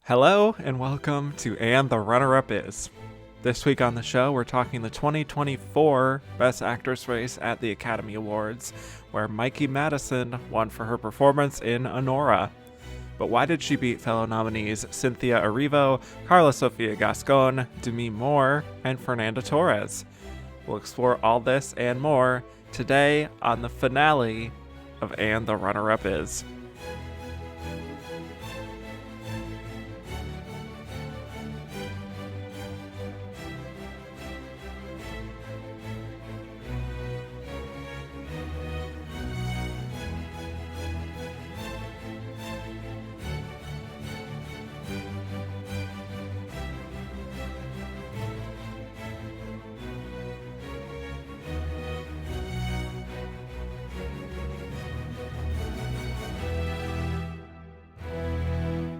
Hello and welcome to And the Runner-Up Is. This week on the show, we're talking the 2024 Best Actress race at the Academy Awards, where Mikey Madison won for her performance in Anora. But why did she beat fellow nominees Cynthia Erivo, Karla Sofía Gascón, Demi Moore, and Fernanda Torres? We'll explore all this and more today on the finale of And the Runner-Up Is.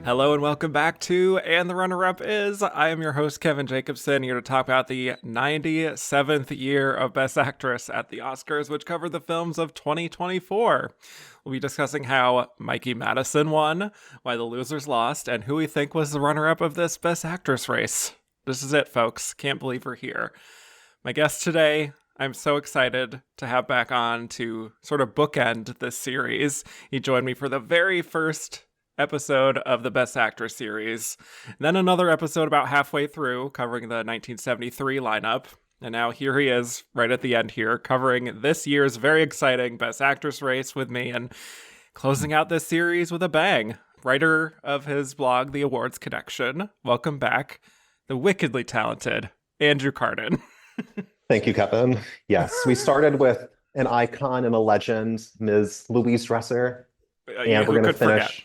Hello and welcome back to And the Runner-Up Is. I am your host, Kevin Jacobson, here to talk about the 97th year of Best Actress at the Oscars, which covered the films of 2024. We'll be discussing how Mikey Madison won, why the losers lost, and who we think was the runner-up of this Best Actress race. This is it, folks. Can't believe we're here. My guest today, I'm so excited to have back on to sort of bookend this series. He joined me for the very first episode of the Best Actress series, and then another episode about halfway through covering the 1973 lineup, and now here he is right at the end here covering this year's very exciting Best Actress race with me and closing out this series with a bang. Writer of his blog The Awards Connection, welcome back, the wickedly talented Andrew Carden. Thank you, Kevin. Yes, we started with an icon and a legend, Ms. Louise Dresser, and we're going to finish.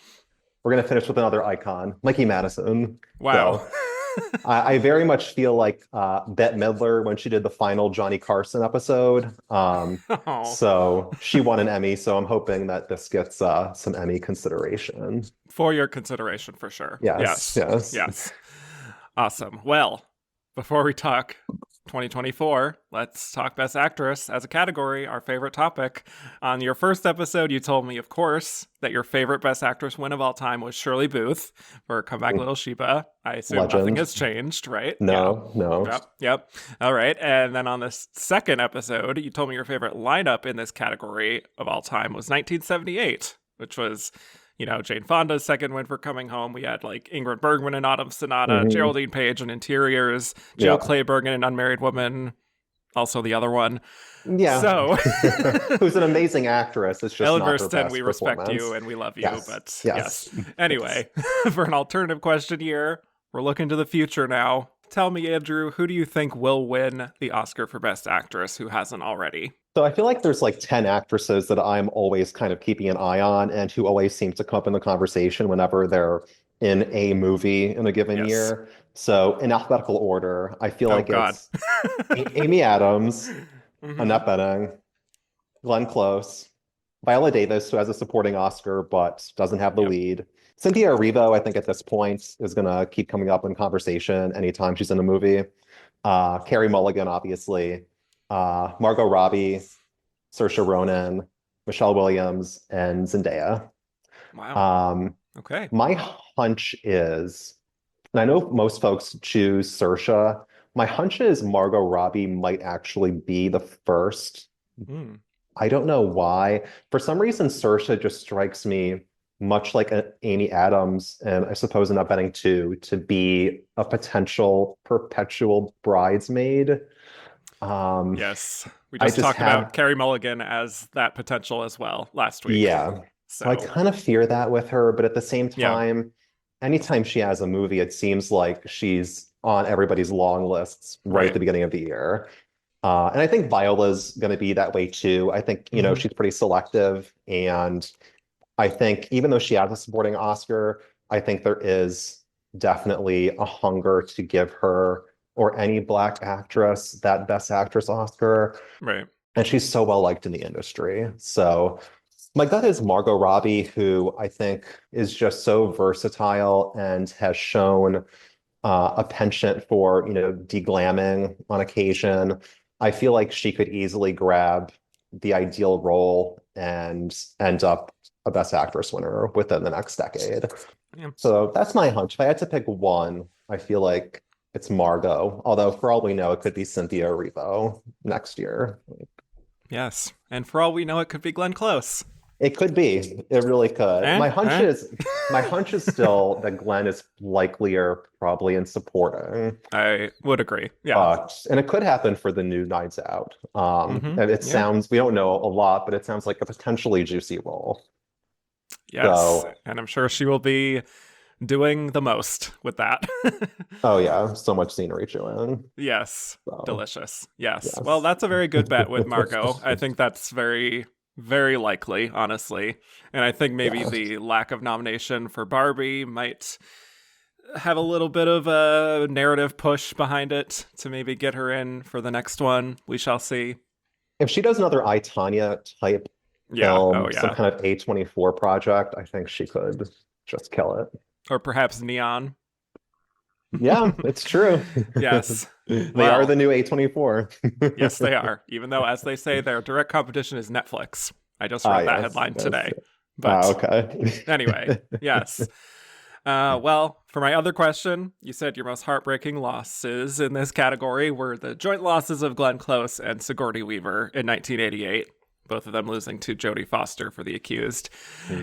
We're going to finish with another icon, Mikey Madison. Wow. So, I very much feel like Bette Midler when she did the final Johnny Carson episode. So she won an Emmy, so I'm hoping that this gets some Emmy consideration. For your consideration, for sure. Yes. Awesome. Well, before we talk 2024, let's talk Best Actress as a category, our favorite topic. On your first episode, you told me, of course, that your favorite Best Actress win of all time was Shirley Booth for Come Back Little Sheba. I assume Legend. Nothing has changed, right? No. Yep. All right. And then on this second episode, you told me your favorite lineup in this category of all time was 1978, which was, Jane Fonda's second win for Coming Home. We had like Ingrid Bergman in Autumn Sonata, Geraldine Page in Interiors, Jill Clayburgh in Unmarried Woman, also the other one. Yeah. So, who's an amazing actress. It's just Ellen not her Burstyn, best we respect performance. you and we love you. Yes. But yes. Anyway, for an alternative question here, we're looking to the future now. Tell me, Andrew, who do you think will win the Oscar for Best Actress who hasn't already? So I feel like there's like 10 actresses that I'm always kind of keeping an eye on and who always seem to come up in the conversation whenever they're in a movie in a given year. So in alphabetical order, I feel it's Amy Adams, Annette Bening, Glenn Close, Viola Davis, who has a supporting Oscar but doesn't have the lead. Cynthia Erivo, I think at this point, is going to keep coming up in conversation anytime she's in a movie. Carey Mulligan, obviously. Margot Robbie, Saoirse Ronan, Michelle Williams, and Zendaya. Wow. Okay. My hunch is, and I know most folks choose Saoirse, my hunch is Margot Robbie might actually be the first. I don't know why. For some reason, Saoirse just strikes me much like Amy Adams, and I suppose Annette Bening too, to be a potential perpetual bridesmaid. Yes, we just talked about Carey Mulligan as that potential as well last week. Yeah, so I kind of fear that with her, but at the same time, anytime she has a movie, it seems like she's on everybody's long lists right at the beginning of the year. And I think Viola's going to be that way too. I think, she's pretty selective, and I think even though she has a supporting Oscar, I think there is definitely a hunger to give her or any Black actress that Best Actress Oscar. Right. And she's so well liked in the industry. So my gut is Margot Robbie, who I think is just so versatile and has shown a penchant for, deglamming on occasion. I feel like she could easily grab the ideal role and end up a Best Actress winner within the next decade. Yeah. So that's my hunch. If I had to pick one, I feel like it's Margot. Although for all we know, it could be Cynthia Erivo next year. Yes. And for all we know, it could be Glenn Close. It could be. It really could. My hunch is still that Glenn is likelier probably in supporting. I would agree. Yeah. And it could happen for the new Knives Out. And it sounds, we don't know a lot, but it sounds like a potentially juicy role. Yes. So, and I'm sure she will be doing the most with that. Oh yeah, so much scenery chewing. Yes. So, delicious. Yes. Well, that's a very good bet with Margot. I think that's very, very likely, honestly. And I think maybe the lack of nomination for Barbie might have a little bit of a narrative push behind it to maybe get her in for the next one. We shall see. If she does another I, Tonya type film, some kind of A24 project, I think she could just kill it. Or perhaps Neon. Yeah, it's true. Yes. They are the new A24. Yes, they are. Even though, as they say, their direct competition is Netflix. I just read that headline today. But okay. Anyway, yes. Well, for my other question, you said your most heartbreaking losses in this category were the joint losses of Glenn Close and Sigourney Weaver in 1988. Both of them losing to Jodie Foster for The Accused.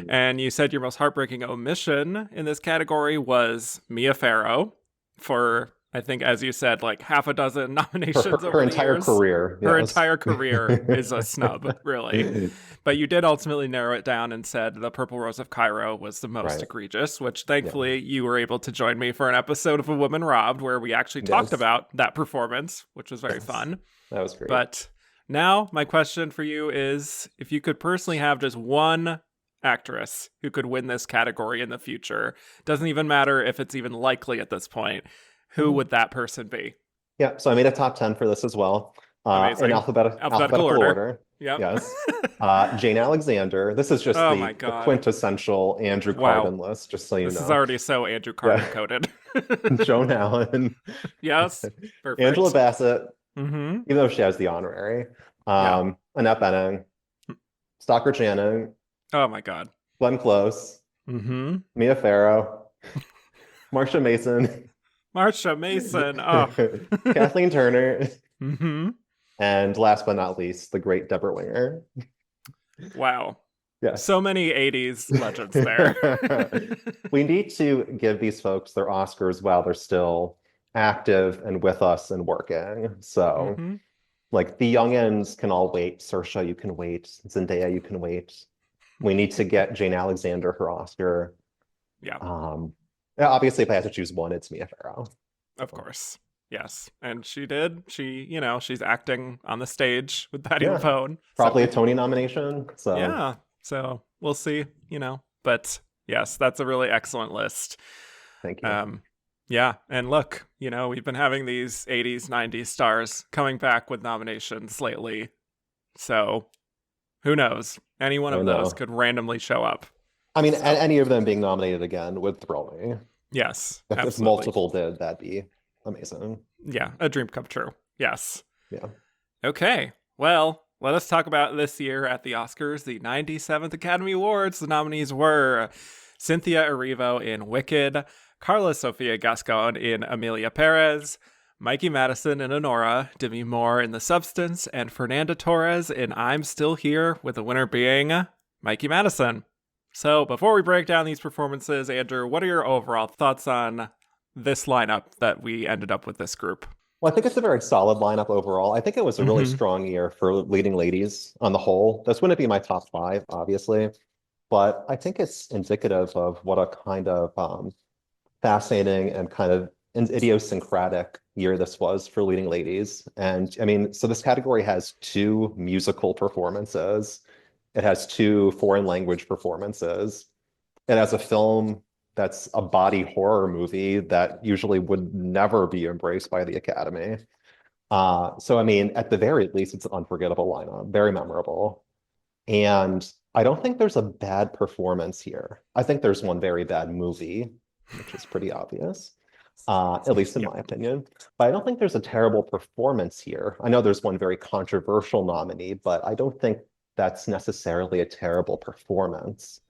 And you said your most heartbreaking omission in this category was Mia Farrow for, I think, as you said, like half a dozen nominations over her entire years. Career. Her entire career is a snub, really. But you did ultimately narrow it down and said The Purple Rose of Cairo was the most egregious, which thankfully you were able to join me for an episode of A Woman Robbed where we actually talked about that performance, which was very fun. That was great. But now my question for you is, if you could personally have just one actress who could win this category in the future, doesn't even matter if it's even likely at this point, who would that person be? Yeah, so I made a top 10 for this as well. In alphabetical order. Yep. Yes. Jane Alexander. This is just the quintessential Andrew Carden list, just so you know. This is already so Andrew Carden coded. Joan Allen. Yes. Perfect. Angela Bassett. Even though she has the honorary. Annette Bening. Stockard Channing. Oh my God. Glenn Close. Mia Farrow. Marsha Mason. Marsha Mason. Oh. Kathleen Turner. And last but not least, the great Deborah Winger. Wow. Yeah. So many 80s legends there. We need to give these folks their Oscars while they're still active and with us and working. So like the youngins can all wait. Saoirse, you can wait. Zendaya, you can wait. We need to get Jane Alexander her Oscar. Yeah. Obviously, if I had to choose one, it's Mia Farrow. Of course. Yes. And she did. She's acting on the stage with Patty LuPone. Probably a Tony nomination. So yeah. So we'll see, But yes, that's a really excellent list. Thank you. Yeah. And look, we've been having these 80s, 90s stars coming back with nominations lately. So who knows? Any one of those could randomly show up. I mean, any of them being nominated again would thrill me. Yes. If multiple did, that'd be amazing. Yeah. A dream come true. Yes. Yeah. Okay. Well, let us talk about this year at the Oscars, the 97th Academy Awards. The nominees were Cynthia Erivo in Wicked, Karla Sofía Gascón in Emilia Pérez, Mikey Madison in Anora, Demi Moore in The Substance, and Fernanda Torres in I'm Still Here, with the winner being Mikey Madison. So before we break down these performances, Andrew, what are your overall thoughts on this lineup that we ended up with this group? Well, I think it's a very solid lineup overall. I think it was a really strong year for leading ladies on the whole. This wouldn't be my top 5, obviously, but I think it's indicative of what a kind of fascinating and kind of idiosyncratic year this was for leading ladies. And I mean, so this category has 2 musical performances. It has 2 foreign language performances. It has a film that's a body horror movie that usually would never be embraced by the Academy. So, I mean, at the very least, it's an unforgettable lineup, very memorable. And I don't think there's a bad performance here. I think there's one very bad movie, which is pretty obvious, at least in my opinion. But I don't think there's a terrible performance here. I know there's one very controversial nominee, but I don't think that's necessarily a terrible performance.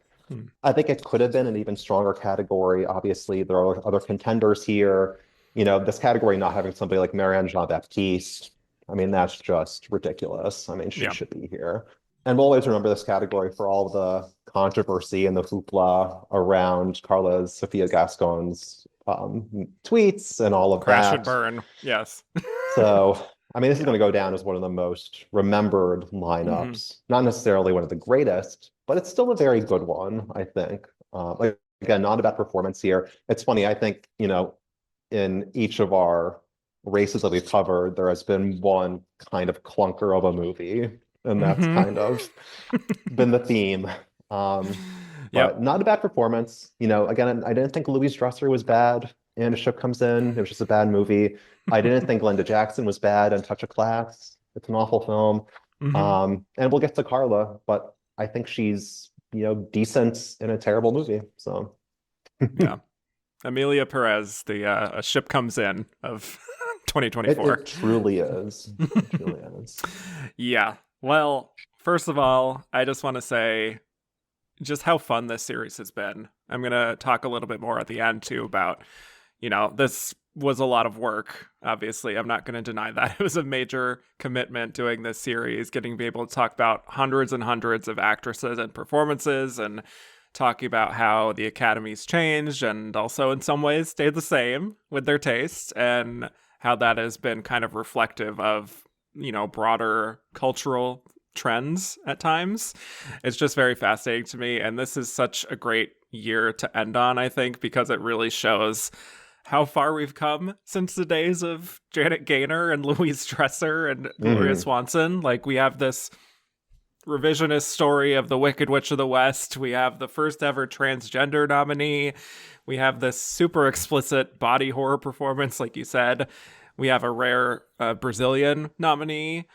I think it could have been an even stronger category. Obviously, there are other contenders here. This category not having somebody like Marianne Jean-Baptiste, I mean, that's just ridiculous. I mean, she Yeah. should be here. And we'll always remember this category for all the controversy and the hoopla around Karla Sofía Gascón's tweets and all of Crash and that. burn. Yes. So, I mean, this is going to go down as one of the most remembered lineups. Not necessarily one of the greatest, but it's still a very good one, I think. Again, not a bad performance here. It's funny, I think, in each of our races that we've covered, there has been one kind of clunker of a movie, and that's kind of been the theme. But not a bad performance. Again, I didn't think Louise Dresser was bad. Anna Shook comes in. It was just a bad movie. I didn't think Glenda Jackson was bad in Touch of Class. It's an awful film. And we'll get to Karla, but I think she's, decent in a terrible movie. So yeah. Emilia Pérez, the A Ship Comes In of 2024. It truly is. It truly is. Yeah. Well, first of all, I just want to say just how fun this series has been. I'm going to talk a little bit more at the end, too, about, this was a lot of work. Obviously, I'm not going to deny that. It was a major commitment doing this series, getting to be able to talk about hundreds and hundreds of actresses and performances and talking about how the Academy's changed and also in some ways stayed the same with their tastes and how that has been kind of reflective of, broader cultural trends at times. It's just very fascinating to me. And this is such a great year to end on, I think, because it really shows how far we've come since the days of Janet Gaynor and Louise Dresser and Gloria Swanson. Like, we have this revisionist story of the Wicked Witch of the West. We have the first ever transgender nominee. We have this super explicit body horror performance, like you said. We have a rare Brazilian nominee.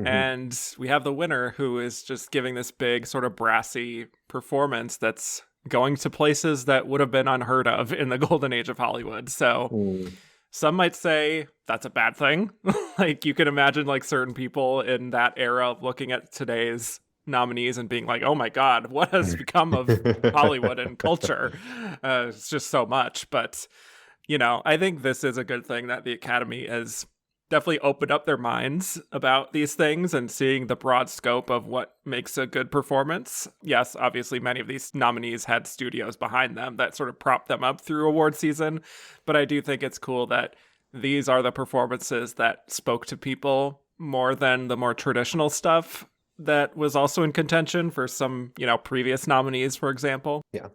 And we have the winner, who is just giving this big sort of brassy performance that's going to places that would have been unheard of in the golden age of Hollywood. So some might say that's a bad thing. Like, you can imagine like certain people in that era looking at today's nominees and being like, oh my God, what has become of Hollywood and culture? It's just so much. But, I think this is a good thing that the Academy has definitely opened up their minds about these things and seeing the broad scope of what makes a good performance. Yes, obviously many of these nominees had studios behind them that sort of propped them up through award season, but I do think it's cool that these are the performances that spoke to people more than the more traditional stuff that was also in contention for some, previous nominees, for example. Yeah.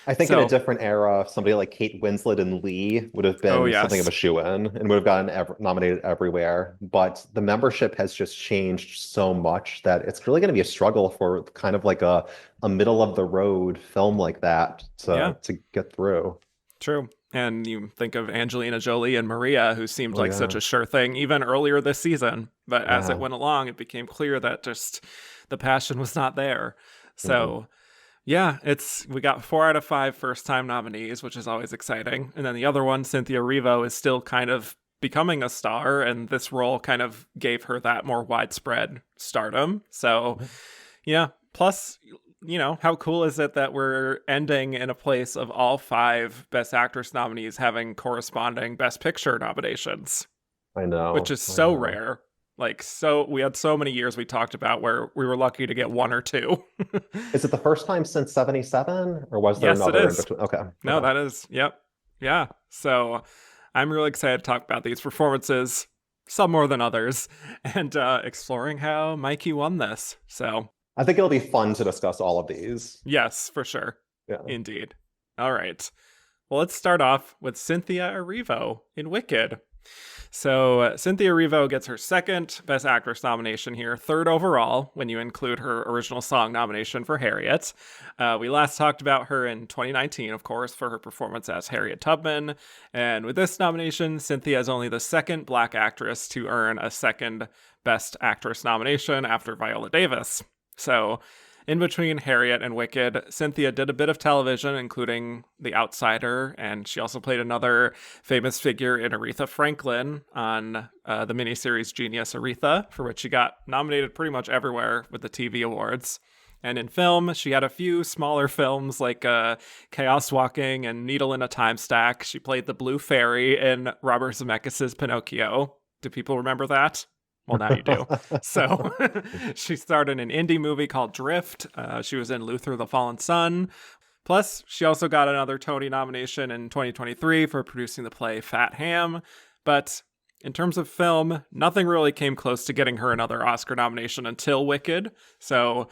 I think in a different era, somebody like Kate Winslet and Lee would have been something of a shoo-in and would have gotten nominated everywhere. But the membership has just changed so much that it's really going to be a struggle for kind of like a middle of the road film like that to get through. True. And you think of Angelina Jolie and Maria, who seemed like such a sure thing even earlier this season. But as it went along, it became clear that just the passion was not there. So yeah, we got 4 out of 5 first-time nominees, which is always exciting. And then the other one, Cynthia Erivo, is still kind of becoming a star, and this role kind of gave her that more widespread stardom. So, yeah. Plus, how cool is it that we're ending in a place of all 5 Best Actress nominees having corresponding Best Picture nominations? I know. Which is so rare. Like, we had so many years we talked about where we were lucky to get 1 or 2. Is it the first time since 77? Or was there another? Yes, it is. Okay. No, that is. Yep. Yeah. So I'm really excited to talk about these performances, some more than others, and exploring how Mikey won this. So I think it'll be fun to discuss all of these. Yes, for sure. Yeah. Indeed. All right. Well, let's start off with Cynthia Erivo in Wicked. So Cynthia Erivo gets her second Best Actress nomination here, third overall when you include her original song nomination for Harriet. We last talked about her in 2019, of course, for her performance as Harriet Tubman. And with this nomination, Cynthia is only the second Black actress to earn a second Best Actress nomination after Viola Davis. So in between Harriet and Wicked, Cynthia did a bit of television, including The Outsider, and she also played another famous figure in Aretha Franklin on the miniseries Genius Aretha, for which she got nominated pretty much everywhere with the TV awards. And in film, she had a few smaller films like Chaos Walking and Needle in a Time Stack. She played the Blue Fairy in Robert Zemeckis' Pinocchio. Do people remember that? Well, now you do. So she starred in an indie movie called Drift. She was in Luther the Fallen Sun. Plus, she also got another Tony nomination in 2023 for producing the play Fat Ham. But in terms of film, nothing really came close to getting her another Oscar nomination until Wicked. So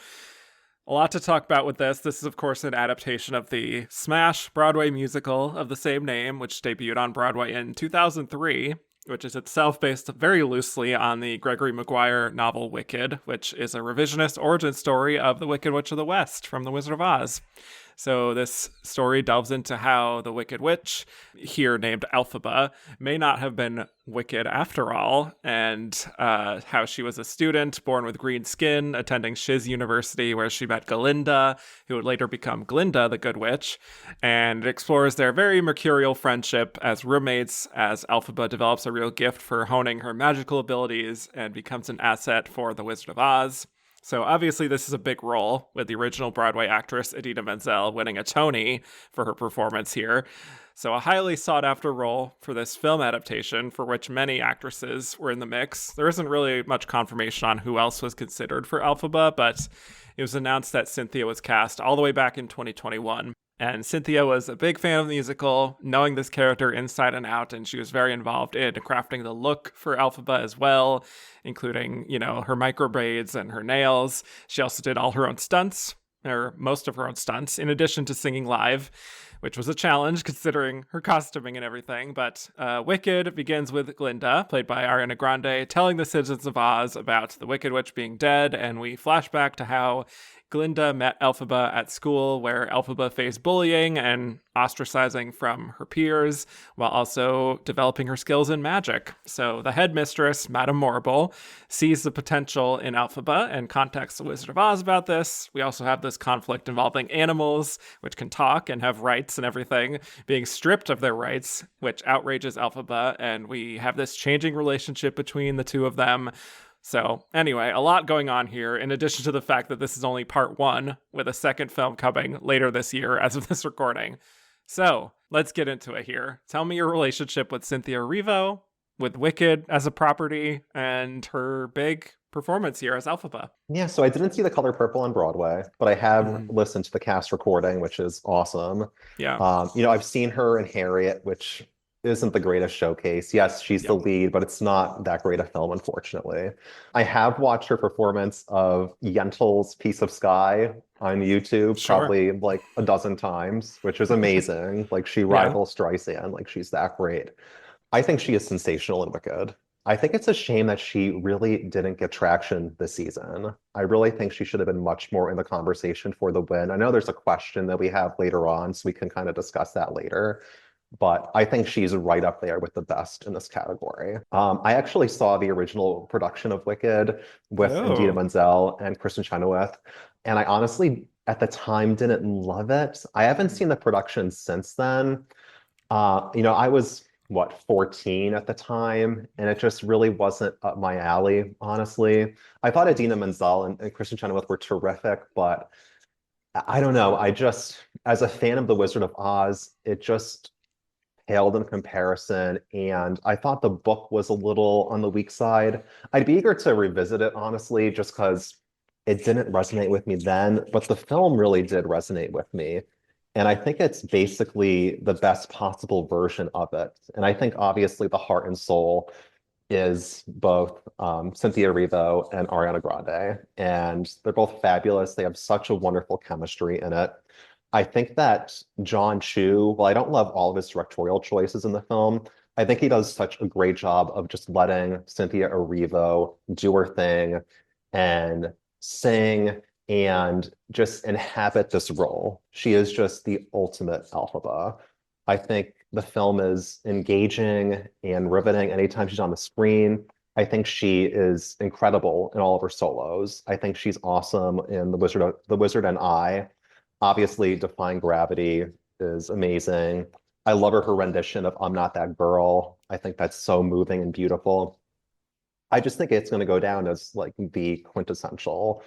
a lot to talk about with this. This is, of course, an adaptation of the smash Broadway musical of the same name, which debuted on Broadway in 2003, which is itself based very loosely on the Gregory Maguire novel Wicked, which is a revisionist origin story of the Wicked Witch of the West from The Wizard of Oz. So this story delves into how the Wicked Witch, here named Elphaba, may not have been wicked after all, and how she was a student born with green skin, attending Shiz University, where she met Galinda, who would later become Glinda, the Good Witch, and it explores their very mercurial friendship as roommates as Elphaba develops a real gift for honing her magical abilities and becomes an asset for the Wizard of Oz. So obviously this is a big role, with the original Broadway actress Idina Menzel winning a Tony for her performance here. So a highly sought after role for this film adaptation, for which many actresses were in the mix. There isn't really much confirmation on who else was considered for Elphaba, but it was announced that Cynthia was cast all the way back in 2021. And Cynthia was a big fan of the musical, knowing this character inside and out, and she was very involved in crafting the look for Elphaba as well, including, her micro braids and her nails. She also did all her own stunts, or most of her own stunts, in addition to singing live, which was a challenge considering her costuming and everything. But Wicked begins with Glinda, played by Ariana Grande, telling the citizens of Oz about the Wicked Witch being dead, and we flash back to how Glinda met Elphaba at school, where Elphaba faced bullying and ostracizing from her peers, while also developing her skills in magic. So the headmistress, Madame Morrible, sees the potential in Elphaba and contacts the Wizard of Oz about this. We also have this conflict involving animals, which can talk and have rights and everything, being stripped of their rights, which outrages Elphaba, and we have this changing relationship between the two of them. So anyway, a lot going on here, in addition to the fact that this is only part one, with a second film coming later this year as of this recording. So let's get into it here. Tell me your relationship with Cynthia Erivo, with Wicked as a property, and her big performance here as Elphaba. Yeah, so I didn't see The Color Purple on Broadway, but I have listened to the cast recording, which is awesome. Yeah. I've seen her in Harriet, which isn't the greatest showcase. Yes, she's the lead, but it's not that great a film, unfortunately. I have watched her performance of Yentl's Piece of Sky on YouTube probably like a dozen times, which is amazing. Like she rivals Streisand, like she's that great. I think she is sensational in Wicked. I think it's a shame that she really didn't get traction this season. I really think she should have been much more in the conversation for the win. I know there's a question that we have later on, so we can kind of discuss that later. But I think she's right up there with the best in this category. I actually saw the original production of Wicked with Idina Menzel and Kristen Chenoweth, and I honestly, at the time, didn't love it. I haven't seen the production since then. I was, 14 at the time, and it just really wasn't up my alley, honestly. I thought Idina Menzel and Kristen Chenoweth were terrific, but I don't know. As a fan of The Wizard of Oz, it just paled in comparison, and I thought the book was a little on the weak side. I'd be eager to revisit it, honestly, just because it didn't resonate with me then, but the film really did resonate with me. And I think it's basically the best possible version of it. And I think obviously the heart and soul is both Cynthia Erivo and Ariana Grande, and they're both fabulous. They have such a wonderful chemistry in it. I think that John Chu, while I don't love all of his directorial choices in the film, I think he does such a great job of just letting Cynthia Erivo do her thing and sing and just inhabit this role. She is just the ultimate Elphaba. I think the film is engaging and riveting anytime she's on the screen. I think she is incredible in all of her solos. I think she's awesome in The Wizard and I. Obviously, Defying Gravity is amazing. I love her rendition of I'm Not That Girl. I think that's so moving and beautiful. I just think it's going to go down as like the quintessential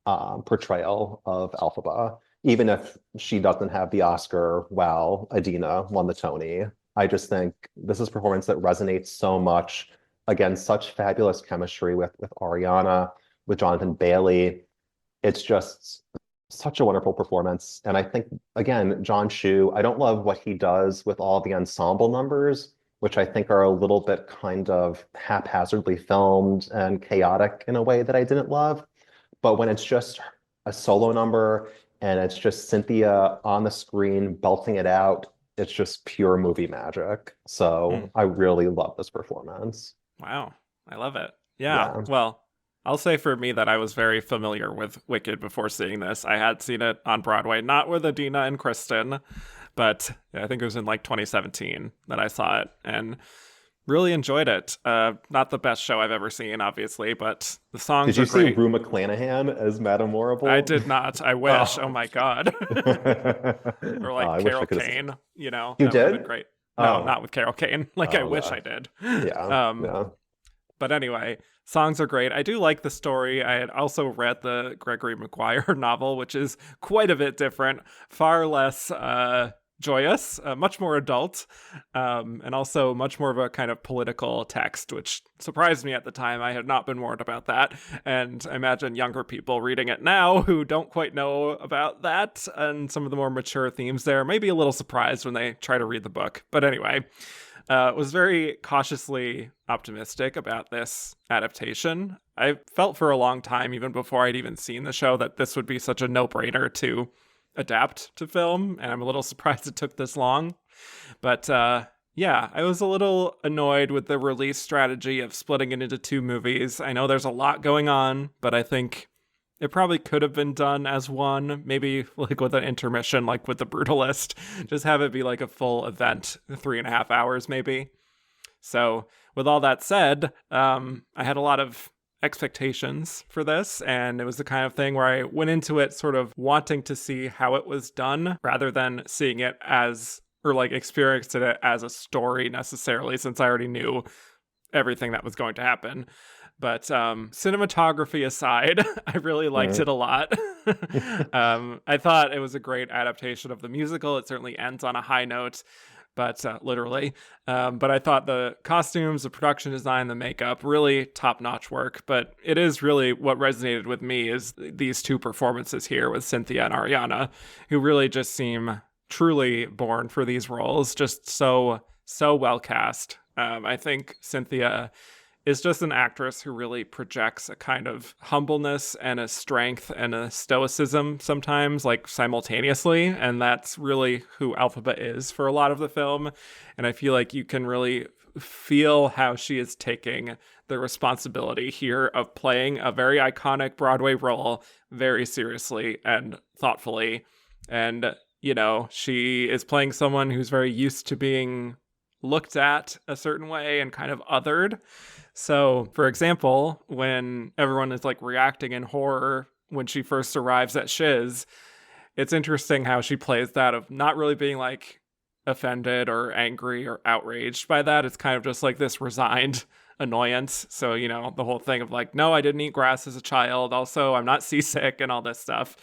portrayal of Elphaba, even if she doesn't have the Oscar while Adina won the Tony. I just think this is a performance that resonates so much. Again, such fabulous chemistry with Ariana, with Jonathan Bailey. It's just such a wonderful performance. And I think, again, John Chu, I don't love what he does with all the ensemble numbers, which I think are a little bit kind of haphazardly filmed and chaotic in a way that I didn't love. But when it's just a solo number and it's just Cynthia on the screen belting it out, it's just pure movie magic. Hmm. So I really love this performance. Wow. I love it. Yeah. Yeah. Well, I'll say for me that I was very familiar with Wicked before seeing this. I had seen it on Broadway, not with Adina and Kristen, but I think it was in like 2017 that I saw it and really enjoyed it. Not the best show I've ever seen, obviously, but the Did songs you are see great. Rue McClanahan as Madame I Morrible? did not. I wish. Oh Oh. my God. Or like I wish I Carol could have. Kane, You that would have been did? great. No, Oh, not with Carol Kane. Like I oh, wish I did. yeah, Um, yeah. but anyway, songs are great. I do like the story. I had also read the Gregory Maguire novel, which is quite a bit different, far less joyous, much more adult, and also much more of a kind of political text, which surprised me at the time. I had not been warned about that. And I imagine younger people reading it now who don't quite know about that and some of the more mature themes there may be a little surprised when they try to read the book. But anyway, was very cautiously optimistic about this adaptation. I felt for a long time, even before I'd even seen the show, that this would be such a no-brainer to adapt to film, and I'm a little surprised it took this long. But yeah, I was a little annoyed with the release strategy of splitting it into two movies. I know there's a lot going on, but I think it probably could have been done as one, maybe like with an intermission, like with The Brutalist. Just have it be like a full event, 3.5 hours maybe. So, with all that said, I had a lot of expectations for this, and it was the kind of thing where I went into it sort of wanting to see how it was done rather than seeing it as, or like experiencing it as a story necessarily, since I already knew everything that was going to happen. But cinematography aside, I really liked it a lot. I thought it was a great adaptation of the musical. It certainly ends on a high note, but literally. But I thought the costumes, the production design, the makeup, really top-notch work. But it is really what resonated with me is these two performances here with Cynthia and Ariana, who really just seem truly born for these roles. Just so well cast. I think Cynthia is just an actress who really projects a kind of humbleness and a strength and a stoicism sometimes, like simultaneously. And that's really who Elphaba is for a lot of the film. And I feel like you can really feel how she is taking the responsibility here of playing a very iconic Broadway role very seriously and thoughtfully. And, she is playing someone who's very used to being looked at a certain way and kind of othered. So, for example, when everyone is like reacting in horror when she first arrives at Shiz, it's interesting how she plays that of not really being like offended or angry or outraged by that. It's kind of just like this resigned annoyance. So, the whole thing of like, no, I didn't eat grass as a child. Also, I'm not seasick and all this stuff.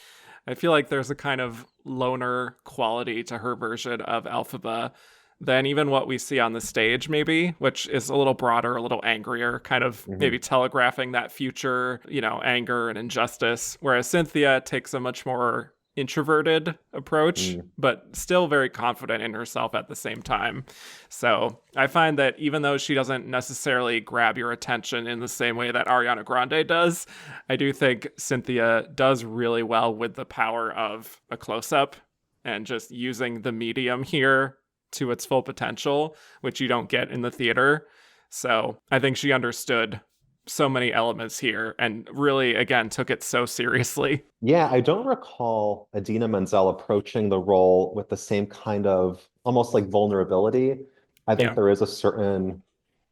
I feel like there's a kind of loner quality to her version of Elphaba than even what we see on the stage, maybe, which is a little broader, a little angrier, kind of maybe telegraphing that future, anger and injustice. Whereas Cynthia takes a much more introverted approach, but still very confident in herself at the same time. So I find that even though she doesn't necessarily grab your attention in the same way that Ariana Grande does, I do think Cynthia does really well with the power of a close-up and just using the medium here to its full potential, which you don't get in the theater. So I think she understood so many elements here and really, again, took it so seriously. Yeah, I don't recall Idina Menzel approaching the role with the same kind of almost like vulnerability. I think Yeah. there is a certain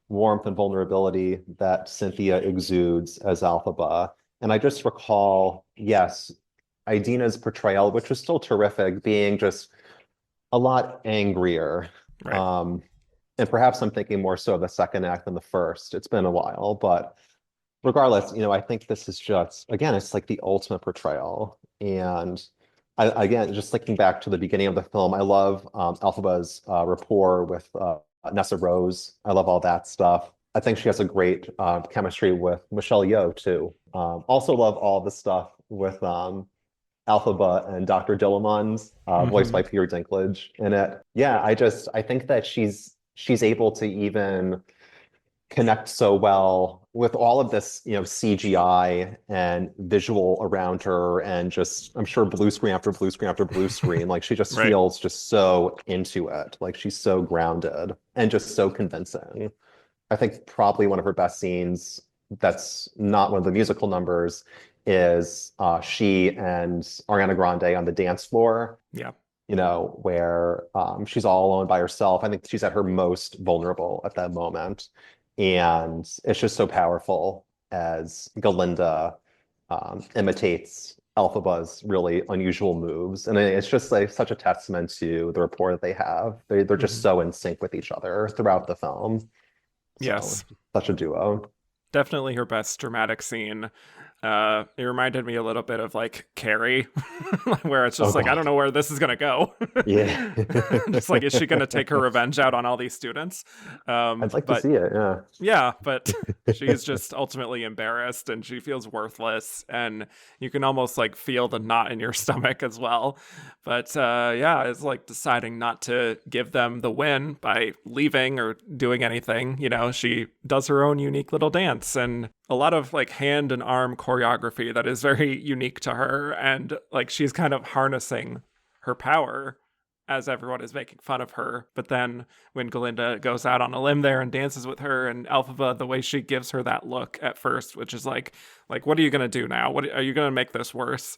warmth and vulnerability that Cynthia exudes as Elphaba. And I just recall, yes, Idina's portrayal, which was still terrific, being just a lot angrier. Right. And perhaps I'm thinking more so of the second act than the first. It's been a while, but regardless, I think this is just, again, it's like the ultimate portrayal. And again, just thinking back to the beginning of the film, I love Elphaba's rapport with Nessa Rose. I love all that stuff. I think she has a great chemistry with Michelle Yeoh too. Also love all the stuff with Elphaba and Dr. Dillamond, voiced by Hmm. Peter Dinklage in it. Yeah, I think that she's able to even connect so well with all of this, CGI and visual around her, and just I'm sure blue screen after blue screen after blue screen. Like she just Right. feels just so into it. Like she's so grounded and just so convincing. I think probably one of her best scenes that's not one of the musical numbers is she and Ariana Grande on the dance floor, Yeah. where she's all alone by herself. I think she's at her most vulnerable at that moment. And it's just so powerful as Galinda imitates Elphaba's really unusual moves. And it's just like such a testament to the rapport that they have. They're just Hmm. so in sync with each other throughout the film. So Yes. such a duo. Definitely her best dramatic scene. It reminded me a little bit of like Carrie, where it's Oh just like I don't God. know where this is gonna go. Yeah. Just like, is she gonna take her revenge out on all these students? I'd like to But see it. Yeah. yeah, but she's just ultimately embarrassed and she feels worthless, and you can almost like feel the knot in your stomach as well. But yeah, it's like deciding not to give them the win by leaving or doing anything. She does her own unique little dance and a lot of like hand and arm choreography that is very unique to her, and like she's kind of harnessing her power as everyone is making fun of her. But then when Galinda goes out on a limb there and dances with her, and Elphaba, the way she gives her that look at first, which is like what are you gonna do now? What are you gonna make this worse?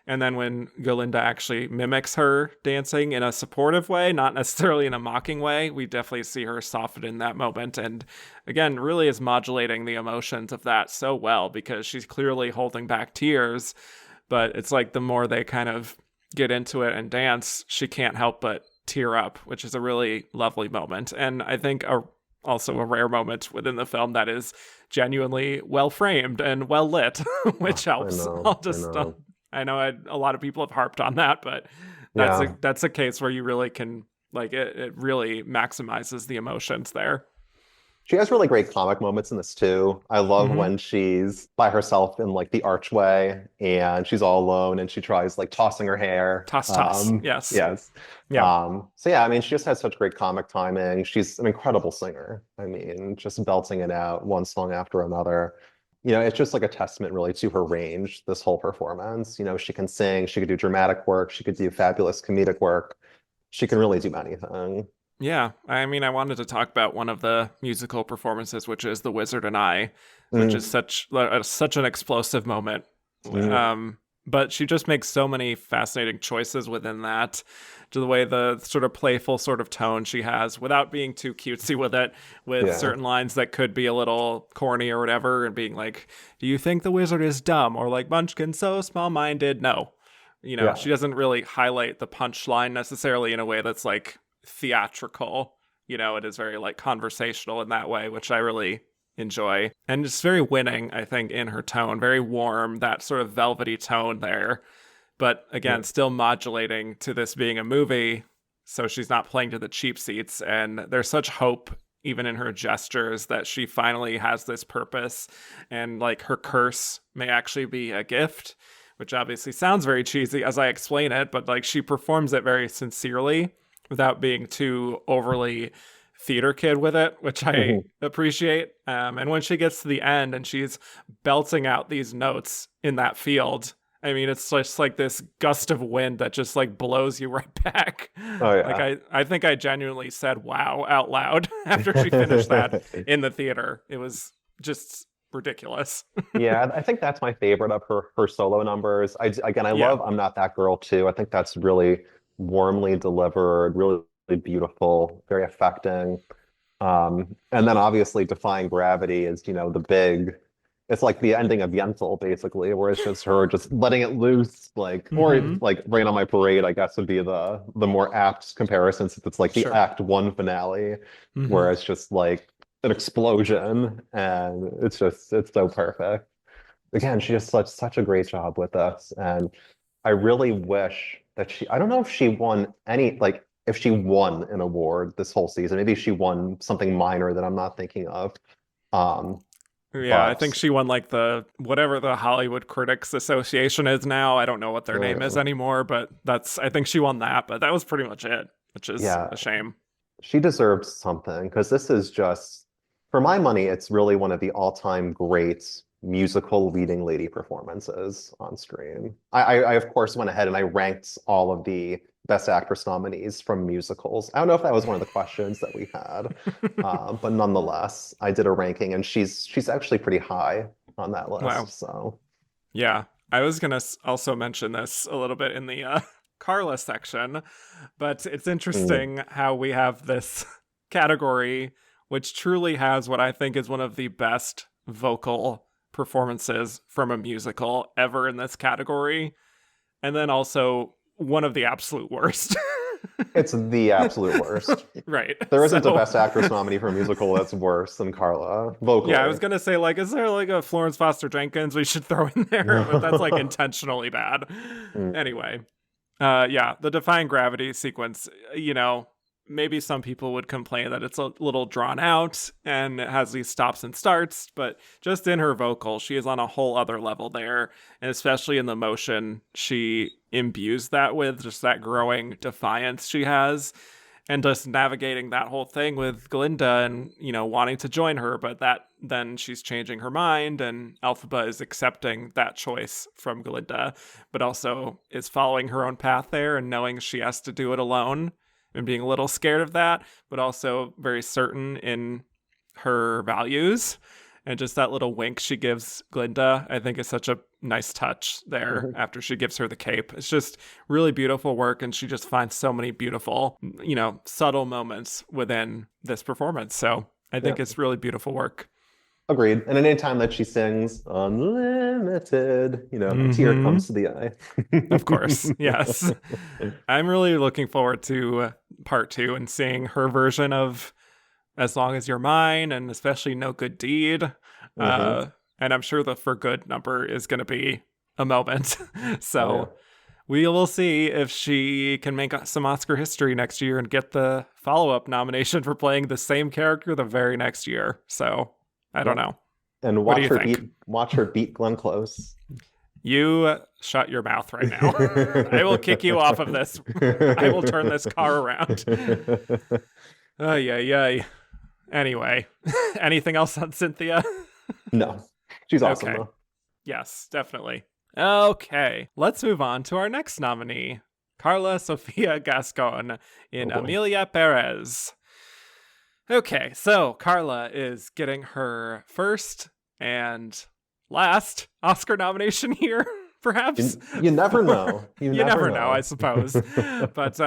And then when Galinda actually mimics her dancing in a supportive way, not necessarily in a mocking way, we definitely see her soften in that moment. And again, really is modulating the emotions of that so well, because she's clearly holding back tears. But it's like the more they kind of get into it and dance, she can't help but tear up, which is a really lovely moment. And I think also a rare moment within the film that is genuinely well framed and well lit, which Oh, I helps. know. I'll I just know. I know a lot of people have harped on that, but Yeah. that's a case where you really can like it really maximizes the emotions there. She has really great comic moments in this too. I love Mm-hmm. when she's by herself in like the archway and she's all alone and she tries like tossing her hair. Toss. Yes. Yes. Yeah. So yeah, I mean, she just has such great comic timing. She's an incredible singer. I mean, just belting it out one song after another. It's just like a testament really to her range, this whole performance. She can sing, she could do dramatic work, she could do fabulous comedic work. She can really do anything. Yeah, I mean, I wanted to talk about one of the musical performances, which is The Wizard and I, which is Mm, such an explosive moment. mm, But she just makes so many fascinating choices within that, to the way the sort of playful sort of tone she has, without being too cutesy with it, with yeah, certain lines that could be a little corny or whatever, and being like, "Do you think the wizard is dumb?" or like, "Munchkin so small-minded." No, yeah. she doesn't really highlight the punchline necessarily in a way that's like theatrical. It is very like conversational in that way, which I really enjoy. And it's very winning, I think, in her tone, very warm, that sort of velvety tone there. But again, still modulating to this being a movie, so she's not playing to the cheap seats. And there's such hope even in her gestures that she finally has this purpose, and like her curse may actually be a gift, which obviously sounds very cheesy as I explain it, but like she performs it very sincerely without being too overly theater kid with it, which I Mhm. appreciate. And when she gets to the end and she's belting out these notes in that field, I mean, it's just like this gust of wind that just like blows you right back. Oh Like yeah. I think I genuinely said wow out loud after she finished that in the theater. It was just ridiculous. Yeah, I think that's my favorite of her solo numbers. Again, I Yeah. love I'm Not That Girl too. I think that's really warmly delivered, really, really beautiful, very affecting. And then obviously Defying Gravity is, the big, it's like the ending of Yentl basically, where it's just her just letting it loose, like, or Mm-hmm. like Rain on My Parade, I guess would be the more apt comparison since it's like the Sure. Act One finale, Mm-hmm. where it's just like an explosion, and it's so perfect. Again, she does such a great job with this, and I really wish that I don't know if she won any, like, if she won an award this whole season. Maybe she won something minor that I'm not thinking of. Um, Yeah, I think but she won like the whatever the Hollywood Critics Association is now. I don't know what their name is anymore, but I think she won that, but that was pretty much it, which is yeah, a shame. she deserves something because this is just, for my money, it's really one of the all-time great musical leading lady performances on screen. I of course went ahead and I ranked all of the Best Actress nominees from musicals. I don't know if that was one of the questions that we had, but nonetheless, I did a ranking, and she's actually pretty high on that Wow. list. So Yeah, I was gonna also mention this a little bit in the Karla section, but it's mm, interesting how we have this category, which truly has what I think is one of the best vocal performances from a musical ever in this category, and then also one of the absolute worst. it's the absolute worst. Right. There isn't a So, Best Actress nominee for a musical that's worse than Karla yeah, I was vocally. gonna say, like, is there like a Florence Foster Jenkins we should throw in there? But that's like intentionally bad. Mm. Anyway, yeah, the Defying Gravity sequence, maybe some people would complain that it's a little drawn out and it has these stops and starts, but just in her vocal, she is on a whole other level there. And especially in the motion, she imbues that with just that growing defiance she has. And just navigating that whole thing with Glinda and, wanting to join her, but that then she's changing her mind and Elphaba is accepting that choice from Glinda, but also is following her own path there and knowing she has to do it alone and being a little scared of that, but also very certain in her values. And just that little wink she gives Glinda, I think, is such a nice touch there after she gives her the cape. It's just really beautiful work, and she just finds so many beautiful, subtle moments within this performance. So I Yeah, think it's really beautiful work. agreed. And any time that she sings Unlimited, a tear Mm-hmm. comes to the eye. Of course. Yes. I'm really looking forward to part two and seeing her version of As Long as You're Mine, and especially No Good Deed. hmm And I'm sure the For Good number is going to be a moment. Oh yeah. So we will see if she can make some Oscar history next year and get the follow-up nomination for playing the same character the very next year. So I don't Yep. know. And What do you think? watch her beat Glenn Close. You shut your mouth right now. I will kick you off of this. I will turn this car around. Ay, ay, ay. Anyway, anything else on Cynthia? No, she's awesome Okay. though. Yes, definitely. Okay, let's move on to our next nominee, Karla Sofía Gascón Oh in boy. Emilia Pérez. Okay, so Karla is getting her first and last Oscar nomination here, perhaps. You never know. You You never never know, I know. suppose. But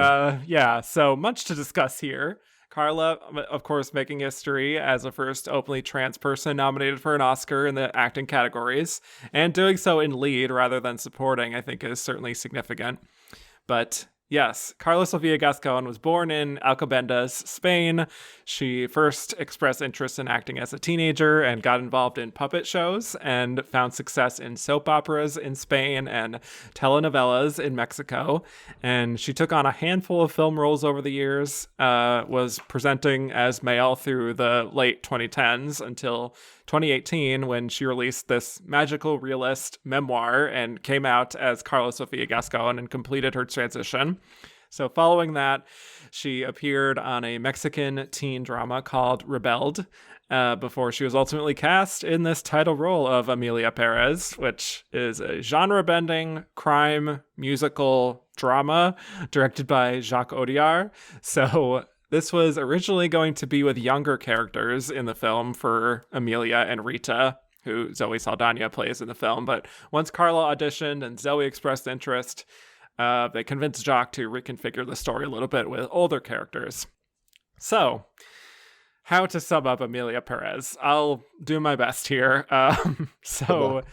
yeah, so much to discuss here. Karla, of course, making history as the first openly trans person nominated for an Oscar in the acting categories, and doing so in lead rather than supporting, I think is certainly significant. But yes, Karla Sofía Gascón was born in Alcobendas, Spain. She first expressed interest in acting as a teenager and got involved in puppet shows and found success in soap operas in Spain and telenovelas in Mexico. And she took on a handful of film roles over the years, was presenting as male through the late 2010s until 2018 when she released this magical realist memoir and came out as Karla Sofía Gascón and completed her transition. So following that, she appeared on a Mexican teen drama called Rebelled, before she was ultimately cast in this title role of Emilia Pérez, which is a genre-bending crime musical drama directed by Jacques Audiard. So this was originally going to be with younger characters in the film for Emilia and Rita, who Zoe Saldana plays in the film. But once Karla auditioned and Zoe expressed interest, they convinced Jacques to reconfigure the story a little bit with older characters. So, how to sum up Emilia Pérez? I'll do my best here. Good So, luck.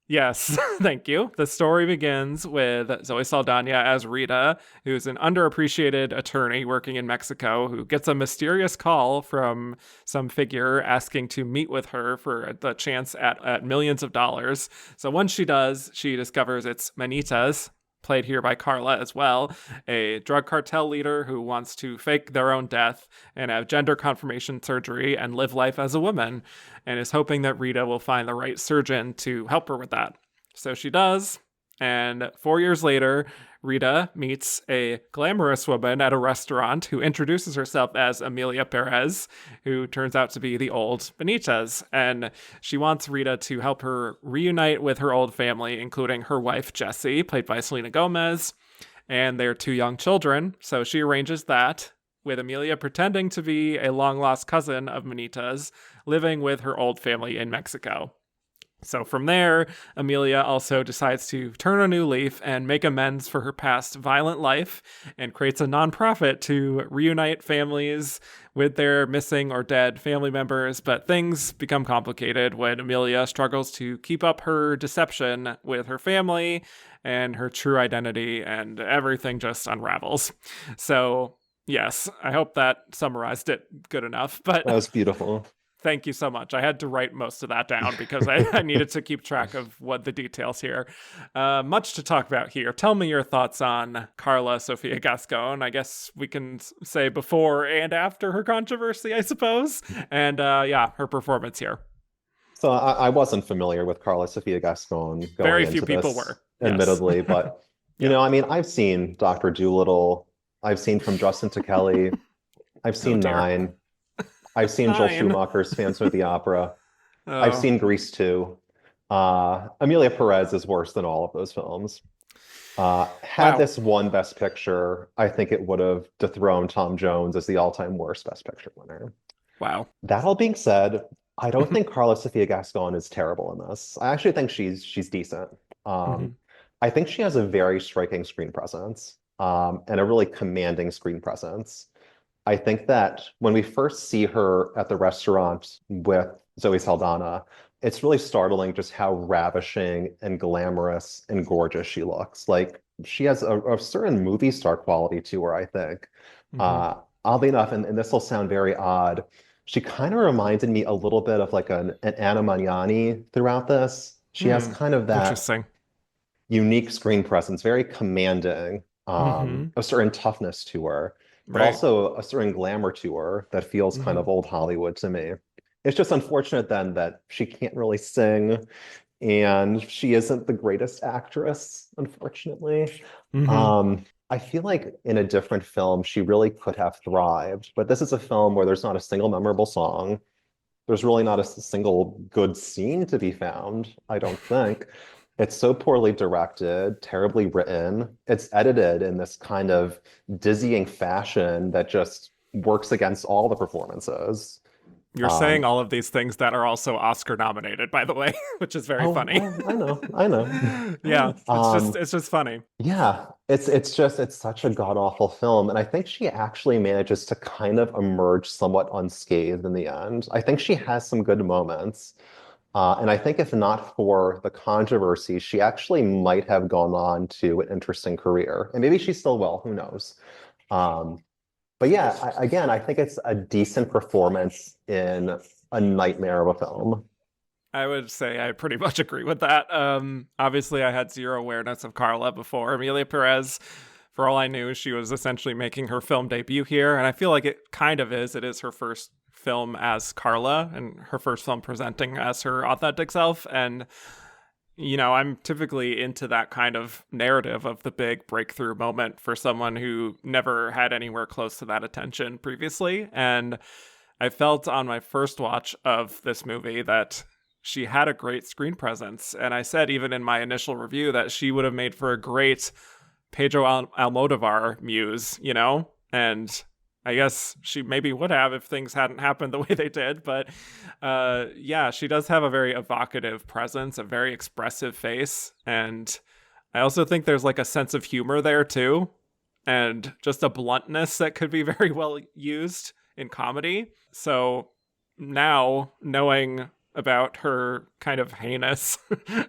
Yes, thank you. The story begins with Zoe Saldana as Rita, who's an underappreciated attorney working in Mexico who gets a mysterious call from some figure asking to meet with her for the chance at millions of dollars. So once she does, she discovers it's Manitas, played here by Karla as well, a drug cartel leader who wants to fake their own death and have gender confirmation surgery and live life as a woman, and is hoping that Rita will find the right surgeon to help her with that. So she does, and 4 years later, Rita meets a glamorous woman at a restaurant who introduces herself as Emilia Pérez, who turns out to be the old Benitez. And she wants Rita to help her reunite with her old family, including her wife, Jessie, played by Selena Gomez, and their 2 young children. So she arranges that, with Emilia pretending to be a long-lost cousin of Benitez, living with her old family in Mexico. So from there, Emilia also decides to turn a new leaf and make amends for her past violent life and creates a nonprofit to reunite families with their missing or dead family members. But things become complicated when Emilia struggles to keep up her deception with her family and her true identity, and everything just unravels. So, yes, I hope that summarized it good enough. But That was beautiful. thank you so much. I had to write most of that down because I needed to keep track of what the details here. Much to talk about here. Tell me your thoughts on Karla Sofía Gascón. I guess we can say before and after her controversy, I suppose. And yeah, her performance here. So I wasn't familiar with Karla Sofía Gascón going Very into few people this, were. admittedly, Yes. but Yeah. I mean, I've seen Dr. Dolittle, I've seen From Justin to Kelly, I've Oh seen dear. Nine, I've seen Joel Nine. Schumacher's Phantom of the Opera, I've Oh, seen Grease 2. Emilia Perez is worse than all of those films. Had wow. this won Best Picture, I think it would have dethroned Tom Jones as the all-time worst Best Picture winner. Wow. That all being said, I don't think Karla Sofía Gascón is terrible in this. I actually think she's decent. Um, Mhm. I think she has a very striking screen presence, and a really commanding screen presence. I think that when we first see her at the restaurant with Zoe Saldana, it's really startling just how ravishing and glamorous and gorgeous she looks. Like she has a certain movie star quality to her, I think. Mhm. Uh, Oddly enough, and this will sound very odd, she kind of reminded me a little bit of like an Anna Magnani throughout this. She has Hmm. kind of that Interesting. unique screen presence, very commanding, Hmm. a certain toughness to her, but Right. also a certain glamour to her that feels kind Hmm. of old Hollywood to me. It's just unfortunate then that she can't really sing and she isn't the greatest actress, unfortunately. Hmm. I feel like in a different film, she really could have thrived, but this is a film where there's not a single memorable song. There's really not a single good scene to be found, I don't think. It's so poorly directed, terribly written. It's edited in this kind of dizzying fashion that just works against all the performances. You're saying Um, all of these things that are also Oscar nominated, by the way, which is very oh, funny. oh, I know. Yeah, Um, it's just funny. yeah, it's such a god-awful film, and I think she actually manages to kind of emerge somewhat unscathed in the end. I think she has some good moments. And I think if not for the controversy, she actually might have gone on to an interesting career. And maybe she still will, who knows? Um, but yeah, again, I think it's a decent performance in a nightmare of a film. I would say I pretty much agree with that. Obviously, I had zero awareness of Carla before. Emilia Perez, for all I knew, she was essentially making her film debut here, and I feel like it kind of is. It is her first film as Carla and her first film presenting as her authentic self. And, I'm typically into that kind of narrative of the big breakthrough moment for someone who never had anywhere close to that attention previously. And I felt on my first watch of this movie that she had a great screen presence. And I said, even in my initial review, that she would have made for a great Pedro Almodovar muse, And I guess she maybe would have if things hadn't happened the way they did. But yeah, she does have a very evocative presence, a very expressive face. And I also think there's like a sense of humor there too. And just a bluntness that could be very well used in comedy. So now, knowing about her kind of heinous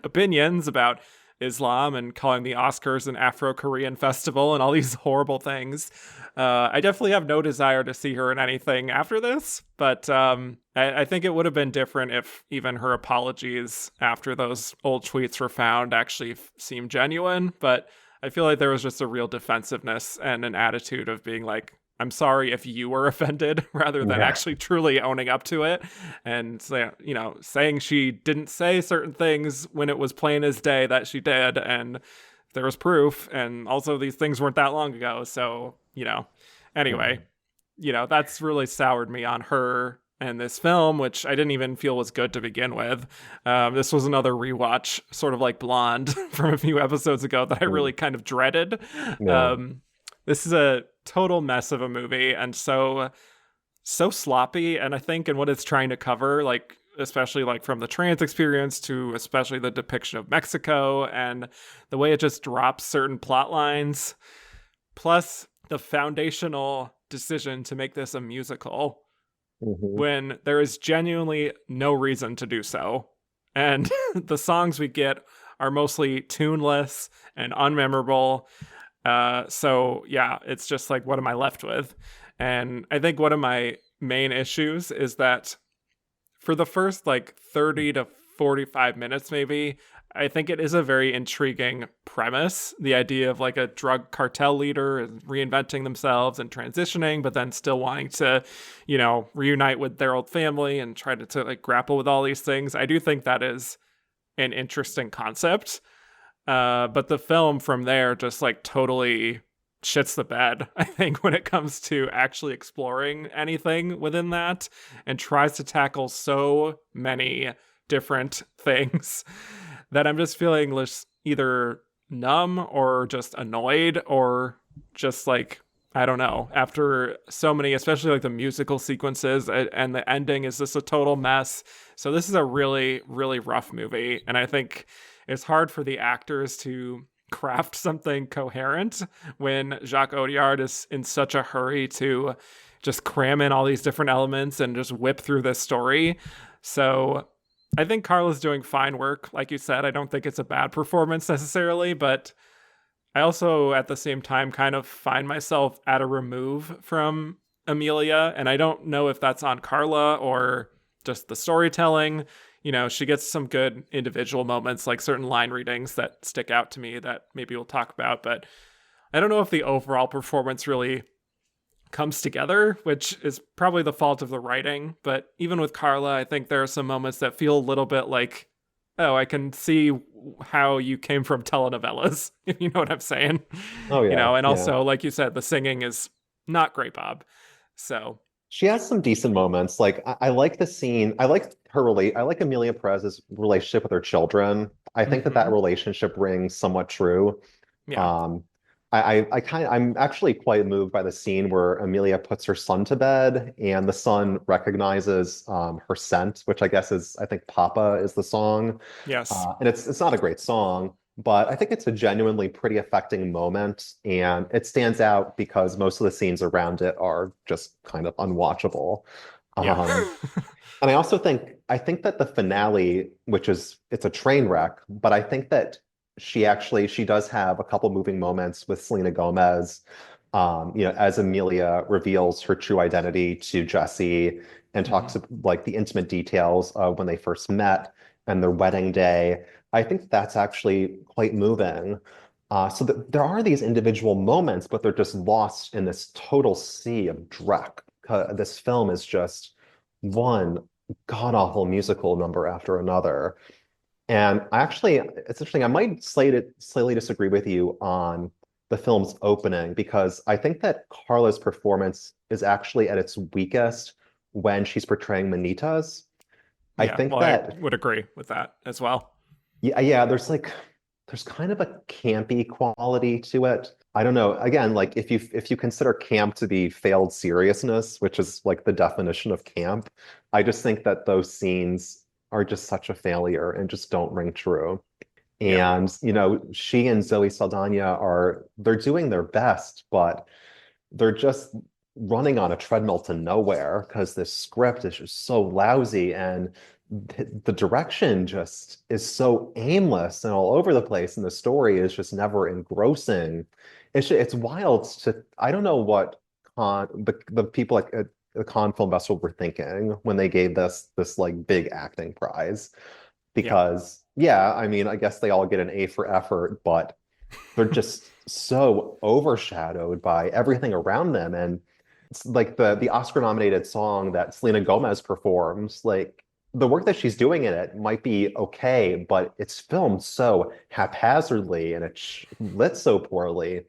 opinions about Islam and calling the Oscars an Afro-Korean festival and all these horrible things. I definitely have no desire to see her in anything after this, but I think it would have been different if even her apologies after those old tweets were found actually seemed genuine. But I feel like there was just a real defensiveness and an attitude of being like, I'm sorry if you were offended, rather than Yeah. actually truly owning up to it and, saying she didn't say certain things when it was plain as day that she did, and there was proof, and also these things weren't that long ago. So, anyway, that's really soured me on her and this film, which I didn't even feel was good to begin with. This was another rewatch, sort of like Blonde from a few episodes ago, that I really kind of dreaded. Yeah. This is a total mess of a movie, and so sloppy. And I think in what it's trying to cover, like especially like from the trans experience to especially the depiction of Mexico and the way it just drops certain plot lines, plus the foundational decision to make this a musical Hmm. when there is genuinely no reason to do so. And the songs we get are mostly tuneless and unmemorable. So yeah, it's just like, what am I left with? And I think one of my main issues is that for the first like 30 to 45 minutes, maybe, I think it is a very intriguing premise. The idea of like a drug cartel leader reinventing themselves and transitioning, but then still wanting to, reunite with their old family and try to like grapple with all these things. I do think that is an interesting concept. But the film from there just like totally shits the bed, I think, when it comes to actually exploring anything within that, and tries to tackle so many different things that I'm just feeling either numb or just annoyed or just like, I don't know, after so many, especially like the musical sequences and the ending is just a total mess. So this is a really, really rough movie. And I think it's hard for the actors to craft something coherent when Jacques Audiard is in such a hurry to just cram in all these different elements and just whip through this story. So I think Karla's doing fine work. Like you said, I don't think it's a bad performance necessarily, but I also at the same time kind of find myself at a remove from Emilia, and I don't know if that's on Karla or just the storytelling. She gets some good individual moments, like certain line readings that stick out to me that maybe we'll talk about, but I don't know if the overall performance really comes together, which is probably the fault of the writing. But even with Karla, I think there are some moments that feel a little bit like, oh, I can see how you came from telenovelas, if you know what I'm saying. Oh yeah, And yeah. also, like you said, the singing is not great, Bob. So, She has some decent moments. Like I like the scene. I like Emilia Perez's relationship with her children. I think that that mhm. relationship rings somewhat true. Yeah. Um, I'm actually quite moved by the scene where Amelia puts her son to bed and the son recognizes her scent, which I guess is, I think Papa is the song. Yes. And it's not a great song, but I think it's a genuinely pretty affecting moment. And it stands out because most of the scenes around it are just kind of unwatchable. Yeah. Um, and I think that the finale, it's a train wreck, but I think that she does have a couple moving moments with Selena Gomez, as Amelia reveals her true identity to Jesse and talks Mhm. like the intimate details of when they first met and their wedding day. I think that's actually quite moving. There are these individual moments, but they're just lost in this total sea of dreck. This film is just one god-awful musical number after another. And it's interesting. I might slightly disagree with you on the film's opening because I think that Carla's performance is actually at its weakest when she's portraying Manitas. I Yeah. think Well, I that would agree with that as well. yeah, there's kind of a campy quality to it. I don't know. Again, like if you consider camp to be failed seriousness, which is like the definition of camp, I just think that those scenes are just such a failure and just don't ring true. Yeah. And, she and Zoe Saldana they're doing their best, but they're just running on a treadmill to nowhere because this script is just so lousy. And the direction just is so aimless and all over the place, and the story is just never engrossing. It's wild to I don't know what the people at the Cannes Film Festival were thinking when they gave this like big acting prize. Yeah. Because yeah, I mean, I guess they all get an A for effort, but they're just so overshadowed by everything around them. And it's like the Oscar nominated song that Selena Gomez performs, like the work that she's doing in it might be okay, but it's filmed so haphazardly and it's lit so poorly.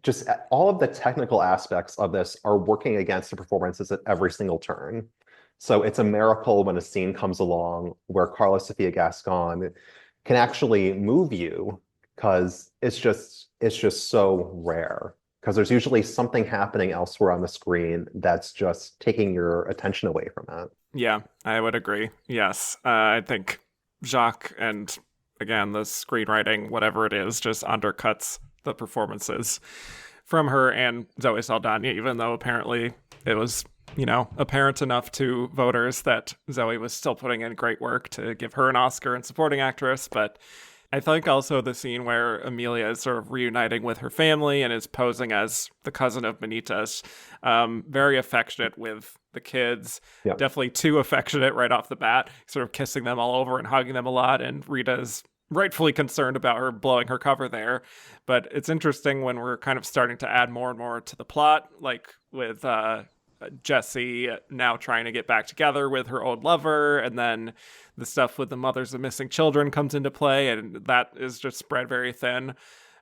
Just all of the technical aspects of this are working against the performances at every single turn. So it's a miracle when a scene comes along where Karla Sofía Gascón can actually move you, because it's just so rare. Because there's usually something happening elsewhere on the screen that's just taking your attention away from it. Yeah, I would agree. Yes. I think Jacques and, again, the screenwriting, whatever it is, just undercuts the performances from her and Zoe Saldana, even though apparently it was, apparent enough to voters that Zoe was still putting in great work to give her an Oscar in supporting actress. But I think also the scene where Emilia is sort of reuniting with her family and is posing as the cousin of Benitez, very affectionate with the kids, Yeah. definitely too affectionate right off the bat, sort of kissing them all over and hugging them a lot. And Rita's rightfully concerned about her blowing her cover there. But it's interesting when we're kind of starting to add more and more to the plot, like with Jessie now trying to get back together with her old lover, and then the stuff with the mothers of missing children comes into play, and that is just spread very thin.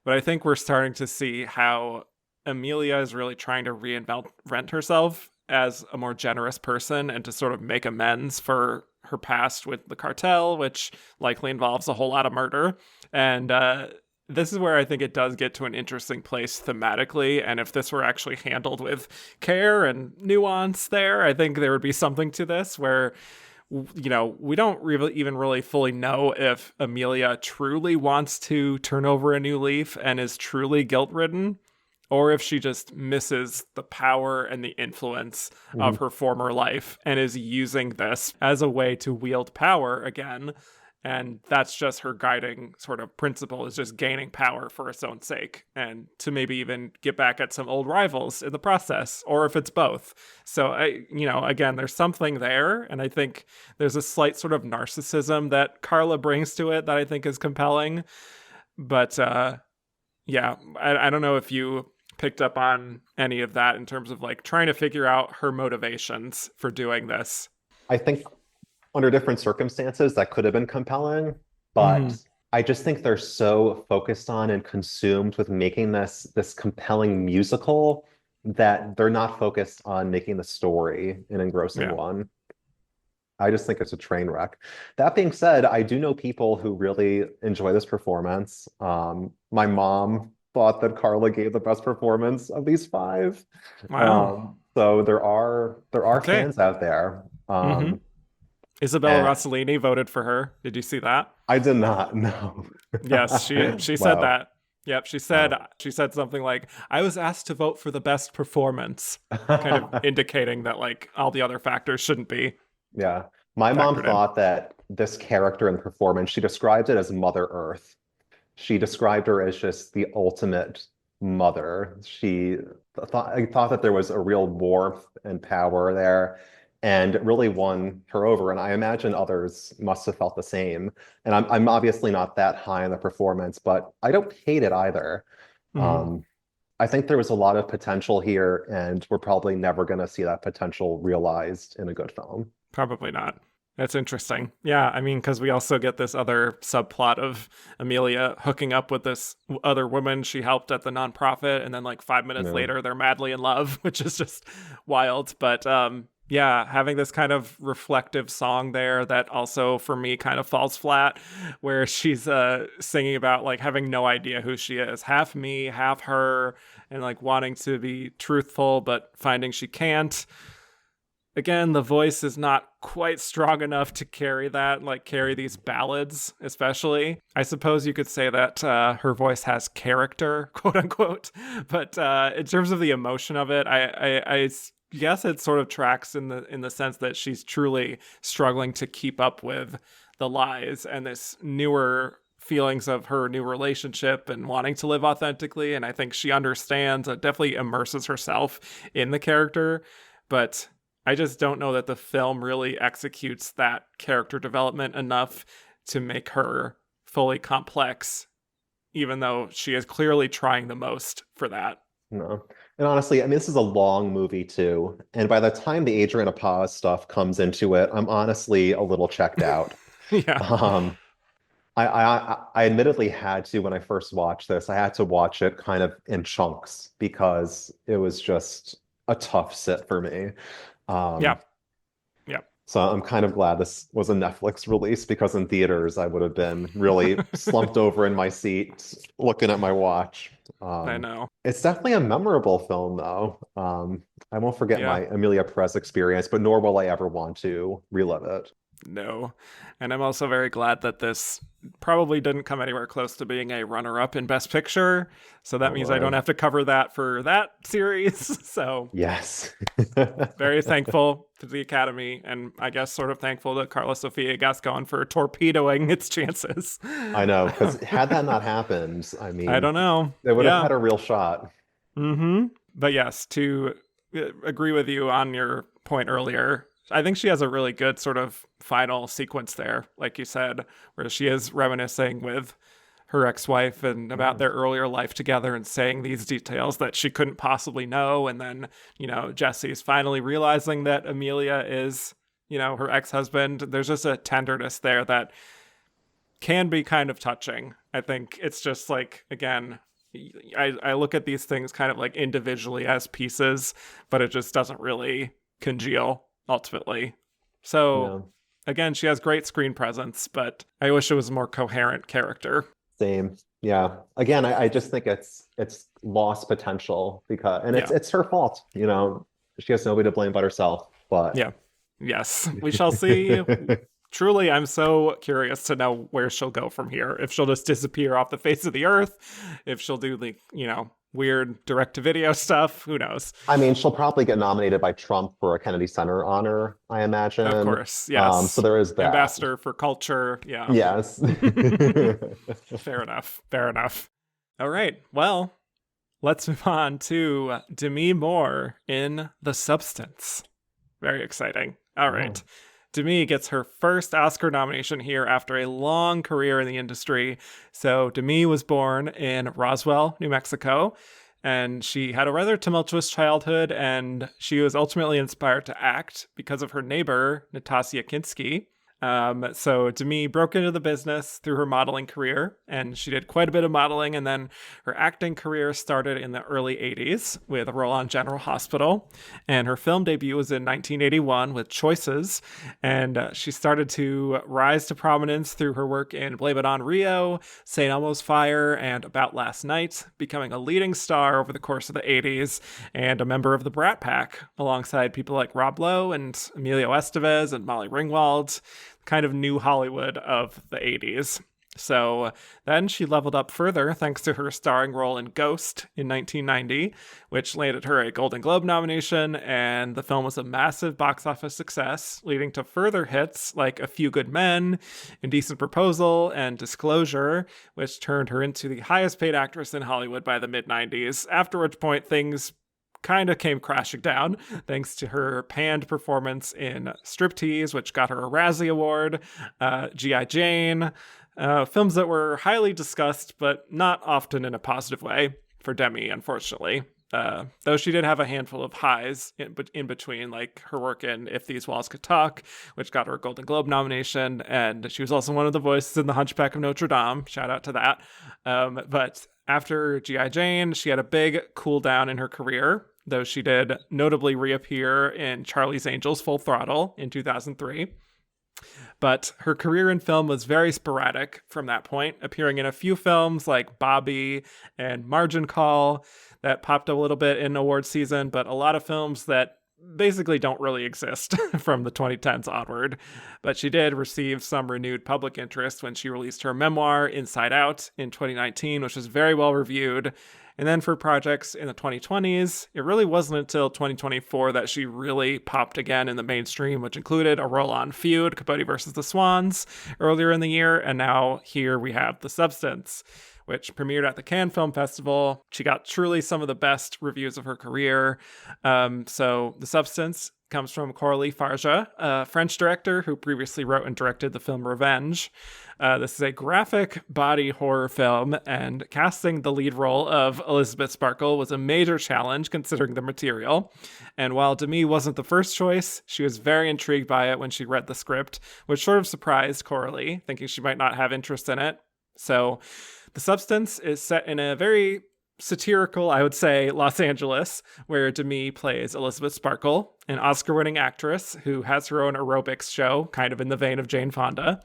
But I think we're starting to see how Emilia is really trying to reinvent herself as a more generous person and to sort of make amends for her past with the cartel, which likely involves a whole lot of murder. And this is where I think it does get to an interesting place thematically. And if this were actually handled with care and nuance there, I think there would be something to this where, we don't even really fully know if Emilia truly wants to turn over a new leaf and is truly guilt-ridden, or if she just misses the power and the influence of her former life and is using this as a way to wield power again. And that's just her guiding sort of principle, is just gaining power for its own sake and to maybe even get back at some old rivals in the process, or if it's both. So again, there's something there. And I think there's a slight sort of narcissism that Karla brings to it that I think is compelling. But yeah, I don't know if you picked up on any of that in terms of like trying to figure out her motivations for doing this. I think under different circumstances that could have been compelling, but I just think they're so focused on and consumed with making this compelling musical that they're not focused on making the story an engrossing one. I just think it's a train wreck. That being said, I do know people who really enjoy this performance. My mom thought that Karla gave the best performance of these five. Wow. So there are fans out there. Isabella Rossellini voted for her. Did you see that? I did not know. Yes, she said that. Yep, she said something like, "I was asked to vote for the best performance," kind of indicating that like all the other factors shouldn't be. Yeah. My mom thought that this character and performance, she described it as Mother Earth. She described her as just the ultimate mother. She thought that there was a real warmth and power there, and it really won her over. And I imagine others must have felt the same. And I'm obviously not that high on the performance, but I don't hate it either. I think there was a lot of potential here, and we're probably never going to see that potential realized in a good film. Probably not. That's interesting. Yeah, I mean, because we also get this other subplot of Emilia hooking up with this other woman she helped at the nonprofit, and then like 5 minutes later, they're madly in love, which is just wild. But yeah, having this kind of reflective song there that also for me kind of falls flat, where she's singing about like having no idea who she is, half me, half her, and like wanting to be truthful, but finding she can't. Again, the voice is not quite strong enough to carry that, like carry these ballads, especially. I suppose you could say that her voice has character, quote unquote. But in terms of the emotion of it, I yes, it sort of tracks in the sense that she's truly struggling to keep up with the lies and this newer feelings of her new relationship and wanting to live authentically. And I think she understands, definitely immerses herself in the character. But I just don't know that the film really executes that character development enough to make her fully complex, even though she is clearly trying the most for that. No. And honestly, I mean, this is a long movie too. And by the time the Adriana Paz stuff comes into it, I'm honestly a little checked out. Yeah. Um, I admittedly had to, when I first watched this, I had to watch it kind of in chunks because it was just a tough sit for me. Yeah. Um, Yeah. so I'm kind of glad this was a Netflix release because in theaters I would have been really slumped over in my seat looking at my watch. I know. It's definitely a memorable film though. I won't forget Yeah. my Emilia Pérez experience, but nor will I ever want to relive it. No. And I'm also very glad that this probably didn't come anywhere close to being a runner-up in Best Picture. So that Oh means I don't Lord. have to cover that for that series. So Yes. very thankful to the Academy, and I guess sort of thankful to Karla Sofía Gascón for torpedoing its chances. I know, because had that not happened, I I mean, don't know. they would have Yeah. had a real shot. Mm-hmm. But yes, to agree with you on your point earlier, I think she has a really good sort of final sequence there, like you said, where she is reminiscing with her ex-wife and about Yeah. their earlier life together and saying these details that she couldn't possibly know. And then, Jesse's finally realizing that Emilia is, her ex-husband. There's just a tenderness there that can be kind of touching. I think it's just like, again, I look at these things kind of like individually as pieces, but it just doesn't really congeal ultimately. So Yeah. again, she has great screen presence, but I wish it was a more coherent character. Same. Yeah. Again, I just think it's lost potential because and Yeah. it's her fault, She has nobody to blame but herself. But Yeah. Yes. We shall see. Truly, I'm so curious to know where she'll go from here. If she'll just disappear off the face of the earth, if she'll do the, weird direct-to-video stuff, who knows? I mean, she'll probably get nominated by Trump for a Kennedy Center honor, I Of imagine. course, yes. So there is that. Ambassador for culture, yeah. Yes. Fair enough. Fair enough. All right. Well, let's move on to Demi Moore in The Substance. Very exciting. All right. Oh. Demi gets her first Oscar nomination here after a long career in the industry. So Demi was born in Roswell, New Mexico, and she had a rather tumultuous childhood, and she was ultimately inspired to act because of her neighbor, Natasha Kinski. So Demi broke into the business through her modeling career, and she did quite a bit of modeling, and then her acting career started in the early 80s with a role on General Hospital, and her film debut was in 1981 with Choices, and she started to rise to prominence through her work in Blame It on Rio, St. Elmo's Fire, and About Last Night, becoming a leading star over the course of the 80s, and a member of the Brat Pack, alongside people like Rob Lowe and Emilio Estevez and Molly Ringwald, kind of new Hollywood of the 80s. So then she leveled up further thanks to her starring role in Ghost in 1990, which landed her a Golden Globe nomination, and the film was a massive box office success, leading to further hits like A Few Good Men, Indecent Proposal, and Disclosure, which turned her into the highest paid actress in Hollywood by the mid-90s, after which point things kind of came crashing down thanks to her panned performance in Striptease, which got her a Razzie Award, G.I. Jane, films that were highly discussed, but not often in a positive way for Demi, unfortunately. Though she did have a handful of highs in between, like her work in If These Walls Could Talk, which got her a Golden Globe nomination, and she was also one of the voices in The Hunchback of Notre Dame. Shout out to that. But after G.I. Jane, she had a big cool down in her career, though she did notably reappear in Charlie's Angels Full Throttle in 2003. But her career in film was very sporadic from that point, appearing in a few films like Bobby and Margin Call that popped up a little bit in award season, but a lot of films that basically don't really exist from the 2010s onward. But she did receive some renewed public interest when she released her memoir, Inside Out, in 2019, which was very well reviewed. And then for projects in the 2020s, it really wasn't until 2024 that she really popped again in the mainstream, which included a roll-on feud, Capote versus the Swans, earlier in the year. And now here we have The Substance, which premiered at the Cannes Film Festival. She got truly some of the best reviews of her career. So The Substance comes from Coralie Farja, a French director who previously wrote and directed the film Revenge. This is a graphic body horror film, and casting the lead role of Elizabeth Sparkle was a major challenge considering the material. And while Demi wasn't the first choice, she was very intrigued by it when she read the script, which sort of surprised Coralie, thinking she might not have interest in it. So The Substance is set in a very satirical, I would say, Los Angeles, where Demi plays Elizabeth Sparkle, an Oscar-winning actress who has her own aerobics show, kind of in the vein of Jane Fonda.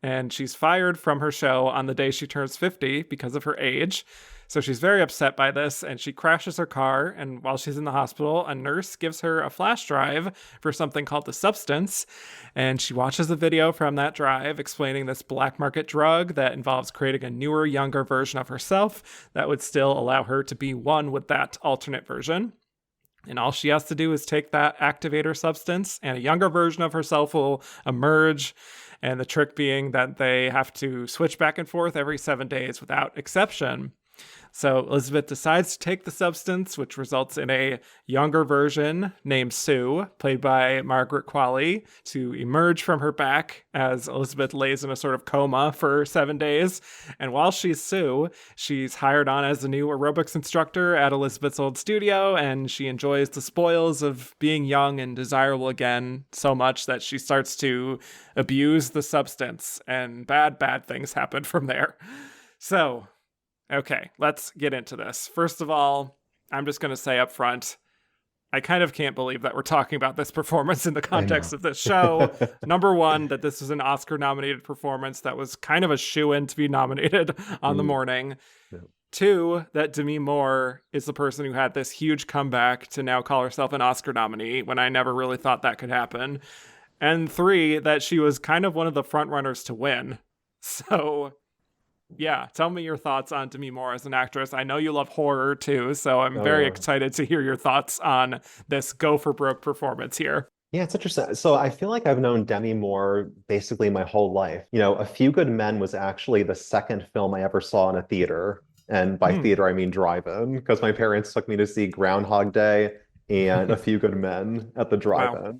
And she's fired from her show on the day she turns 50 because of her age. So she's very upset by this, and she crashes her car, and while she's in the hospital, a nurse gives her a flash drive for something called The Substance, and she watches a video from that drive explaining this black market drug that involves creating a newer, younger version of herself that would still allow her to be one with that alternate version. And all she has to do is take that activator substance, and a younger version of herself will emerge. And the trick being that they have to switch back and forth every 7 days without exception. So Elizabeth decides to take the substance, which results in a younger version named Sue, played by Margaret Qualley, to emerge from her back as Elizabeth lays in a sort of coma for 7 days. And while she's Sue, she's hired on as a new aerobics instructor at Elizabeth's old studio, and she enjoys the spoils of being young and desirable again so much that she starts to abuse the substance, and bad things happen from there. So, okay, let's get into this. First of all, I'm just going to say up front, I kind of can't believe that we're talking about this performance in the context of this show. Number one, that this is an Oscar-nominated performance that was kind of a shoo-in to be nominated on the morning. Yeah. Two, that Demi Moore is the person who had this huge comeback to now call herself an Oscar nominee, when I never really thought that could happen. And three, that she was kind of one of the frontrunners to win. So yeah, tell me your thoughts on Demi Moore as an actress. I know you love horror too, so I'm very excited to hear your thoughts on this go for broke performance here. Yeah, it's interesting. So I feel like I've known Demi Moore basically my whole life. You know, A Few Good Men was actually the second film I ever saw in a theater. And by theater, I mean drive-in, because my parents took me to see Groundhog Day and A Few Good Men at the drive-in.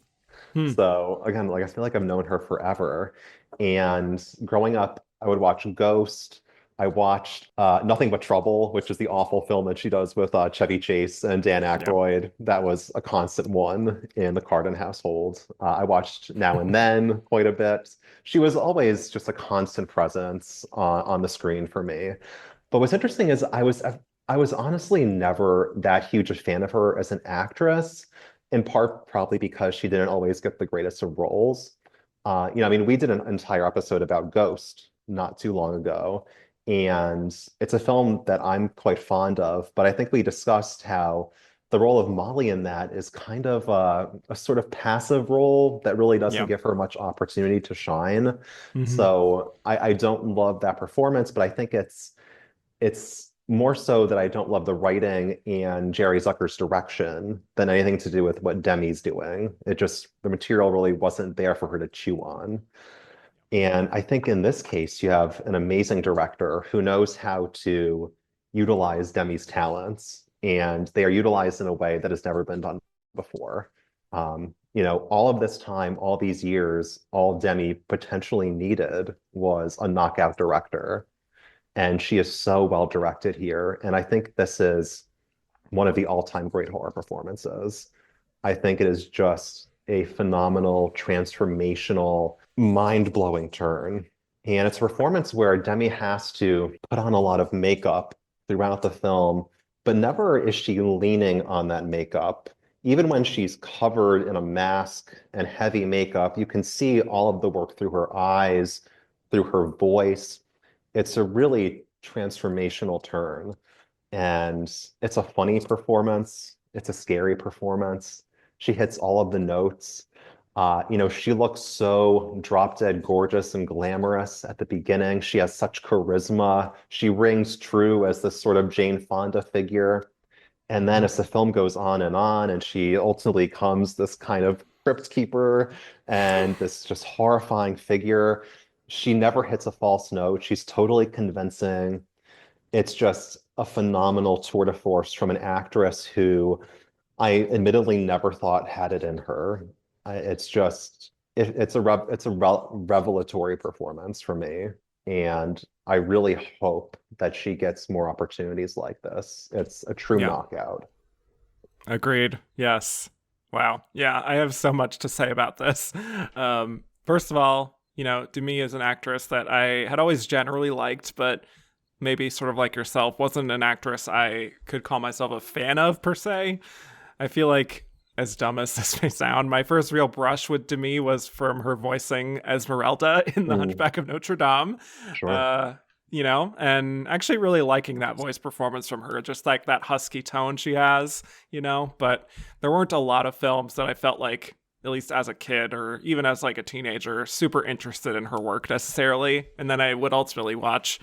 Wow. So again, like I feel like I've known her forever. And growing up, I would watch Ghost. I watched Nothing But Trouble, which is the awful film that she does with Chevy Chase and Dan Aykroyd. Yep. That was a constant one in the Carden household. I watched Now and Then quite a bit. She was always just a constant presence on the screen for me. But what's interesting is I was honestly never that huge a fan of her as an actress, in part probably because she didn't always get the greatest of roles. I mean, we did an entire episode about Ghost not too long ago, and it's a film that I'm quite fond of, but I think we discussed how the role of Molly in that is kind of a sort of passive role that really doesn't give her much opportunity to shine. Mm-hmm. So I don't love that performance, but I think it's more so that I don't love the writing and Jerry Zucker's direction than anything to do with what Demi's doing. The material really wasn't there for her to chew on. And I think in this case, you have an amazing director who knows how to utilize Demi's talents, and they are utilized in a way that has never been done before. All of this time, all these years, all Demi potentially needed was a knockout director. And she is so well directed here. And I think this is one of the all-time great horror performances. I think it is just a phenomenal, transformational, mind-blowing turn. And it's a performance where Demi has to put on a lot of makeup throughout the film, but never is she leaning on that makeup. Even when she's covered in a mask and heavy makeup, you can see all of the work through her eyes, through her voice. It's a really transformational turn. And it's a funny performance. It's a scary performance. She hits all of the notes. She looks so drop dead gorgeous and glamorous at the beginning. She has such charisma. She rings true as this sort of Jane Fonda figure. And then Mhm. as the film goes on, and she ultimately becomes this kind of crypt keeper and this just horrifying figure, she never hits a false note. She's totally convincing. It's just a phenomenal tour de force from an actress who I admittedly never thought had it in her. It's just it's a revelatory performance for me, and I really hope that she gets more opportunities like this. It's a true Yeah. knockout. Agreed. Yes. Wow. Yeah, I have so much to say about this. First of all, Demi is an actress that I had always generally liked, but maybe sort of like yourself, wasn't an actress I could call myself a fan of per se. I feel like, as dumb as this may sound, my first real brush with Demi was from her voicing Esmeralda in The Mm, Hunchback of Notre Dame. sure. Uh, and actually really liking that voice performance from her, just like that husky tone she has, but there weren't a lot of films that I felt like, at least as a kid or even as like a teenager, super interested in her work necessarily. And then I would ultimately watch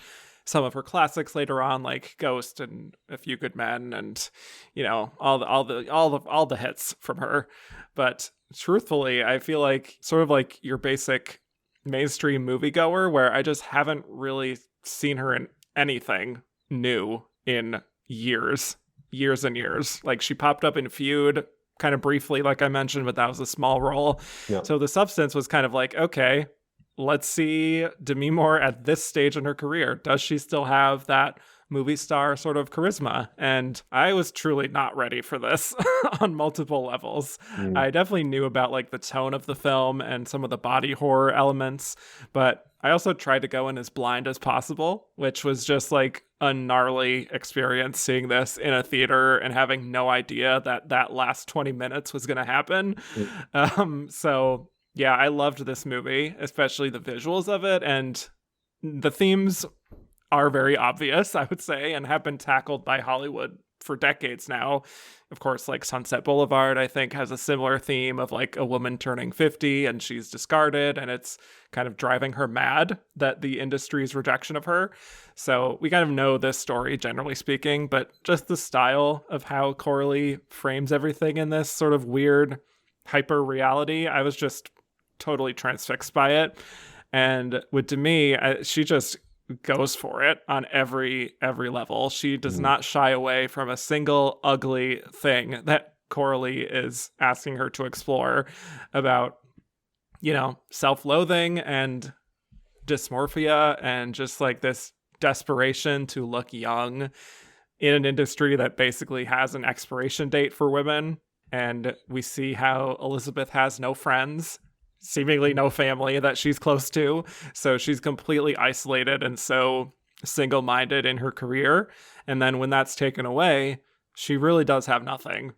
some of her classics later on, like Ghost and A Few Good Men, and all the hits from her. But truthfully, I feel like sort of like your basic mainstream moviegoer, where I just haven't really seen her in anything new in years and years. Like she popped up in Feud kind of briefly, like I mentioned, but that was a small role. Yeah. So the substance was kind of like, okay, let's see Demi Moore at this stage in her career. Does she still have that movie star sort of charisma? And I was truly not ready for this on multiple levels. Mm, I definitely knew about like the tone of the film and some of the body horror elements, but I also tried to go in as blind as possible, which was just like a gnarly experience seeing this in a theater and having no idea that that last 20 minutes was going to happen. mm, So yeah, I loved this movie, especially the visuals of it. And the themes are very obvious, I would say, and have been tackled by Hollywood for decades now. Of course, like Sunset Boulevard, I think, has a similar theme of like a woman turning 50 and she's discarded, and it's kind of driving her mad that the industry's rejection of her. So we kind of know this story, generally speaking, but just the style of how Corley frames everything in this sort of weird hyper reality, I was just totally transfixed by it. And with Demi, she just goes for it on every level. She does mm. not shy away from a single ugly thing that Coralie is asking her to explore about, self-loathing and dysmorphia and just like this desperation to look young in an industry that basically has an expiration date for women. And we see how Elizabeth has no friends, seemingly no family that she's close to. So she's completely isolated and so single minded in her career. And then when that's taken away, she really does have nothing.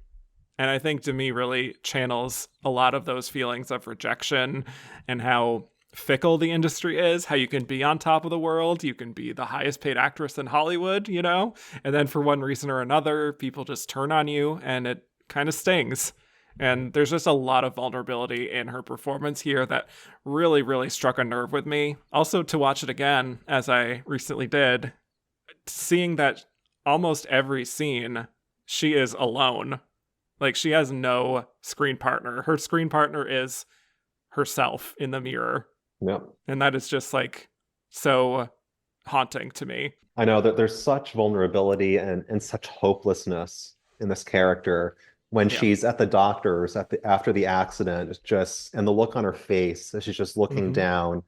And I think Demi really channels a lot of those feelings of rejection and how fickle the industry is, how you can be on top of the world, you can be the highest paid actress in Hollywood, and then for one reason or another, people just turn on you and it kind of stings. And there's just a lot of vulnerability in her performance here that really, really struck a nerve with me. Also, to watch it again, as I recently did, seeing that almost every scene, she is alone. Like, she has no screen partner. Her screen partner is herself in the mirror. Yeah. And that is just like so haunting to me. I know that there's such vulnerability and such hopelessness in this character when Yeah. she's at the doctor's after the accident, it's just and the look on her face as she's just looking Mm-hmm. down,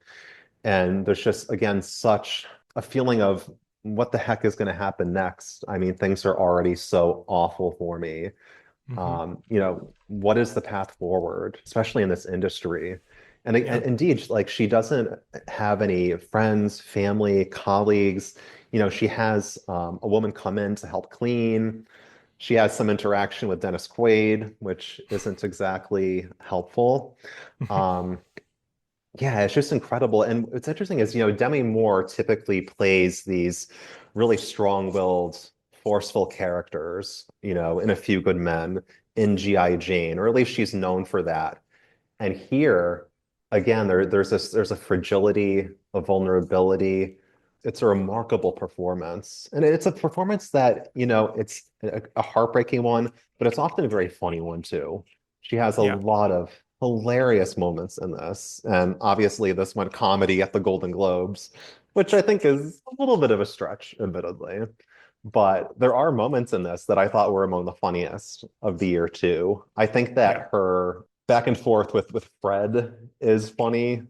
and there's just again such a feeling of what the heck is going to happen next. I mean, things are already so awful for me. Mm-hmm. What is the path forward, especially in this industry? And Yeah. indeed, like she doesn't have any friends, family, colleagues. She has a woman come in to help clean. She has some interaction with Dennis Quaid, which isn't exactly helpful. Um, yeah, it's just incredible. And what's interesting is, Demi Moore typically plays these really strong-willed, forceful characters, in A Few Good Men, in G.I. Jane, or at least she's known for that. And here, again, there's a fragility, a vulnerability. It's a remarkable performance. And it's a performance that, it's a heartbreaking one, but it's often a very funny one too. She has a Yeah. lot of hilarious moments in this. And obviously this went comedy at the Golden Globes, which I think is a little bit of a stretch, admittedly. But there are moments in this that I thought were among the funniest of the year too. I think Yeah. that her back and forth with Fred is funny,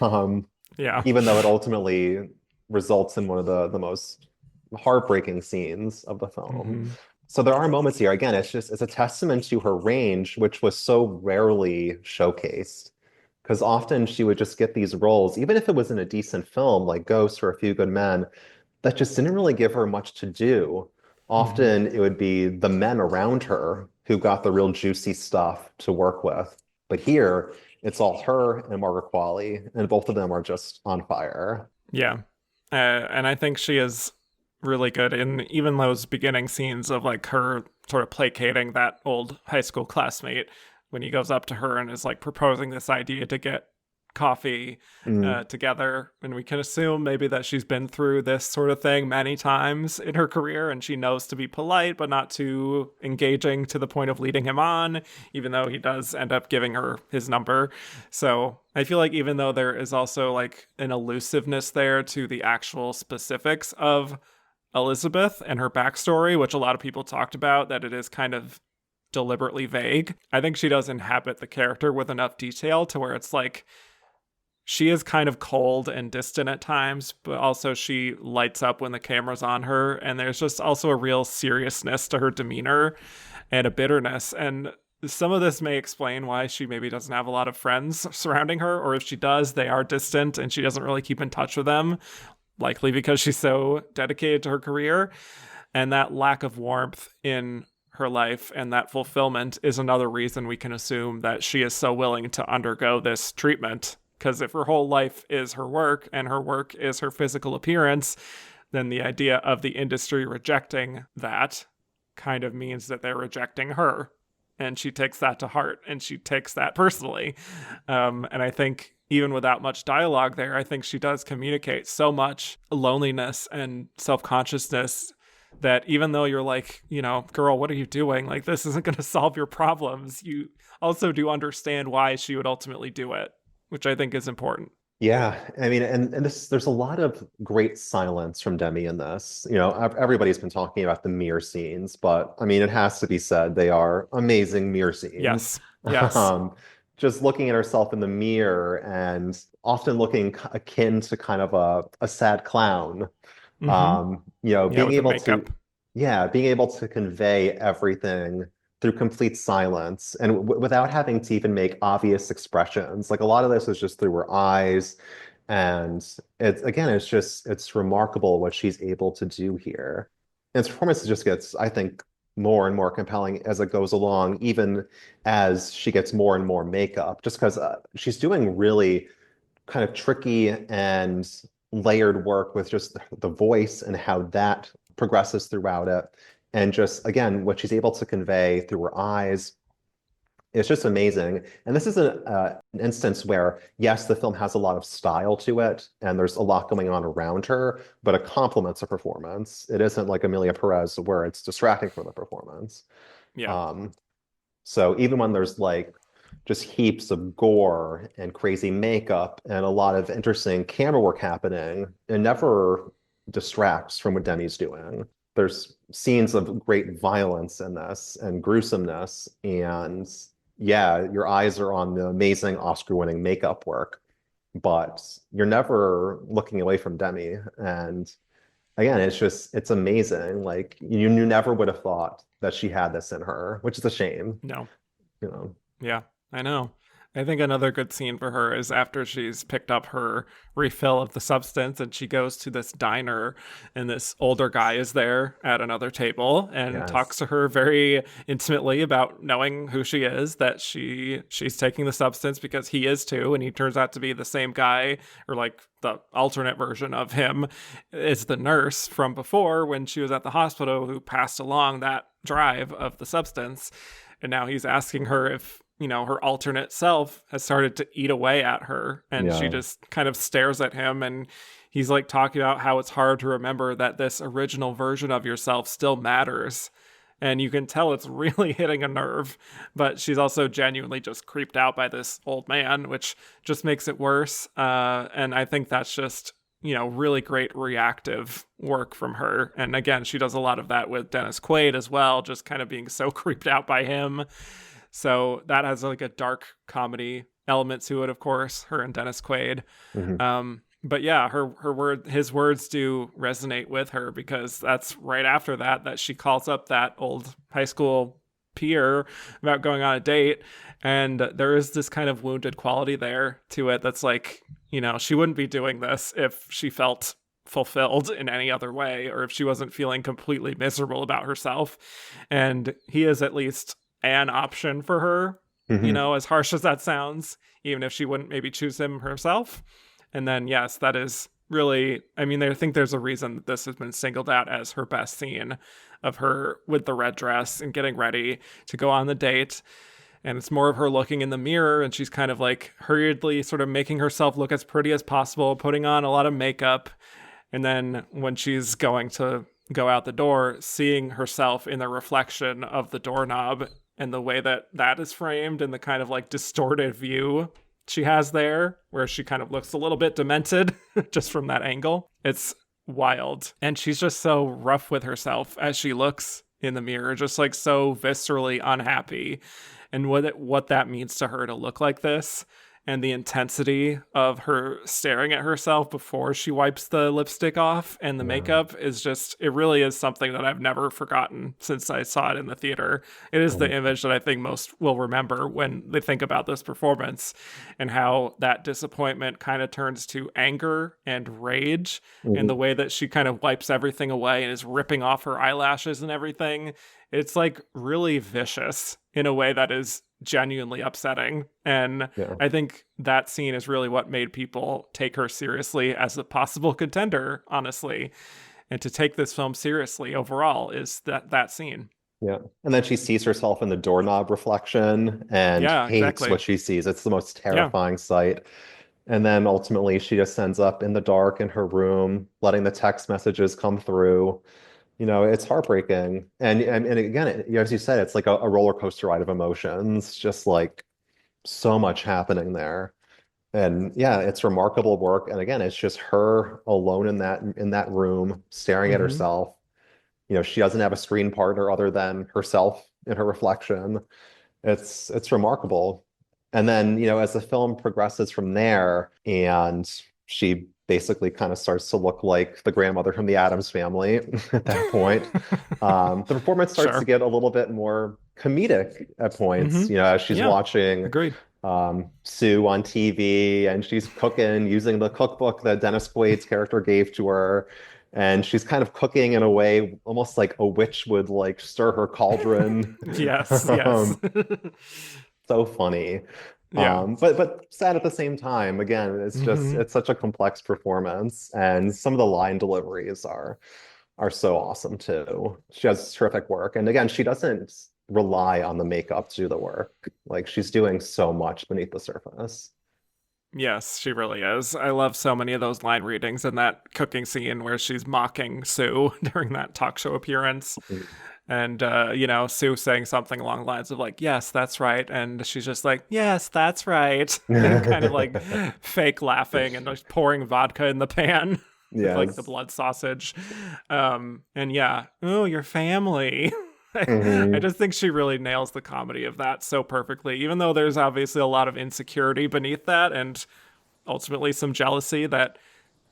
um, Yeah. even though it ultimately results in one of the most heartbreaking scenes of the film. Hmm. So there are moments here. Again, it's a testament to her range, which was so rarely showcased. Because often she would just get these roles, even if it was in a decent film like Ghost or A Few Good Men, that just didn't really give her much to do. Hmm. Often it would be the men around her who got the real juicy stuff to work with. But here, it's all her and Margaret Qualley, and both of them are just on fire. Yeah. And I think she is really good in even those beginning scenes of like her sort of placating that old high school classmate when he goes up to her and is like proposing this idea to get coffee Mm. together. And we can assume maybe that she's been through this sort of thing many times in her career and she knows to be polite, but not too engaging to the point of leading him on, even though he does end up giving her his number. So I feel like even though there is also like an elusiveness there to the actual specifics of Elizabeth and her backstory, which a lot of people talked about, that it is kind of deliberately vague. I think she does inhabit the character with enough detail to where it's like she is kind of cold and distant at times, but also she lights up when the camera's on her. And there's just also a real seriousness to her demeanor and a bitterness. And some of this may explain why she maybe doesn't have a lot of friends surrounding her, or if she does, they are distant and she doesn't really keep in touch with them, likely because she's so dedicated to her career. And that lack of warmth in her life and that fulfillment is another reason we can assume that she is so willing to undergo this treatment. Because if her whole life is her work and her work is her physical appearance, then the idea of the industry rejecting that kind of means that they're rejecting her. And she takes that to heart and she takes that personally. And I think even without much dialogue there, I think she does communicate so much loneliness and self consciousness that even though you're like, girl, what are you doing? Like, this isn't going to solve your problems. You also do understand why she would ultimately do it, which I think is important. Yeah, I mean, and there's a lot of great silence from Demi in this. Everybody's been talking about the mirror scenes, but I mean, it has to be said they are amazing mirror scenes. Yes. Yes. Um, just looking at herself in the mirror and often looking akin to kind of a sad clown. Mm-hmm. Yeah, Being with the able to, makeup. yeah, being able to convey everything through complete silence and without having to even make obvious expressions. Like a lot of this is just through her eyes. And it's remarkable what she's able to do here. And its performance just gets, I think, more and more compelling as it goes along, even as she gets more and more makeup, just because she's doing really kind of tricky and layered work with just the voice and how that progresses throughout it. And just, again, what she's able to convey through her eyes is just amazing. And this is an instance where, yes, the film has a lot of style to it and there's a lot going on around her, but it complements a performance. It isn't like Emilia Perez where it's distracting from the performance. Yeah. Um, so even when there's like just heaps of gore and crazy makeup and a lot of interesting camera work happening, it never distracts from what Demi's doing. There's scenes of great violence in this and gruesomeness. And yeah, your eyes are on the amazing Oscar-winning makeup work, but you're never looking away from Demi. And again, it's amazing. Like you never would have thought that she had this in her, which is a shame, No. you know. Yeah, I know. I think another good scene for her is after she's picked up her refill of the substance and she goes to this diner and this older guy is there at another table and talks Yes. to her very intimately about knowing who she is, that she's taking the substance because he is too, and he turns out to be the same guy, or like the alternate version of him is the nurse from before when she was at the hospital who passed along that drive of the substance. And now he's asking her if her alternate self has started to eat away at her, and she Yeah. just kind of stares at him, and he's like talking about how it's hard to remember that this original version of yourself still matters. And you can tell it's really hitting a nerve, but she's also genuinely just creeped out by this old man, which just makes it worse. And I think that's just, really great reactive work from her. And again, she does a lot of that with Dennis Quaid as well, just kind of being so creeped out by him. So that has like a dark comedy element to it, of course, her and Dennis Quaid. Mhm. But yeah, his words do resonate with her, because that's right after that she calls up that old high school peer about going on a date, and there is this kind of wounded quality there to it that's like, she wouldn't be doing this if she felt fulfilled in any other way, or if she wasn't feeling completely miserable about herself. And he is at least an option for her, Mhm. as harsh as that sounds, even if she wouldn't maybe choose him herself. And then, yes, that is really, I think there's a reason that this has been singled out as her best scene, of her with the red dress and getting ready to go on the date. And it's more of her looking in the mirror, and she's kind of like hurriedly sort of making herself look as pretty as possible, putting on a lot of makeup. And then when she's going to go out the door, seeing herself in the reflection of the doorknob, and the way that that is framed, and the kind of like distorted view she has there, where she kind of looks a little bit demented just from that angle. It's wild. And she's just so rough with herself as she looks in the mirror, just like so viscerally unhappy. And what that means to her to look like this, and the intensity of her staring at herself before she wipes the lipstick off and the Yeah. makeup is just, it really is something that I've never forgotten since I saw it in the theater. It is the Um, image that I think most will remember when they think about this performance, and how that disappointment kind of turns to anger and rage, and the mhm. way that she kind of wipes everything away and is ripping off her eyelashes and everything. It's like really vicious in a way that is genuinely upsetting. And Yeah. I think that scene is really what made people take her seriously as a possible contender, honestly. And to take this film seriously overall is that scene. Yeah. And then she sees herself in the doorknob reflection and Yeah, hates exactly. what she sees. It's the most Yeah. terrifying sight. And then ultimately she just ends up in the dark in her room, letting the text messages come through. It's heartbreaking. And again, as you said, it's like a roller coaster ride of emotions, just like so much happening there. And yeah, it's remarkable work. And again, it's just her alone in that room, staring at Hmm. herself. She doesn't have a screen partner other than herself in her reflection. It's remarkable. And then, as the film progresses from there, and she basically kind of starts to look like the grandmother from the Addams Family at that point. The performance starts to Sure. get a little bit more comedic at Hmm. points, as she's Yeah. watching Agreed. Sue on TV, and she's cooking using the cookbook that Dennis Quaid's character gave to her. And she's kind of cooking in a way almost like a witch would like stir her cauldron. Yes. Yes. Um, so funny. Yeah. But sad at the same time. Again, Hmm. it's such a complex performance, and some of the line deliveries are so awesome too. She does terrific work. And again, she doesn't rely on the makeup to do the work. Like she's doing so much beneath the surface. Yes, she really is. I love so many of those line readings in that cooking scene where she's mocking Sue during that talk show appearance. And, Sue saying something along the lines of, like, yes, that's right. And she's just like, yes, that's right. And kind of like fake laughing and just pouring vodka in the pan with like the Yes. blood sausage. And yeah, oh, your family. I Hmm. just think she really nails the comedy of that so perfectly, even though there's obviously a lot of insecurity beneath that, and ultimately some jealousy that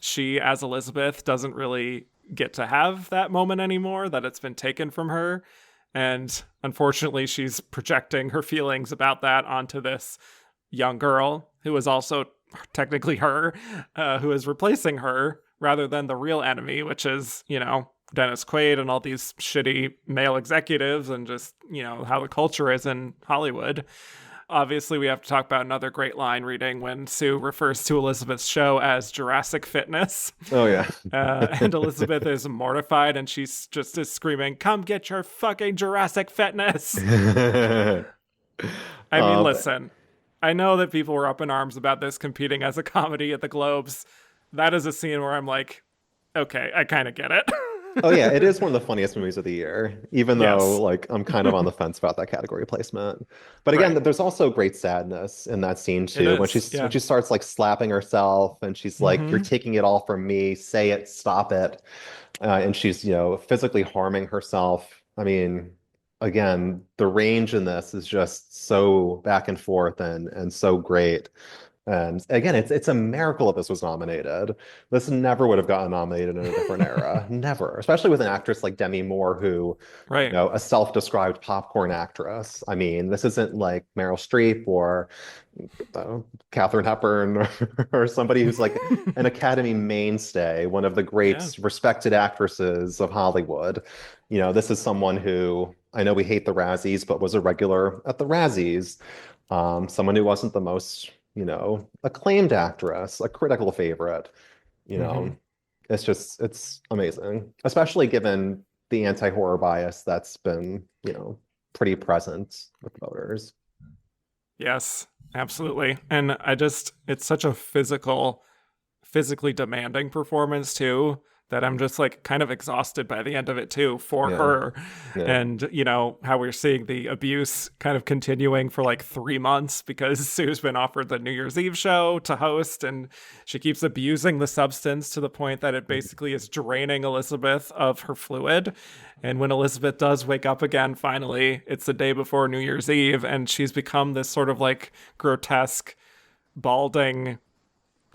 she, as Elizabeth, doesn't really get to have that moment anymore, that it's been taken from her. And unfortunately, she's projecting her feelings about that onto this young girl who is also technically her, who is replacing her rather than the real enemy, which is, Dennis Quaid and all these shitty male executives, and just, how the culture is in Hollywood. Obviously, we have to talk about another great line reading when Sue refers to Elizabeth's show as Jurassic Fitness. Oh yeah. And Elizabeth is mortified, and she's just is screaming, come get your fucking Jurassic Fitness. I mean, listen, I know that people were up in arms about this competing as a comedy at the Globes. That is a scene where I'm like, okay, I kind of get it. Oh yeah, it is one of the funniest movies of the year, even though Yes. like I'm kind of on the fence about that category placement. But again, Right. there's also great sadness in that scene It too, is. when Yeah. she starts like slapping herself and she's like, "You're Mm-hmm. taking it all from me. Say it, stop it." And she's, physically harming herself. I mean, again, the range in this is just so back and forth and so great. And again, it's a miracle that this was nominated. This never would have gotten nominated in a different era. Never. Especially with an actress like Demi Moore, who, Right. a self-described popcorn actress. I mean, this isn't like Meryl Streep or uh, Katharine Hepburn or somebody who's like an Academy mainstay, one of the Yeah. great respected actresses of Hollywood. This is someone who I know we hate the Razzies, but was a regular at the Razzies. Someone who wasn't the most acclaimed actress, a critical favorite. You Mm-hmm. know, it's amazing, especially given the anti-horror bias that's been, pretty present with voters. Yes, absolutely. And it's such a physically demanding performance too, that I'm just like kind of exhausted by the end of it too for Yeah, her. yeah. And how we're seeing the abuse kind of continuing for like 3 months because Sue's been offered the New Year's Eve show to host, and she keeps abusing the substance to the point that it basically is draining Elizabeth of her fluid. And when Elizabeth does wake up again, finally, it's the day before New Year's Eve, and she's become this sort of like grotesque, balding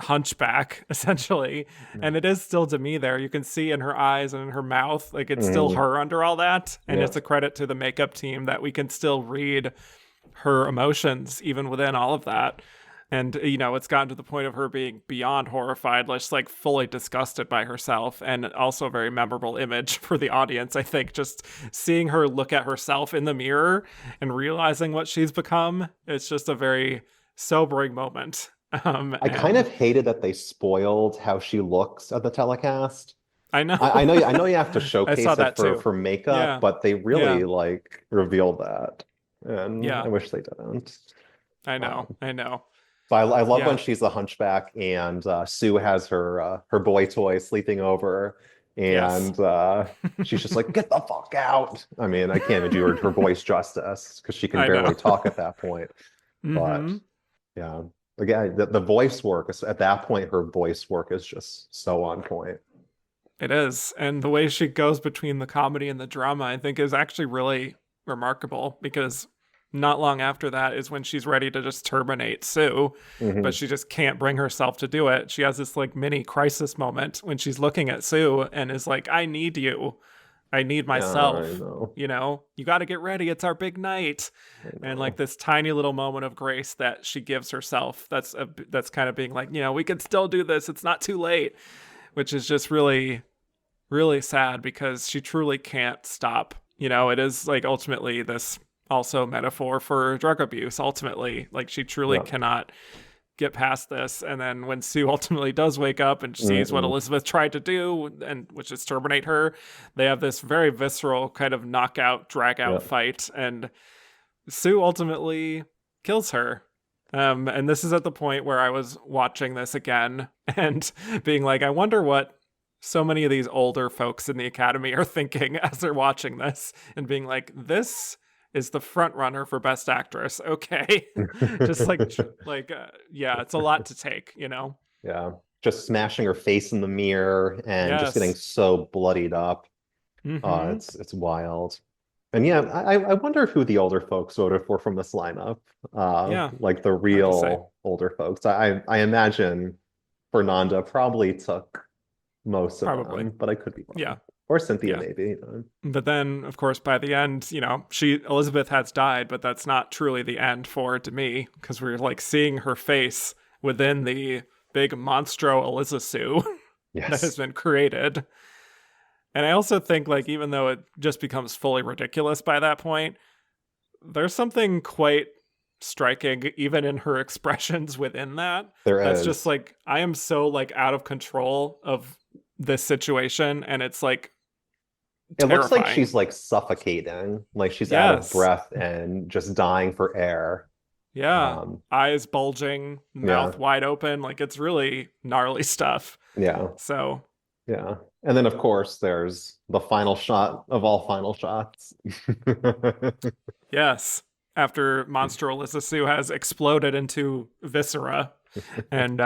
hunchback essentially, and it is still Demi there. You can see in her eyes and in her mouth, like it's still Mhm. her under all that, and Yeah. it's a credit to the makeup team that we can still read her emotions even within all of that. And it's gotten to the point of her being beyond horrified, just like fully disgusted by herself, and also a very memorable image for the audience. I think just seeing her look at herself in the mirror and realizing what she's become, it's just a very sobering moment. I kind And of hated that they spoiled how she looks at the telecast. I know. I know you have to I saw showcase it that for too. for makeup, Yeah. but they Yeah. really like revealed that, and I Yeah. wish they didn't. I know. Um, I know. but I love when Yeah. she's the hunchback and Sue has her boy toy sleeping over, Yes. and she's just like, "Get the fuck out!" I mean, I can't even do her voice justice because she can I know. barely talk at that point. But Mm-hmm. yeah, again, the voice work is at that point. Her voice work is just so on point. It is. And the way she goes between the comedy and the drama, I think, is actually really remarkable because not long after that is when she's ready to just terminate Sue, but Hmm. she just can't bring herself to do it. She has this like mini crisis moment when she's looking at Sue and is like, I need you. I need Yeah, I myself. know. You got to get ready. It's our big night. I And like know. this tiny little moment of grace that she gives herself. That's kind of being like, we can still do this. It's not too late, which is just really, really sad because she truly can't stop. It is like ultimately this also metaphor for drug abuse. Ultimately, like she truly Yeah. cannot get past this. And then when Sue ultimately does wake up and sees what Mm-mm. Elizabeth tried to do, and which is terminate her, they have this very visceral kind of knockout, drag Yeah. out fight, and Sue ultimately kills her. And this is at the point where I was watching this again and being like, I wonder what so many of these older folks in the academy are thinking as they're watching this and being like, this is the front runner for best actress. Okay. Just yeah, it's a lot to take. Yeah. Just smashing her face in the mirror and just getting Yes. so bloodied up. Mm-hmm. It's wild. And yeah, I wonder who the older folks voted for from this lineup. Yeah. Like the Hard to say. real older folks. I imagine Fernanda probably took most of Probably. them, but I could be Yeah. wrong. Or Cynthia, Yeah. maybe. But then, of course, by the end, Elizabeth has died, but that's not truly the end for Demi because we're like seeing her face within the big monstro Eliza that has Yes. been created. And I also think like even though it just becomes fully ridiculous by that point, there's something quite striking even in her expressions within that. There That's just is. like I am so like out of control of this situation, and it's like It looks like terrifying. she's like suffocating, like she's out of Yes. breath and just dying for air. Yeah. Um, Eyes bulging, yeah, mouth wide open. Like it's really gnarly stuff. yeah, So, yeah. And then, of course, there's the final shot of all final shots. yes. After Monstral Sue has exploded into viscera. And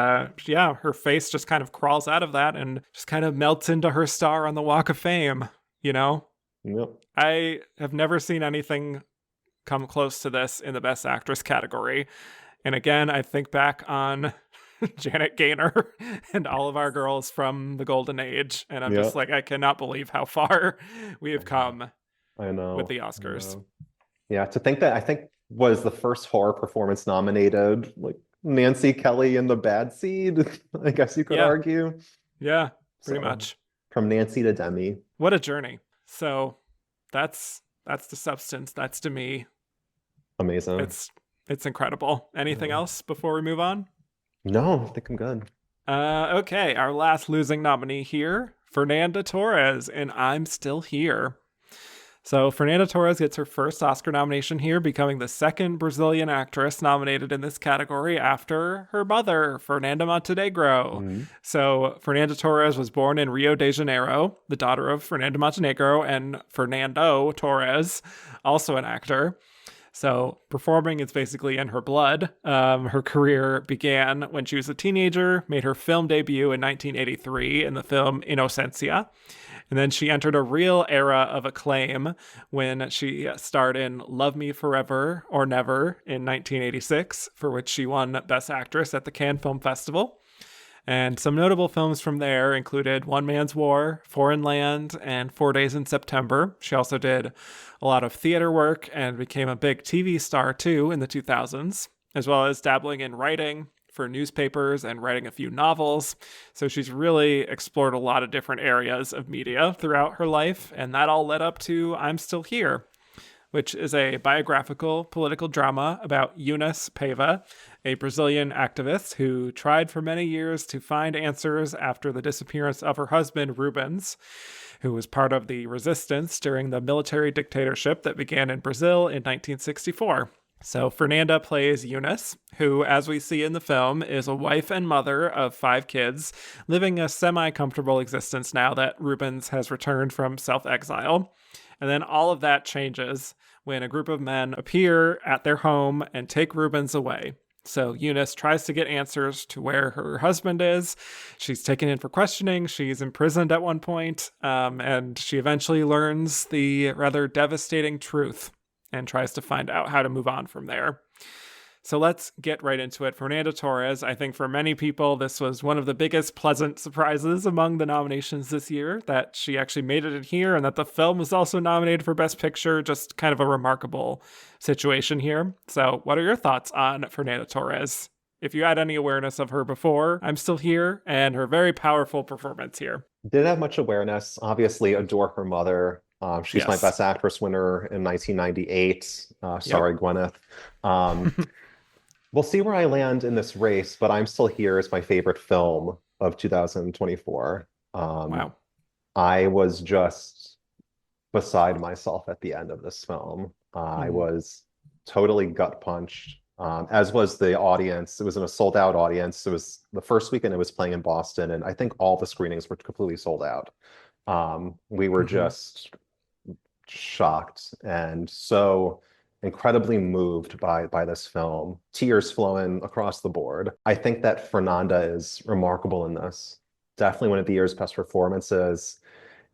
yeah, her face just kind of crawls out of that and just kind of melts into her star on the Walk of Fame, you know? Yep. I have never seen anything come close to this in the Best Actress category. And again, I think back on Janet Gaynor and all of our girls from the Golden Age. And I'm just Yep. like, I cannot believe how far we have I know. come I with know. the I Oscars. know. Yeah, to think that I think was the first horror performance nominated, like Nancy Kelly in The Bad Seed, I guess you could Yeah, argue. yeah, pretty So much. from Nancy to Demi. What a journey. So that's the substance. That's to me. Amazing. It's incredible. Anything Yeah. else before we move on? No, I think I'm good. Okay, our last losing nominee here, Fernanda Torres, and I'm Still Here. So, Fernanda Torres gets her first Oscar nomination here, becoming the second Brazilian actress nominated in this category after her mother, Fernanda Montenegro. Mhm. So, Fernanda Torres was born in Rio de Janeiro, the daughter of Fernanda Montenegro and Fernando Torres, also an actor. So performing is basically in her blood. Her career began when she was a teenager, made her film debut in 1983 in the film Inocencia. And then she entered a real era of acclaim when she starred in Love Me Forever or Never in 1986, for which she won Best Actress at the Cannes Film Festival. And some notable films from there included One Man's War, Foreign Land, and 4 Days in September. She also did a lot of theater work and became a big TV star too in the 2000s, as well as dabbling in writing for newspapers and writing a few novels. So she's really explored a lot of different areas of media throughout her life, and that all led up to I'm Still Here, which is a biographical political drama about Eunice Paiva, a Brazilian activist who tried for many years to find answers after the disappearance of her husband, Rubens, who was part of the resistance during the military dictatorship that began in Brazil in 1964. So Fernanda plays Eunice, who, as we see in the film, is a wife and mother of 5 kids, living a semi-comfortable existence now that Rubens has returned from self-exile. And then all of that changes when a group of men appear at their home and take Rubens away. So Eunice tries to get answers to where her husband is. She's taken in for questioning. She's imprisoned at one point, and she eventually learns the rather devastating truth and tries to find out how to move on from there. So let's get right into it. Fernanda Torres, I think for many people, this was one of the biggest pleasant surprises among the nominations this year, that she actually made it in here and that the film was also nominated for Best Picture. Just kind of a remarkable situation here. So what are your thoughts on Fernanda Torres? If you had any awareness of her before, I'm Still Here, and her very powerful performance here. Didn't have much awareness. Obviously, adore her mother. She's my Yes. Best Actress winner in 1998. Yep. Sorry, Gwyneth. Um, we'll see where I land in this race, but I'm Still Here is my favorite film of 2024. Wow. I was just beside myself at the end of this film. I Mhm. was totally gut punched, as was the audience. It was in a sold out audience. It was the first weekend it was playing in Boston, and I think all the screenings were completely sold out. We were Mhm. just shocked and so incredibly moved by this film. Tears flowing across the board. I think that Fernanda is remarkable in this. Definitely one of the year's best performances.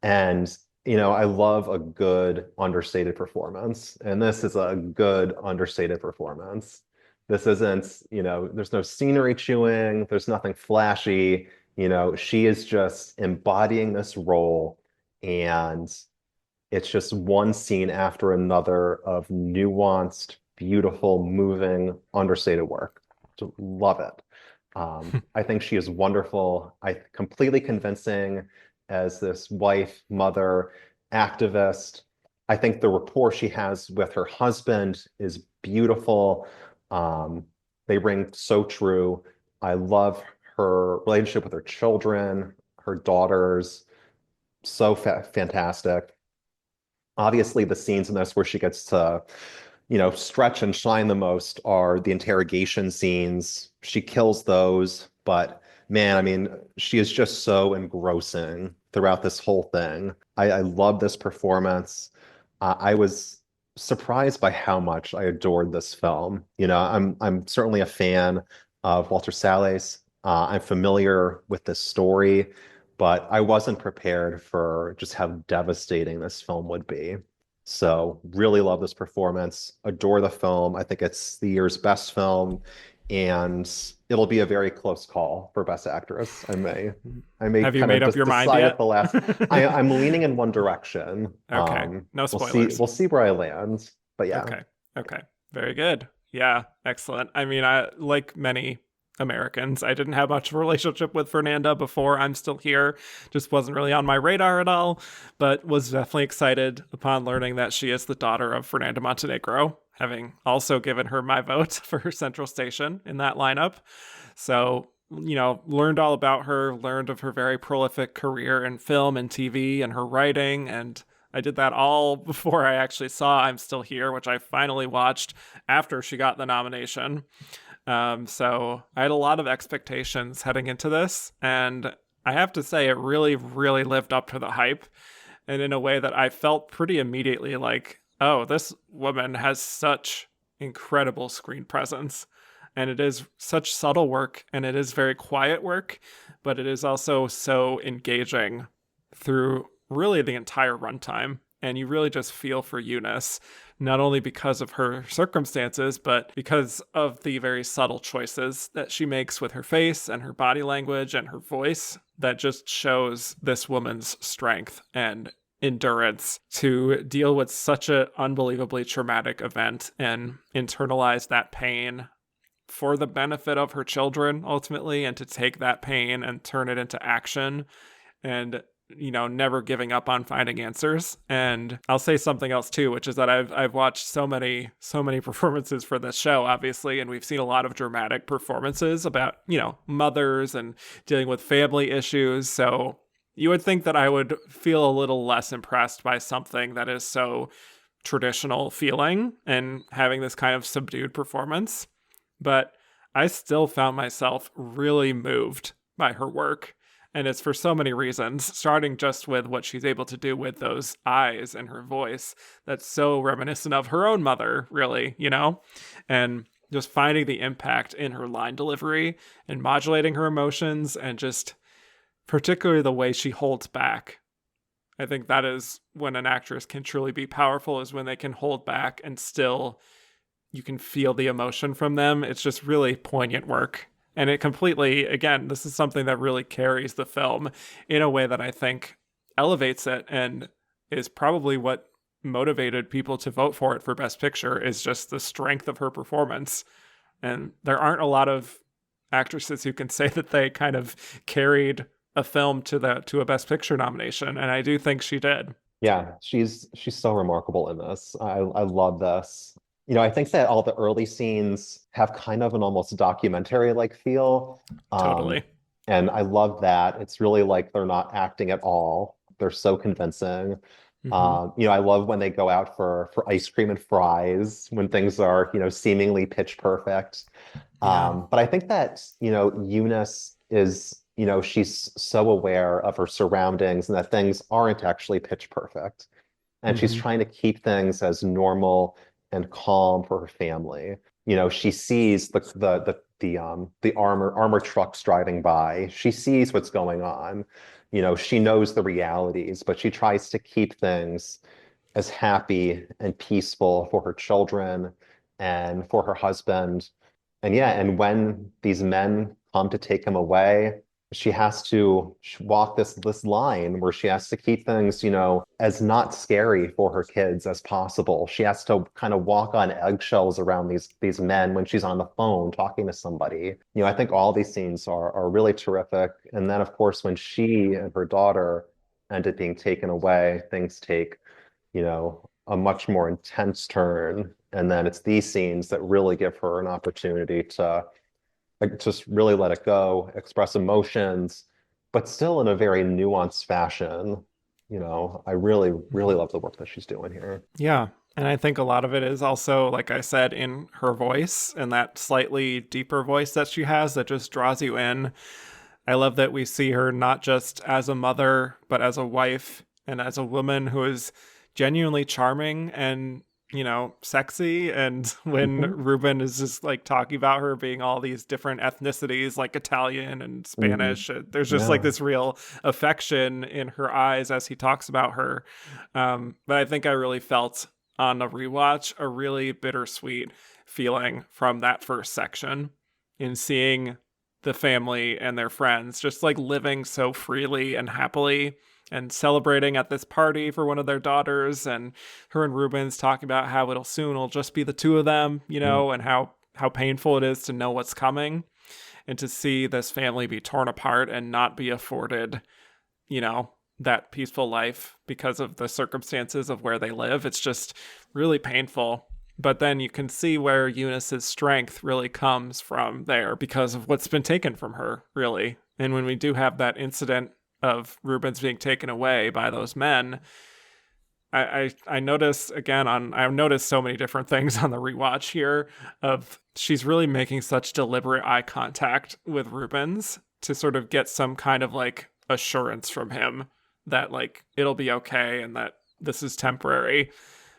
And I love a good understated performance, and this is a good understated performance. This isn't, there's no scenery chewing, there's nothing flashy. She is just embodying this role, and it's just one scene after another of nuanced, beautiful, moving, understated work. Just love it. I think she is wonderful. Completely convincing as this wife, mother, activist. I think the rapport she has with her husband is beautiful. Um, they ring so true. I love her relationship with her children, her daughters. So fantastic. Obviously, the scenes in this where she gets to stretch and shine the most are the interrogation scenes. She kills those, but man, I mean, she is just so engrossing throughout this whole thing. I love this performance. I was surprised by how much I adored this film. I'm certainly a fan of Walter Salles. I'm familiar with this story, but I wasn't prepared for just how devastating this film would be. So really love this performance, adore the film. I think it's the year's best film, and it'll be a very close call for Best Actress. I may Have you kind of made up just your mind decide at yet? the last. I'm leaning in one direction. Okay. No We'll see. spoilers. We'll see where I land. But yeah, Okay. Okay. Very good. Yeah. Excellent. I mean, I like many Americans, I didn't have much of a relationship with Fernanda before I'm Still Here. Just wasn't really on my radar at all, but was definitely excited upon learning that she is the daughter of Fernanda Montenegro, having also given her my vote for her Central Station in that lineup. So, learned all about her, learned of her very prolific career in film and TV and her writing, and I did that all before I actually saw I'm Still Here, which I finally watched after she got the nomination. So I had a lot of expectations heading into this, and I have to say it really, really lived up to the hype, and in a way that I felt pretty immediately like, oh, this woman has such incredible screen presence, and it is such subtle work, and it is very quiet work, but it is also so engaging through really the entire runtime. And you really just feel for Eunice, not only because of her circumstances, but because of the very subtle choices that she makes with her face and her body language and her voice that just shows this woman's strength and endurance to deal with such an unbelievably traumatic event and internalize that pain for the benefit of her children ultimately, and to take that pain and turn it into action and never giving up on finding answers. And I'll say something else too, which is that I've watched so many performances for this show, obviously, and we've seen a lot of dramatic performances about, mothers and dealing with family issues. So you would think that I would feel a little less impressed by something that is so traditional feeling and having this kind of subdued performance. But I still found myself really moved by her work. And it's for so many reasons, starting just with what she's able to do with those eyes and her voice that's so reminiscent of her own mother, really, and just finding the impact in her line delivery and modulating her emotions, and just particularly the way she holds back. I think that is when an actress can truly be powerful, is when they can hold back and still you can feel the emotion from them. It's just really poignant work. And it completely, again, this is something that really carries the film in a way that I think elevates it, and is probably what motivated people to vote for it for Best Picture, is just the strength of her performance. And there aren't a lot of actresses who can say that they kind of carried a film to a Best Picture nomination, and I do think she did. yeah, she's so remarkable in this. I love this. I think that all the early scenes have kind of an almost documentary-like feel. Totally. And I love that. It's really like they're not acting at all. They're so convincing. Mm-hmm. I love when they go out for ice cream and fries when things are, seemingly pitch perfect. Yeah. But I think that, Eunice is, she's so aware of her surroundings and that things aren't actually pitch perfect. And she's Mm-hmm. trying to keep things as normal and calm for her family. She sees the armor trucks driving by. She sees what's going on. She knows the realities, but she tries to keep things as happy and peaceful for her children and for her husband. And yeah, and when these men come to take him away, she has to walk this line where she has to keep things, as not scary for her kids as possible. She has to kind of walk on eggshells around these men when she's on the phone talking to somebody. I think all these scenes are really terrific. And then, of course, when she and her daughter end up being taken away, things take, a much more intense turn. And then it's these scenes that really give her an opportunity to like just really let it go, express emotions, but still in a very nuanced fashion. I really, really love the work that she's doing here. Yeah. And I think a lot of it is also, like I said, in her voice and that slightly deeper voice that she has that just draws you in. I love that we see her not just as a mother, but as a wife and as a woman who is genuinely charming and, sexy. And when Hmm. Ruben is just like talking about her being all these different ethnicities, like Italian and Hmm. Spanish, there's just like Yeah. this real affection in her eyes as he talks about her. But I think I really felt on a rewatch a really bittersweet feeling from that first section in seeing the family and their friends just like living so freely and happily and celebrating at this party for one of their daughters, and her and Ruben's talking about how it'll just be the two of them, and how painful it is to know what's coming and to see this family be torn apart and not be afforded, you know, that peaceful life because of the circumstances of where they live. It's just really painful. But then you can see where Eunice's strength really comes from there because of what's been taken from her, really. And when we do have that incident of Rubens being taken away by those men, I notice again I've noticed so many different things on the rewatch here of she's really making such deliberate eye contact with Rubens to sort of get some kind of like assurance from him that like it'll be okay and that this is temporary.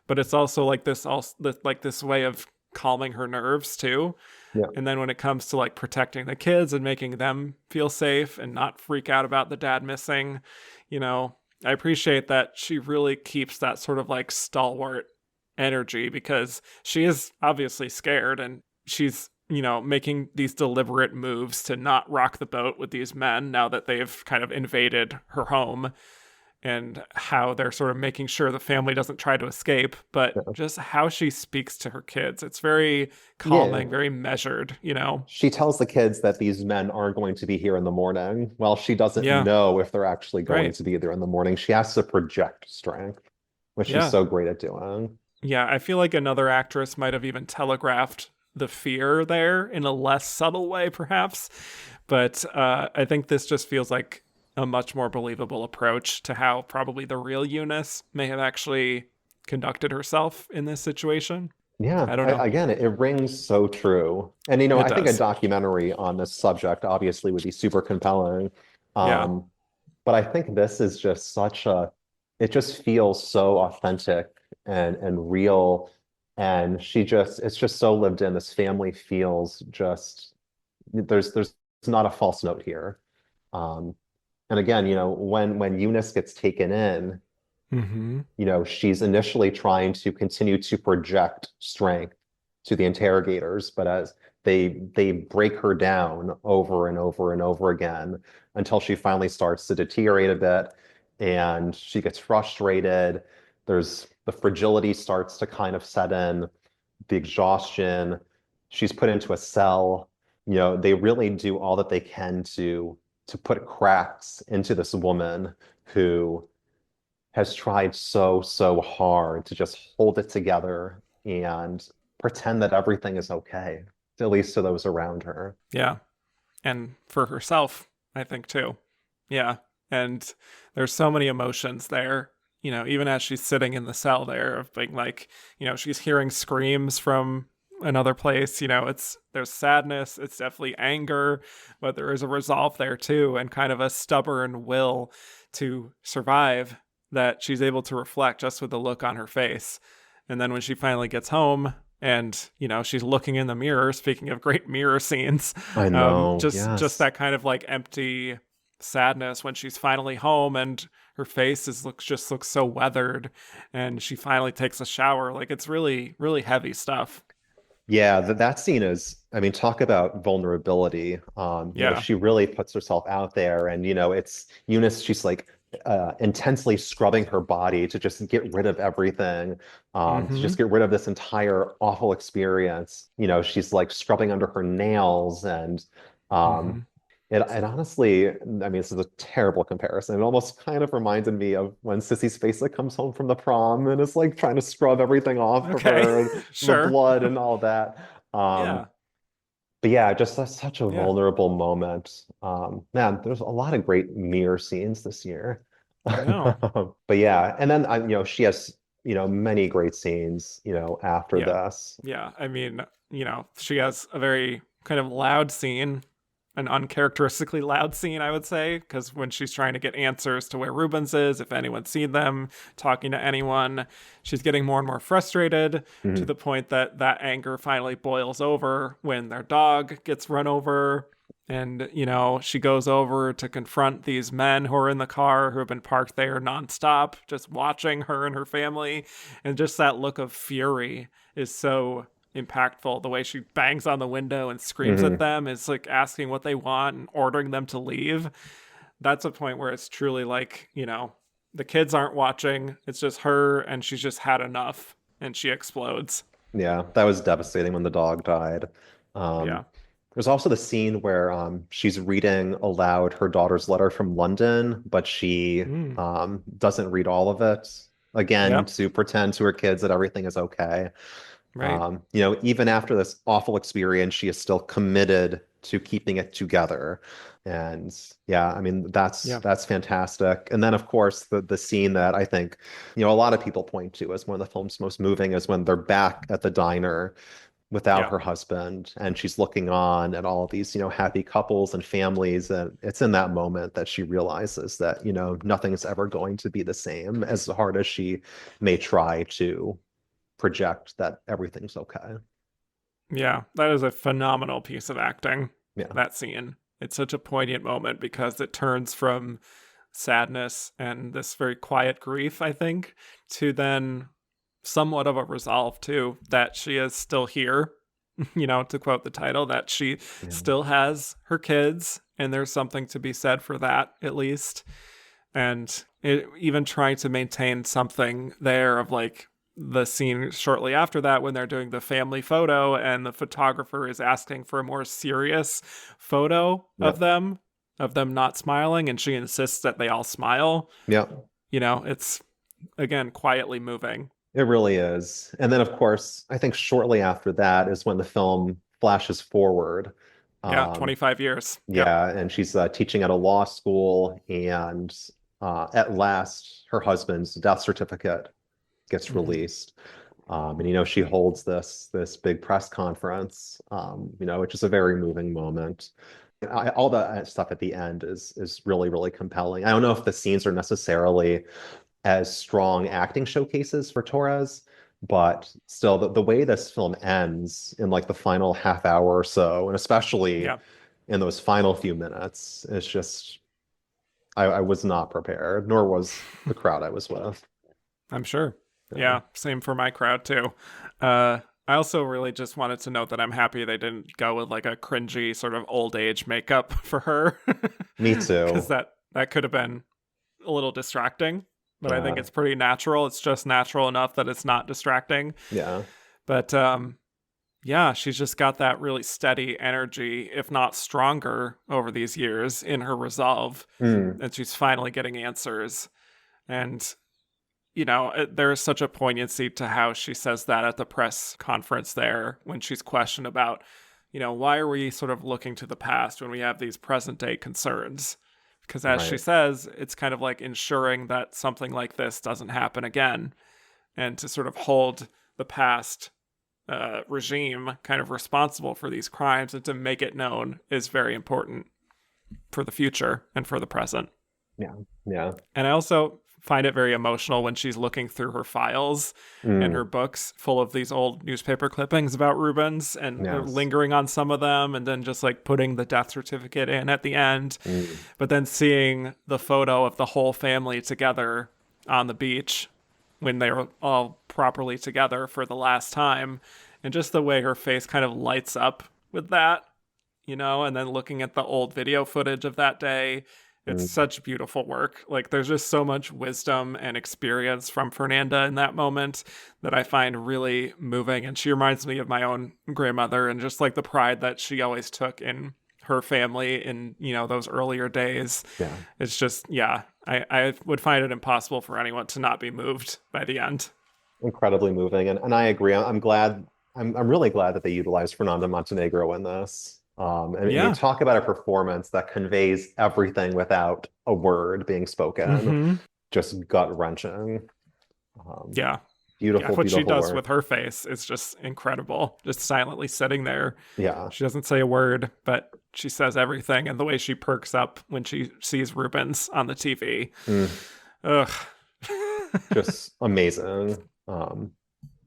But it's also like this way of calming her nerves too. Yeah. And then when it comes to like protecting the kids and making them feel safe and not freak out about the dad missing, I appreciate that she really keeps that sort of like stalwart energy because she is obviously scared and she's, making these deliberate moves to not rock the boat with these men now that they've kind of invaded her home, and how they're sort of making sure the family doesn't try to escape, but Yeah. just how she speaks to her kids. It's very Yeah. calming, very measured. She tells the kids that these men aren't going to be here in the morning. Well, she doesn't Yeah, know if they're actually going right. to be there in the morning. She has to project strength, which she's Yeah. so great at doing. Yeah, I feel like another actress might have even telegraphed the fear there in a less subtle way, perhaps. But I think this just feels like a much more believable approach to how probably the real Eunice may have actually conducted herself in this situation. Yeah, I don't know. again, it rings so true. And It I think a does. documentary on this subject obviously would be super compelling. Yeah. Um, but I think this is just it just feels so authentic and real. And it's just so lived in. This family feels just there's not a false note here. Um, and again, when Eunice gets taken in, Mm-hmm. she's initially trying to continue to project strength to the interrogators, but as they break her down over and over and over again until she finally starts to deteriorate a bit and she gets frustrated. There's the fragility starts to kind of set in, the exhaustion. She's put into a cell. They really do all that they can to put cracks into this woman who has tried so hard to just hold it together and pretend that everything is okay, at least to those around her. Yeah. And for herself, I think too. Yeah. And there's so many emotions there, even as she's sitting in the cell there of being like, she's hearing screams from another place, there's sadness, it's definitely anger, but there is a resolve there too, and kind of a stubborn will to survive that she's able to reflect just with the look on her face. And then when she finally gets home and she's looking in the mirror, speaking of great mirror scenes, I know, just yes. that kind of like empty sadness when she's finally home and her face looks so weathered, and she finally takes a shower. Like it's really really heavy stuff. Yeah, that scene is, I mean, talk about vulnerability. Yeah. She really puts herself out there, and it's Eunice, she's like intensely scrubbing her body to just get rid of everything, to just Mm-hmm. get rid of this entire awful experience. She's like scrubbing under her nails and Mm-hmm. um it honestly, I mean, this is a terrible comparison. It almost kind of reminded me of when Sissy Spacek comes home from the prom and is like trying to scrub everything off of Okay. her, the Sure. blood and all that. Um, Yeah. but yeah, just such a Yeah. vulnerable moment. Man, there's a lot of great mirror scenes this year. I know. But yeah, and then she has many great scenes, after Yeah. this. Yeah. I mean, she has a very kind of loud scene, an uncharacteristically loud scene, I would say, because when she's trying to get answers to where Rubens is, if anyone's seen them, talking to anyone, she's getting more and more frustrated to Mhm. the point that that anger finally boils over when their dog gets run over. And, she goes over to confront these men who are in the car who have been parked there nonstop, just watching her and her family. And just that look of fury is so impactful. The way she bangs on the window and screams at Mhm. them is like asking what they want and ordering them to leave. That's a point where it's truly like, the kids aren't watching. It's just her, and she's just had enough, and she explodes. Yeah, that was devastating when the dog died. Um, Yeah. there's also the scene where she's reading aloud her daughter's letter from London, but she Mm. doesn't read all of it, again, Yep. to pretend to her kids that everything is okay. Right. Even after this awful experience, she is still committed to keeping it together. And yeah, I mean Yeah. that's fantastic. And then of course the scene that I think, a lot of people point to as one of the film's most moving is when they're back at the diner without Yeah. her husband and she's looking on at all of these, happy couples and families. And it's in that moment that she realizes that, nothing's ever going to be the same as hard as she may try to project that everything's okay. Yeah. That is a phenomenal piece of acting, Yeah. that scene. It's such a poignant moment because it turns from sadness and this very quiet grief, I think, to then somewhat of a resolve too that she is still here, to quote the title, that she Yeah. still has her kids, and there's something to be said for that at least. And even trying to maintain something there of like the scene shortly after that when they're doing the family photo and the photographer is asking for a more serious photo Yep. of them not smiling, and she insists that they all smile. Yep. It's again quietly moving. It really is. And then, of course, I think shortly after that is when the film flashes forward. Yeah, Um, 25 years. Yep. yeah, and she's teaching at a law school, and at last, her husband's death certificate gets Hmm. released. And she holds this big press conference, which is a very moving moment. All the stuff at the end is really, really compelling. I don't know if the scenes are necessarily as strong acting showcases for Torres, but still the way this film ends in like the final half hour or so, and especially Yeah, in those final few minutes, is just I was not prepared, nor was the crowd I was with. I'm sure. Yeah. Yeah, same for my crowd too. I also really just wanted to note that I'm happy they didn't go with like a cringy sort of old age makeup for her, Me because too. that could have been a little distracting. But I think Yeah. it's pretty natural. It's just natural enough that it's not distracting. Yeah. But yeah, she's just got that really steady energy, if not stronger, over these years in her resolve, Mm. and she's finally getting answers. And there is such a poignancy to how she says that at the press conference there when she's questioned about, why are we sort of looking to the past when we have these present day concerns? Because as she Right. says, it's kind of like ensuring that something like this doesn't happen again, and to sort of hold the past regime kind of responsible for these crimes and to make it known is very important for the future and for the present. Yeah. Yeah. And I also find it very emotional when she's looking through her files and her Mm. books full of these old newspaper clippings about Rubens and Yes. lingering on some of them and then just like putting the death certificate in at the end. Mm. But then seeing the photo of the whole family together on the beach when they were all properly together for the last time. And just the way her face kind of lights up with that, and then looking at the old video footage of that day, it's Mm. such beautiful work. Like there's just so much wisdom and experience from Fernanda in that moment that I find really moving. And she reminds me of my own grandmother and just like the pride that she always took in her family in, those earlier days. Yeah. It's just, yeah, I would find it impossible for anyone to not be moved by the end. Incredibly moving. And I agree. I'm glad. I'm really glad that they utilized Fernanda Montenegro in this. And you Yeah. talk about a performance that conveys everything without a word being spoken, Hmm. just gut wrenching. Um, Yeah. Yeah, Beautiful, what she beautiful does with work. her face is just incredible. Just silently sitting there. Yeah. She doesn't say a word, but she says everything. And the way she perks up when she sees Rubens on the TV. Mm, Ugh. just amazing.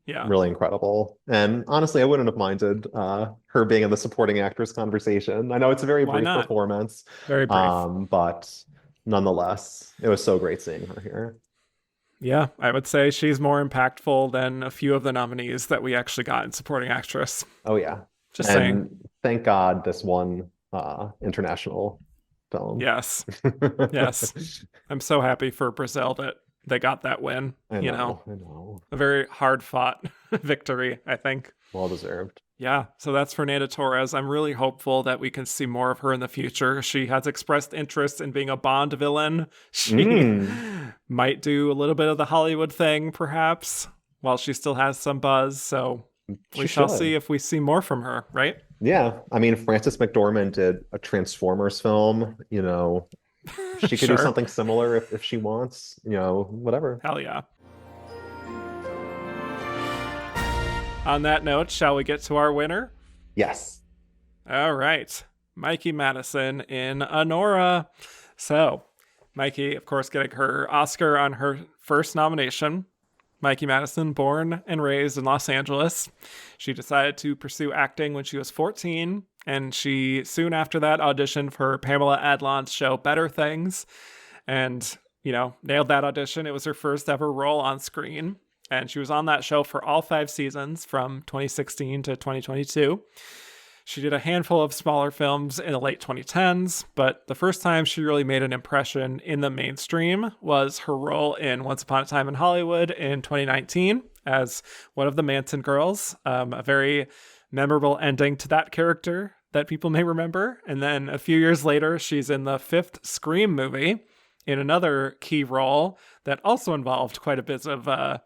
Yeah. Really incredible. And honestly, I wouldn't have minded her being in the supporting actress conversation. I know it's a very Why brief not? performance, Very brief. but nonetheless, it was so great seeing her here. Yeah, I would say she's more impactful than a few of the nominees that we actually got in supporting actress. Oh yeah. Just saying. And thank God this one international film. Yes. Yes. I'm so happy for Brazil that they got that win. I You know, know, I know. a very hard fought victory, I think. Well deserved. Yeah, so that's Fernanda Torres. I'm really hopeful that we can see more of her in the future. She has expressed interest in being a Bond villain. She Mm, might do a little bit of the Hollywood thing, perhaps, while she still has some buzz. So we she shall see should. if we see more from her, right? Yeah. I mean, Frances McDormand did a Transformers film, she could do Sure. something similar if she wants, whatever. Hell yeah. On that note, shall we get to our winner? Yes. All right. Mikey Madison in Anora. So, Mikey, of course, getting her Oscar on her first nomination. Mikey Madison, born and raised in Los Angeles. She decided to pursue acting when she was 14, and she soon after that auditioned for Pamela Adlon's show Better Things, and, nailed that audition. It was her first ever role on screen, and she was on that show for all 5 seasons from 2016 to 2022. She did a handful of smaller films in the late 2010s, but the first time she really made an impression in the mainstream was her role in Once Upon a Time in Hollywood in 2019 as one of the Manson girls, a very memorable ending to that character that people may remember. And then a few years later, she's in the fifth Scream movie in another key role that also involved quite a bit of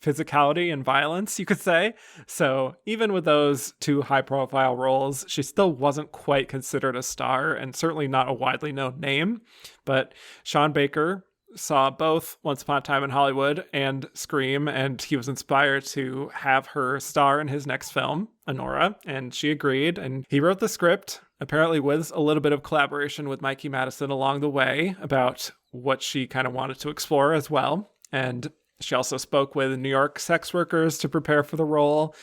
physicality and violence, you could say. So even with those two high profile roles, she still wasn't quite considered a star and certainly not a widely known name. But Sean Baker saw both Once Upon a Time in Hollywood and Scream, and he was inspired to have her star in his next film, Anora, and she agreed. And he wrote the script, apparently with a little bit of collaboration with Mikey Madison along the way about what she kind of wanted to explore as well. And she also spoke with New York sex workers to prepare for the role.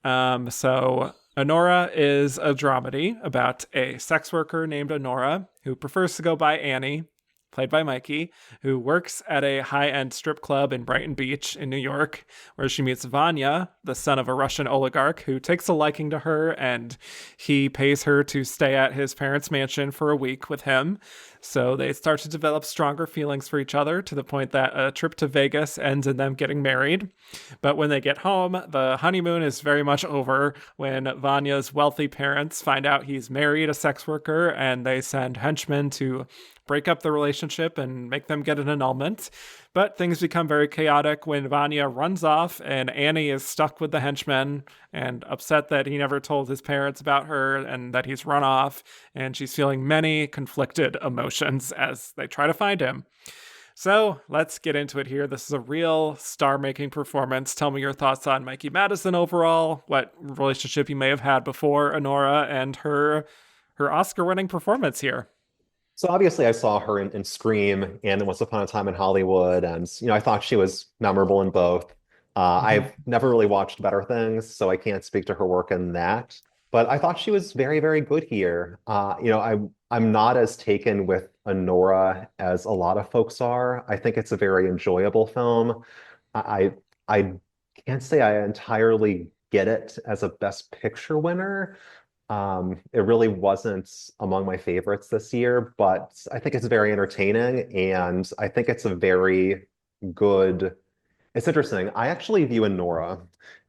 So Anora is a dramedy about a sex worker named Anora who prefers to go by Annie, played by Mikey, who works at a high-end strip club in Brighton Beach in New York, where she meets Vanya, the son of a Russian oligarch, who takes a liking to her, and he pays her to stay at his parents' mansion for a week with him. So they start to develop stronger feelings for each other to the point that a trip to Vegas ends in them getting married. But when they get home, the honeymoon is very much over when Vanya's wealthy parents find out he's married a sex worker, and they send henchmen to break up the relationship and make them get an annulment. But things become very chaotic when Vanya runs off and Annie is stuck with the henchmen and upset that he never told his parents about her and that he's run off. And she's feeling many conflicted emotions as they try to find him. So let's get into it here. This is a real star-making performance. Tell me your thoughts on Mikey Madison overall, what relationship you may have had before Anora, and her Oscar-winning performance here. So obviously I saw her in Scream and in Once Upon a Time in Hollywood, and I thought she was memorable in both. I've never really watched Better Things, so I can't speak to her work in that. But I thought she was very, very good here. I'm not as taken with Anora as a lot of folks are. I think it's a very enjoyable film. I can't say I entirely get it as a Best Picture winner. It really wasn't among my favorites this year, but I think it's very entertaining, and I think it's a very good. It's interesting. I actually view Anora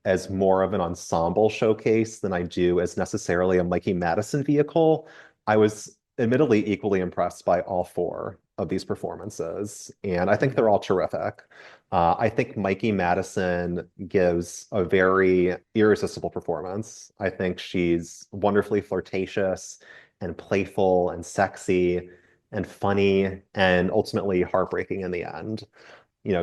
as more of an ensemble showcase than I do as necessarily a Mikey Madison vehicle. I was admittedly equally impressed by all four of these performances, and I think they're all terrific. I think Mikey Madison gives a very irresistible performance. I think she's wonderfully flirtatious and playful and sexy and funny and ultimately heartbreaking in the end.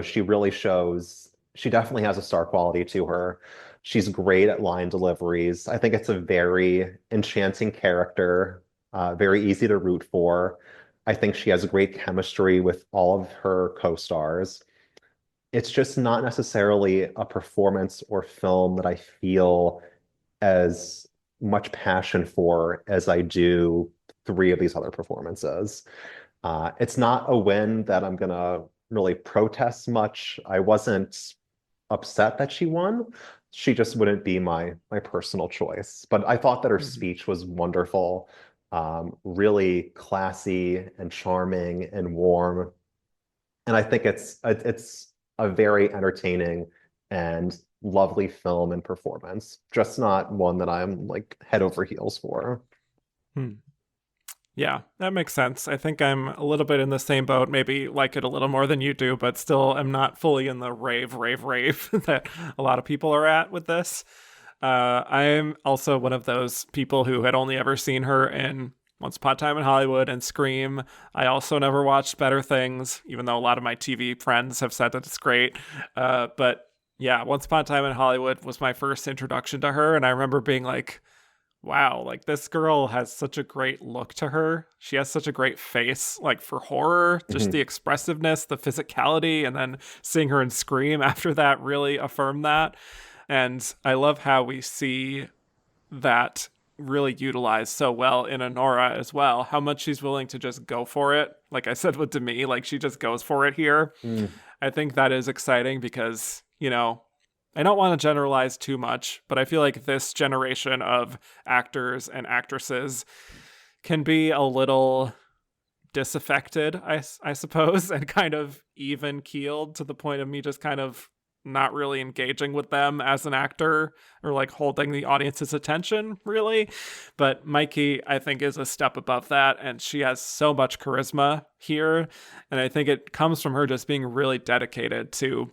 She really shows She definitely has a star quality to her. She's great at line deliveries. I think it's a very enchanting character, very easy to root for. I think she has great chemistry with all of her co-stars. It's just not necessarily a performance or film that I feel as much passion for as I do three of these other performances. It's not a win that I'm gonna really protest much. I wasn't upset that she won. She just wouldn't be my personal choice. But I thought that her Mhm. speech was wonderful, really classy and charming and warm. And I think it's a very entertaining and lovely film and performance, just not one that I'm like head over heels for. Hmm. Yeah, that makes sense. I think I'm a little bit in the same boat, maybe like it a little more than you do, but still am not fully in the rave that a lot of people are at with this. I'm also one of those people who had only ever seen her in Once Upon a Time in Hollywood and Scream. I also never watched Better Things, even though a lot of my TV friends have said that it's great. But yeah, Once Upon a Time in Hollywood was my first introduction to her, and I remember being like, wow, like this girl has such a great look to her. She has such a great face, like for horror, just the Mhm. expressiveness, the physicality, and then seeing her in Scream after that really affirmed that. And I love how we see that really utilized so well in Anora as well. How much she's willing to just go for it. Like I said with Demi, like she just goes for it here. Mm. I think that is exciting because, I don't want to generalize too much, but I feel like this generation of actors and actresses can be a little disaffected, I suppose, and kind of even keeled to the point of me just kind of not really engaging with them as an actor or like holding the audience's attention, really. But Mikey, I think, is a step above that. And she has so much charisma here. And I think it comes from her just being really dedicated to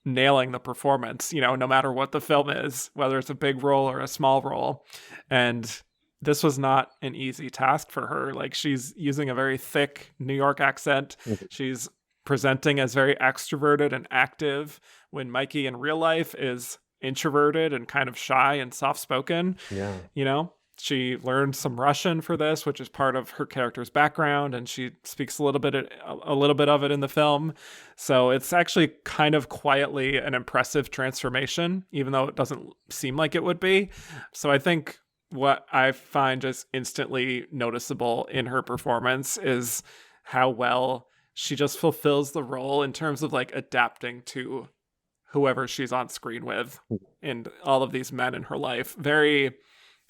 nailing the performance, no matter what the film is, whether it's a big role or a small role. And this was not an easy task for her. Like she's using a very thick New York accent. Mhm. She's presenting as very extroverted and active when Mikey in real life is introverted and kind of shy and soft spoken, Yeah. you know? She learned some Russian for this, which is part of her character's background, and she speaks a little bit of it in the film. So it's actually kind of quietly an impressive transformation, even though it doesn't seem like it would be. So I think what I find just instantly noticeable in her performance is how well she just fulfills the role in terms of like adapting to whoever she's on screen with and all of these men in her life. Very,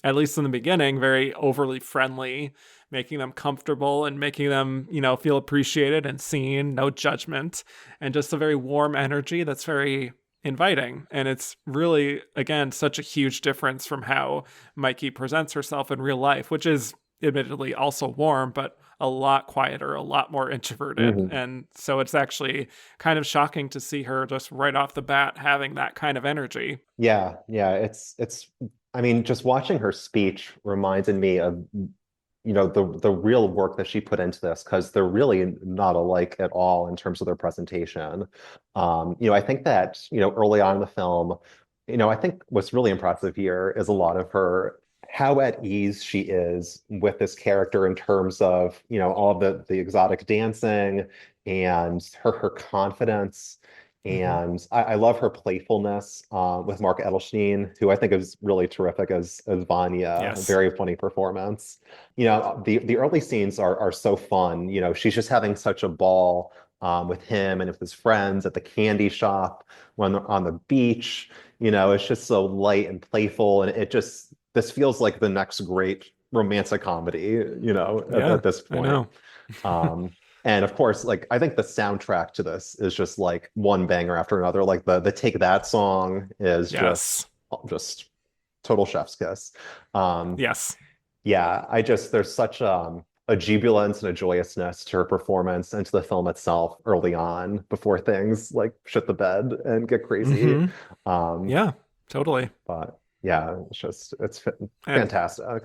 at least in the beginning, very overly friendly, making them comfortable and making them, feel appreciated and seen, no judgment, and just a very warm energy that's very inviting. And it's really, again, such a huge difference from how Mikey presents herself in real life, which is admittedly also warm, but a lot quieter, a lot more introverted. Mhm. And so it's actually kind of shocking to see her just right off the bat having that kind of energy. Yeah, yeah, it's I mean, just watching her speech reminded me of the real work that she put into this because they're really not alike at all in terms of their presentation. I think that, early on in the film, I think what's really impressive here is a lot of her how at ease she is with this character in terms of, all of the exotic dancing and her confidence. Mm-hmm. And I love her playfulness with Mark Edelstein, who I think is really terrific as Vanya. A Yes. very funny performance. The early scenes are so fun. She's just having such a ball with him and with his friends at the candy shop when they're on the beach. It's just so light and playful, and this feels like the next great romantic comedy, Yeah, at this I point. know. Um, and of course, like I think the soundtrack to this is just like one banger after another. Like the Take That song is Yes. just total chef's kiss. Um, Yes. yeah, there's such a jubilance and a joyousness to her performance and to the film itself early on before things like shit the bed and get crazy. Mm-hmm. Um, Yeah, totally. but yeah, it's And fantastic.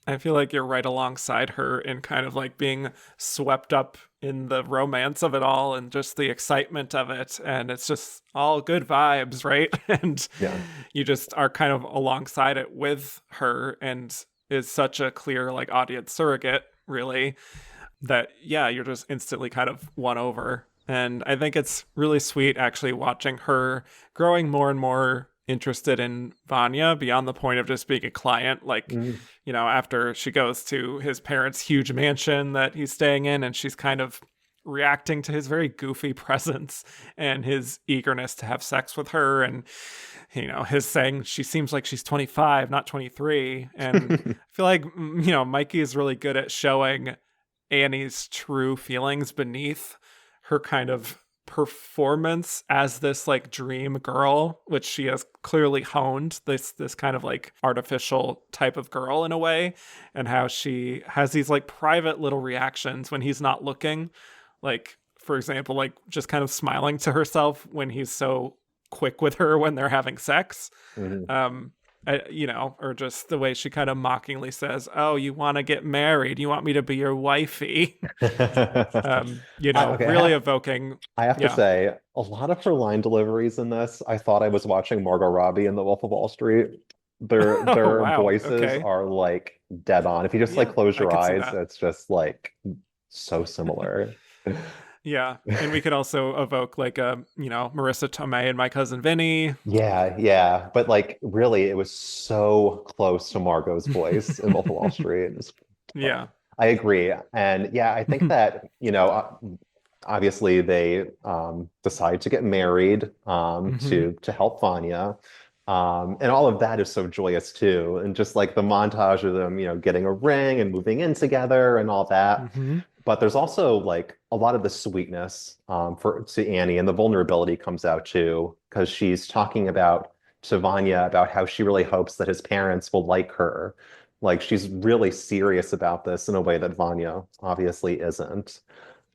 I feel like you're right alongside her in kind of like being swept up in the romance of it all and just the excitement of it. And it's just all good vibes, right? And Yeah. you just are kind of alongside it with her and is such a clear like audience surrogate, really, that yeah, you're just instantly kind of won over. And I think it's really sweet actually watching her growing more and more interested in Vanya beyond the point of just being a client. Like, Mhm. after she goes to his parents' huge mansion that he's staying in, and she's kind of reacting to his very goofy presence and his eagerness to have sex with her. And, his saying she seems like she's 25, not 23. And I feel like, Mikey is really good at showing Annie's true feelings beneath her kind of performance as this like dream girl, which she has clearly honed, this kind of like artificial type of girl in a way, and how she has these like private little reactions when he's not looking, like for example, like just kind of smiling to herself when he's so quick with her when they're having sex. Mhm. Or just the way she kind of mockingly says, "Oh, you want to get married? You want me to be your wifey?" Okay, Really evoking. I have to Yeah. say, a lot of her line deliveries in this, I thought I was watching Margot Robbie in The Wolf of Wall Street. Their Oh, their wow. voices Okay. are like dead on. If you just like Yeah, close I your could see eyes, that. it's just like so similar. Yeah. And we could also evoke like Marissa Tomei and My Cousin Vinny. Yeah, yeah. But like really, it was so close to Margot's voice in Wolf of Wall Street. Yeah. I agree. And yeah, I think that, obviously they decide to get married Hmm. to help Vanya. And all of that is so joyous too. And just like the montage of them, getting a ring and moving in together and all that. Hmm. But there's also like a lot of the sweetness for to Annie, and the vulnerability comes out too, because she's talking about to Vanya about how she really hopes that his parents will like her. Like she's really serious about this in a way that Vanya obviously isn't.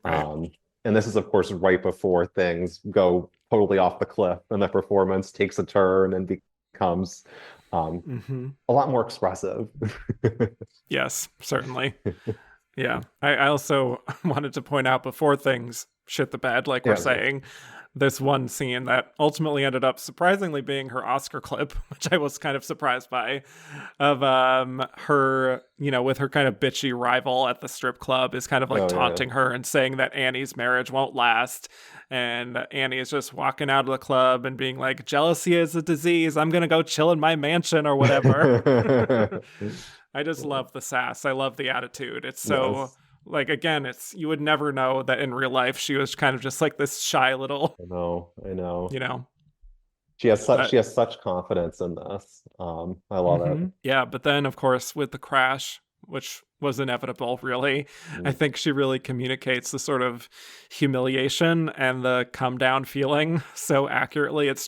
Right. Um, and this is, of course, right before things go totally off the cliff and the performance takes a turn and becomes um, Hmm. a lot more expressive. Yes, certainly. Yeah. I also wanted to point out before things shit the bed, like we're Yeah, yeah. saying, this one scene that ultimately ended up surprisingly being her Oscar clip, which I was kind of surprised by, of her, with her kind of bitchy rival at the strip club is kind of like Oh, yeah, taunting her and saying that Annie's marriage won't last. And Annie is just walking out of the club and being like, jealousy is a disease. I'm going to go chill in my mansion or whatever. yeah. I just love the sass. I love the attitude. It's so Yes, like again, it's you would never know that in real life she was kind of just like this shy little, I know, I know. you know. She But has such confidence in this. I love it. yeah, but then of course with the crash, which was inevitable, really, I Mm. think she really communicates the sort of humiliation and the come down feeling so accurately. It's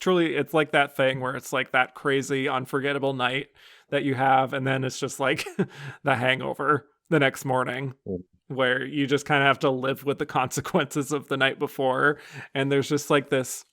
like that thing where it's like that crazy, unforgettable night that you have, and then it's just like the hangover the next morning Mm. where you just kind of have to live with the consequences of the night before. And there's just like this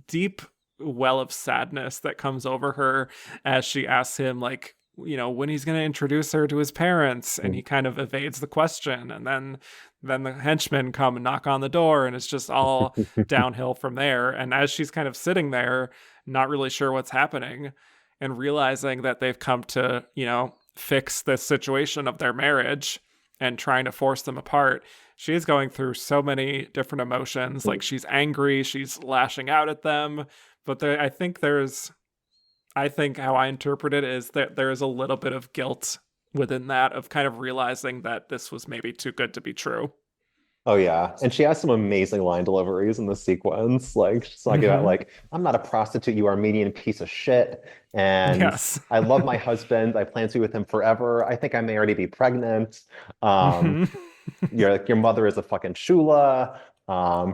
deep well of sadness that comes over her as she asks him, like, when he's going to introduce her to his parents. And Mm. he kind of evades the question. And then the henchmen come and knock on the door, and it's just all downhill from there. And as she's kind of sitting there, not really sure what's happening, and realizing that they've come to, fix this situation of their marriage and trying to force them apart, she's going through so many different emotions. Like she's angry, she's lashing out at them, but I think how I interpret it is that there is a little bit of guilt within that of kind of realizing that this was maybe too good to be true. Oh yeah, and she has some amazing line deliveries in the sequence. Like she's talking about Hmm. like, "I'm not a prostitute, you Armenian piece of shit," and Yes. "I love my husband. I plan to be with him forever. I think I may already be pregnant." Um, Hmm. you're like, your mother is a fucking shula.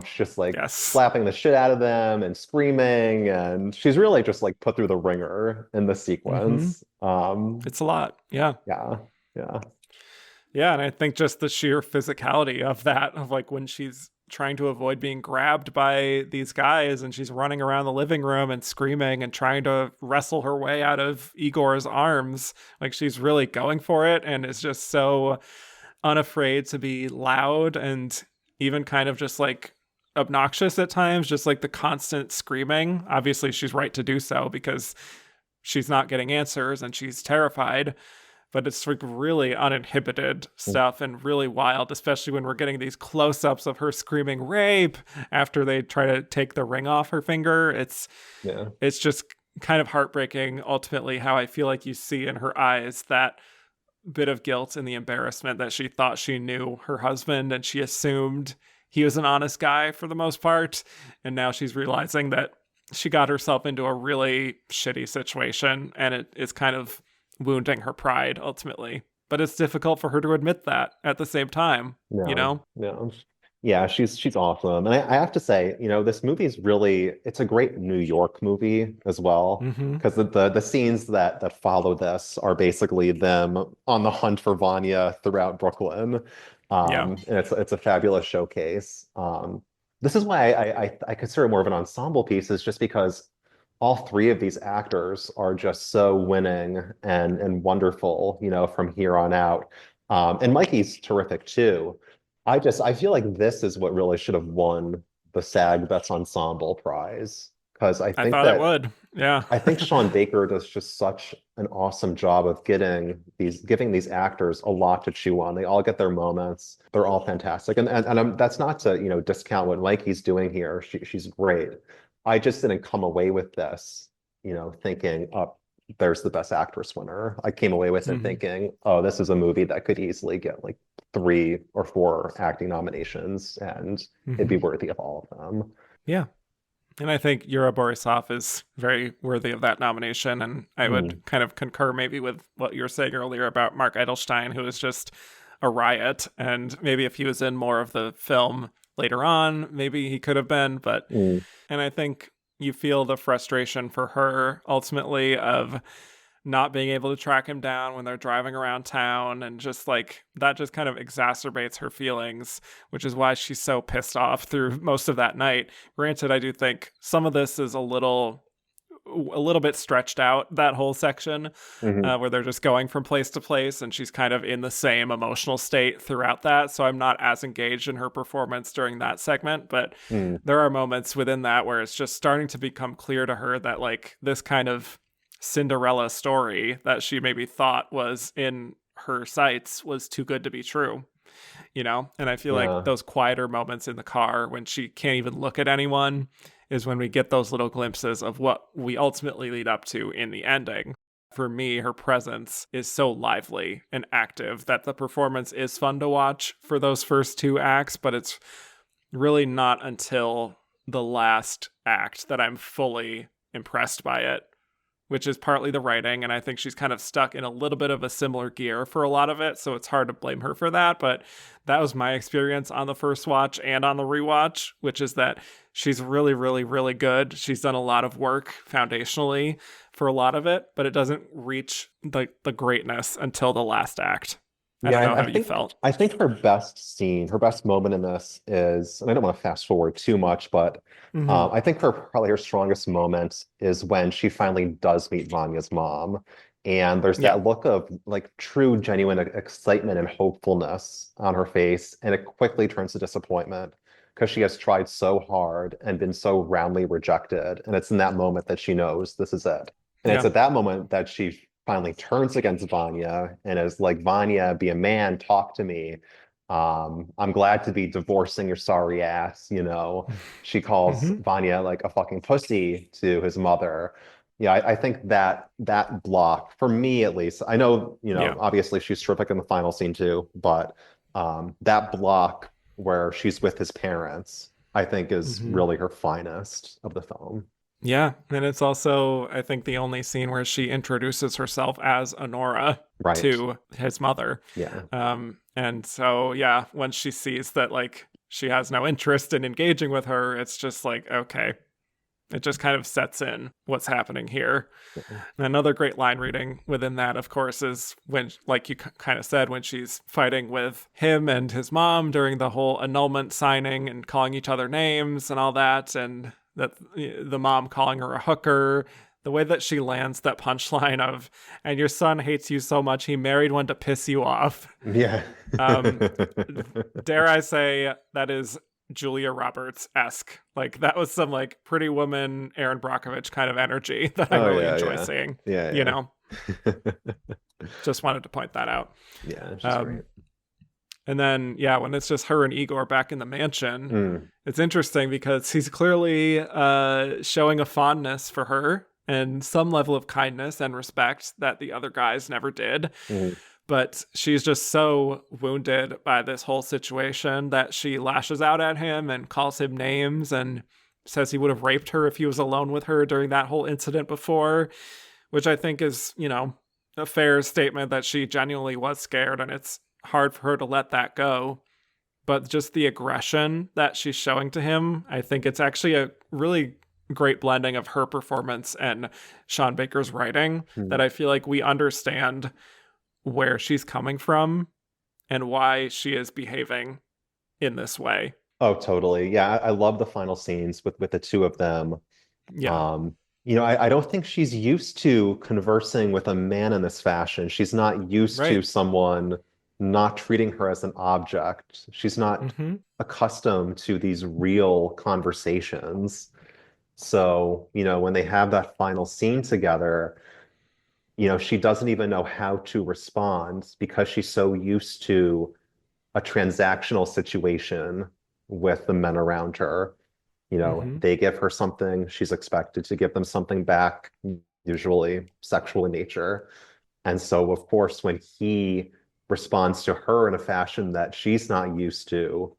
She's just like Yes. slapping the shit out of them and screaming, and she's really just like put through the ringer in the Hmm. sequence. It's a lot. Yeah. Yeah, yeah. Yeah, and I think just the sheer physicality of that, of like when she's trying to avoid being grabbed by these guys, and she's running around the living room and screaming and trying to wrestle her way out of Igor's arms. Like, she's really going for it and is just so unafraid to be loud and even kind of just like obnoxious at times, just like the constant screaming. Obviously she's right to do so because she's not getting answers and she's terrified, but it's like really uninhibited stuff and really wild, especially when we're getting these close-ups of her screaming rape after they try to take the ring off her finger. It's just kind of heartbreaking ultimately how I feel like you see in her eyes that bit of guilt and the embarrassment that she thought she knew her husband and she assumed he was an honest guy for the most part, and now she's realizing that she got herself into a really shitty situation and it is kind of wounding her pride ultimately. But it's difficult for her to admit that at the same time, you know? Yeah, she's awesome. And I have to say, this movie is really, it's a great New York movie as well. Because the scenes that follow this are basically them on the hunt for Vanya throughout Brooklyn. And it's a fabulous showcase. This is why I consider it more of an ensemble piece, is just because all three of these actors are just so winning and wonderful, from here on out. And Mikey's terrific too. I feel like this is what really should have won the SAG Best Ensemble prize, because I think thought it would. Yeah. I think Sean Baker does just such an awesome job of giving these actors a lot to chew on. They all get their moments. They're all fantastic, and that's not to discount what Mikey's doing here. She's great. I just didn't come away with this, thinking, oh, there's the Best Actress winner. I came away with it thinking, oh, this is a movie that could easily get like 3 or 4 acting nominations, and it'd be worthy of all of them. Yeah. And I think Yura Borisov is very worthy of that nomination. And I would kind of concur maybe with what you were saying earlier about Mark Edelstein, who is just a riot. And maybe if he was in more of the film later on, maybe he could have been. But and I think you feel the frustration for her ultimately of not being able to track him down when they're driving around town, and just like that just kind of exacerbates her feelings, which is why she's so pissed off through most of that night. Granted, I do think some of this is a little bit stretched out, that whole section where they're just going from place to place and she's kind of in the same emotional state throughout that, so I'm not as engaged in her performance during that segment. But there are moments within that where it's just starting to become clear to her that like this kind of Cinderella story that she maybe thought was in her sights was too good to be true, and I feel like those quieter moments in the car when she can't even look at anyone is when we get those little glimpses of what we ultimately lead up to in the ending. For me, her presence is so lively and active that the performance is fun to watch for those first 2 acts, but it's really not until the last act that I'm fully impressed by it, which is partly the writing, and I think she's kind of stuck in a little bit of a similar gear for a lot of it, so it's hard to blame her for that. But that was my experience on the first watch and on the rewatch, which is that she's really, really, really good. She's done a lot of work foundationally for a lot of it, but it doesn't reach the greatness until the last act. I don't know how you felt. I think her best scene, her best moment in this is, and I don't want to fast forward too much, but I think probably her strongest moment is when she finally does meet Vanya's mom. And there's that look of like true, genuine excitement and hopefulness on her face. And it quickly turns to disappointment because she has tried so hard and been so roundly rejected. And it's in that moment that she knows this is it. And it's at that moment that she finally turns against Vanya and is like, Vanya, be a man, talk to me. I'm glad to be divorcing your sorry ass, She calls Vanya like a fucking pussy to his mother. Yeah, I think that block, for me at least, I know, obviously she's terrific in the final scene too, but that block where she's with his parents, I think is really her finest of the film. Yeah, and it's also, I think, the only scene where she introduces herself as Anora to his mother. Yeah. And so, when she sees that, like, she has no interest in engaging with her, it's just like, okay, It just kind of sets in what's happening here. And another great line reading within that, of course, is when, like you kind of said, when she's fighting with him and his mom during the whole annulment signing and calling each other names and all that, and that the mom calling her a hooker. The way that she lands that punchline of, and your son hates you so much, he married one to piss you off. Yeah. Dare I say that is Julia Roberts-esque. Like, that was some like Pretty Woman, Erin Brockovich kind of energy that I really enjoy seeing. Yeah. You know? Just wanted to point that out. Yeah, she's great. And then, yeah, when it's just her and Igor back in the mansion, it's interesting because he's clearly showing a fondness for her and some level of kindness and respect that the other guys never did. But she's just so wounded by this whole situation that she lashes out at him and calls him names and says he would have raped her if he was alone with her during that whole incident before, which I think is, you know, a fair statement that she genuinely was scared, and it's hard for her to let that go. But just the aggression that she's showing to him, I think it's actually a really great blending of her performance and Sean Baker's writing that I feel like we understand where she's coming from and why she is behaving in this way. Oh, totally. Yeah, I love the final scenes with the two of them. Yeah. You know, I don't think she's used to conversing with a man in this fashion. She's not used to someone not treating her as an object. She's not accustomed to these real conversations. So, you know, when they have that final scene together, you know, she doesn't even know how to respond because she's so used to a transactional situation with the men around her. You know, they give her something, she's expected to give them something back, usually sexual in nature. And so, of course, when he responds to her in a fashion that she's not used to,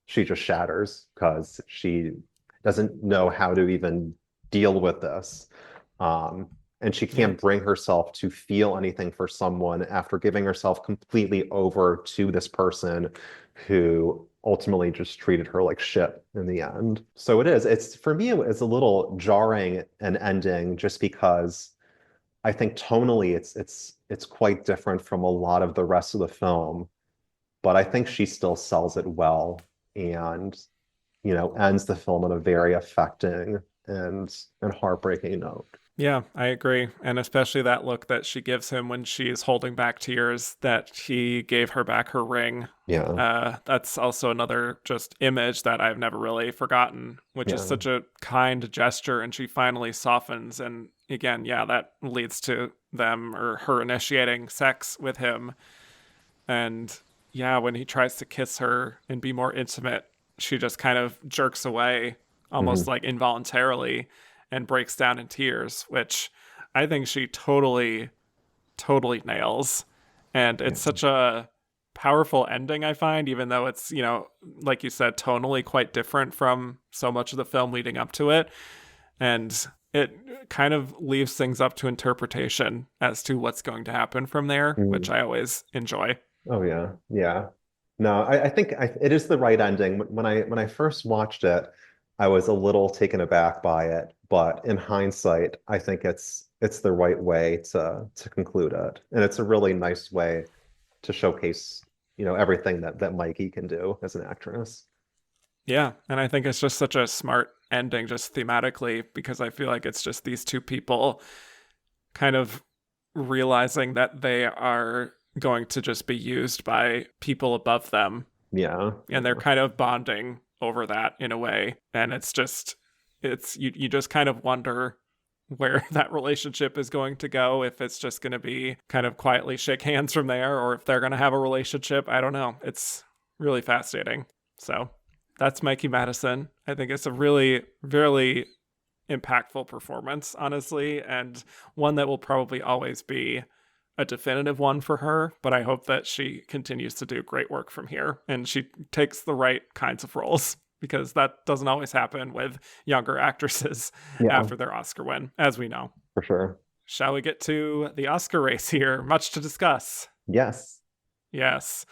she just shatters because she doesn't know how to even deal with this. And she can't bring herself to feel anything for someone after giving herself completely over to this person who ultimately just treated her like shit in the end. So it's for me, it's a little jarring an ending just because I think tonally it's quite different from a lot of the rest of the film, but I think she still sells it well and, you know, ends the film on a very affecting and heartbreaking note. Yeah, I agree. And especially that look that she gives him when she's holding back tears that he gave her back her ring. Yeah. That's also another just image that I've never really forgotten, which is such a kind gesture. And she finally softens. And again, yeah, that leads to them or her initiating sex with him. And yeah, when he tries to kiss her and be more intimate, she just kind of jerks away almost like involuntarily and breaks down in tears, which I think she totally nails. And it's such a powerful ending, I find, even though it's, you know, like you said, tonally quite different from so much of the film leading up to it. And it kind of leaves things up to interpretation as to what's going to happen from there, which I always enjoy. Oh, yeah. Yeah. No, I think it is the right ending. When I first watched it, I was a little taken aback by it, but in hindsight, I think it's the right way to conclude it, and it's a really nice way to showcase, you know, everything that Mikey can do as an actress. Yeah, and I think it's just such a smart ending, just thematically, because I feel like it's just these two people kind of realizing that they are going to just be used by people above them. Yeah, and they're kind of bonding over that in a way, and it's you just kind of wonder where that relationship is going to go, if it's just going to be kind of quietly shake hands from there or if they're going to have a relationship. I don't know. It's really fascinating. So that's Mikey Madison. I think it's a really, really impactful performance, honestly, and one that will probably always be a definitive one for her, but I hope that she continues to do great work from here and she takes the right kinds of roles, because that doesn't always happen with younger actresses after their Oscar win, as we know. For sure. Shall we get to the Oscar race here? Much to discuss. Yes. Yes.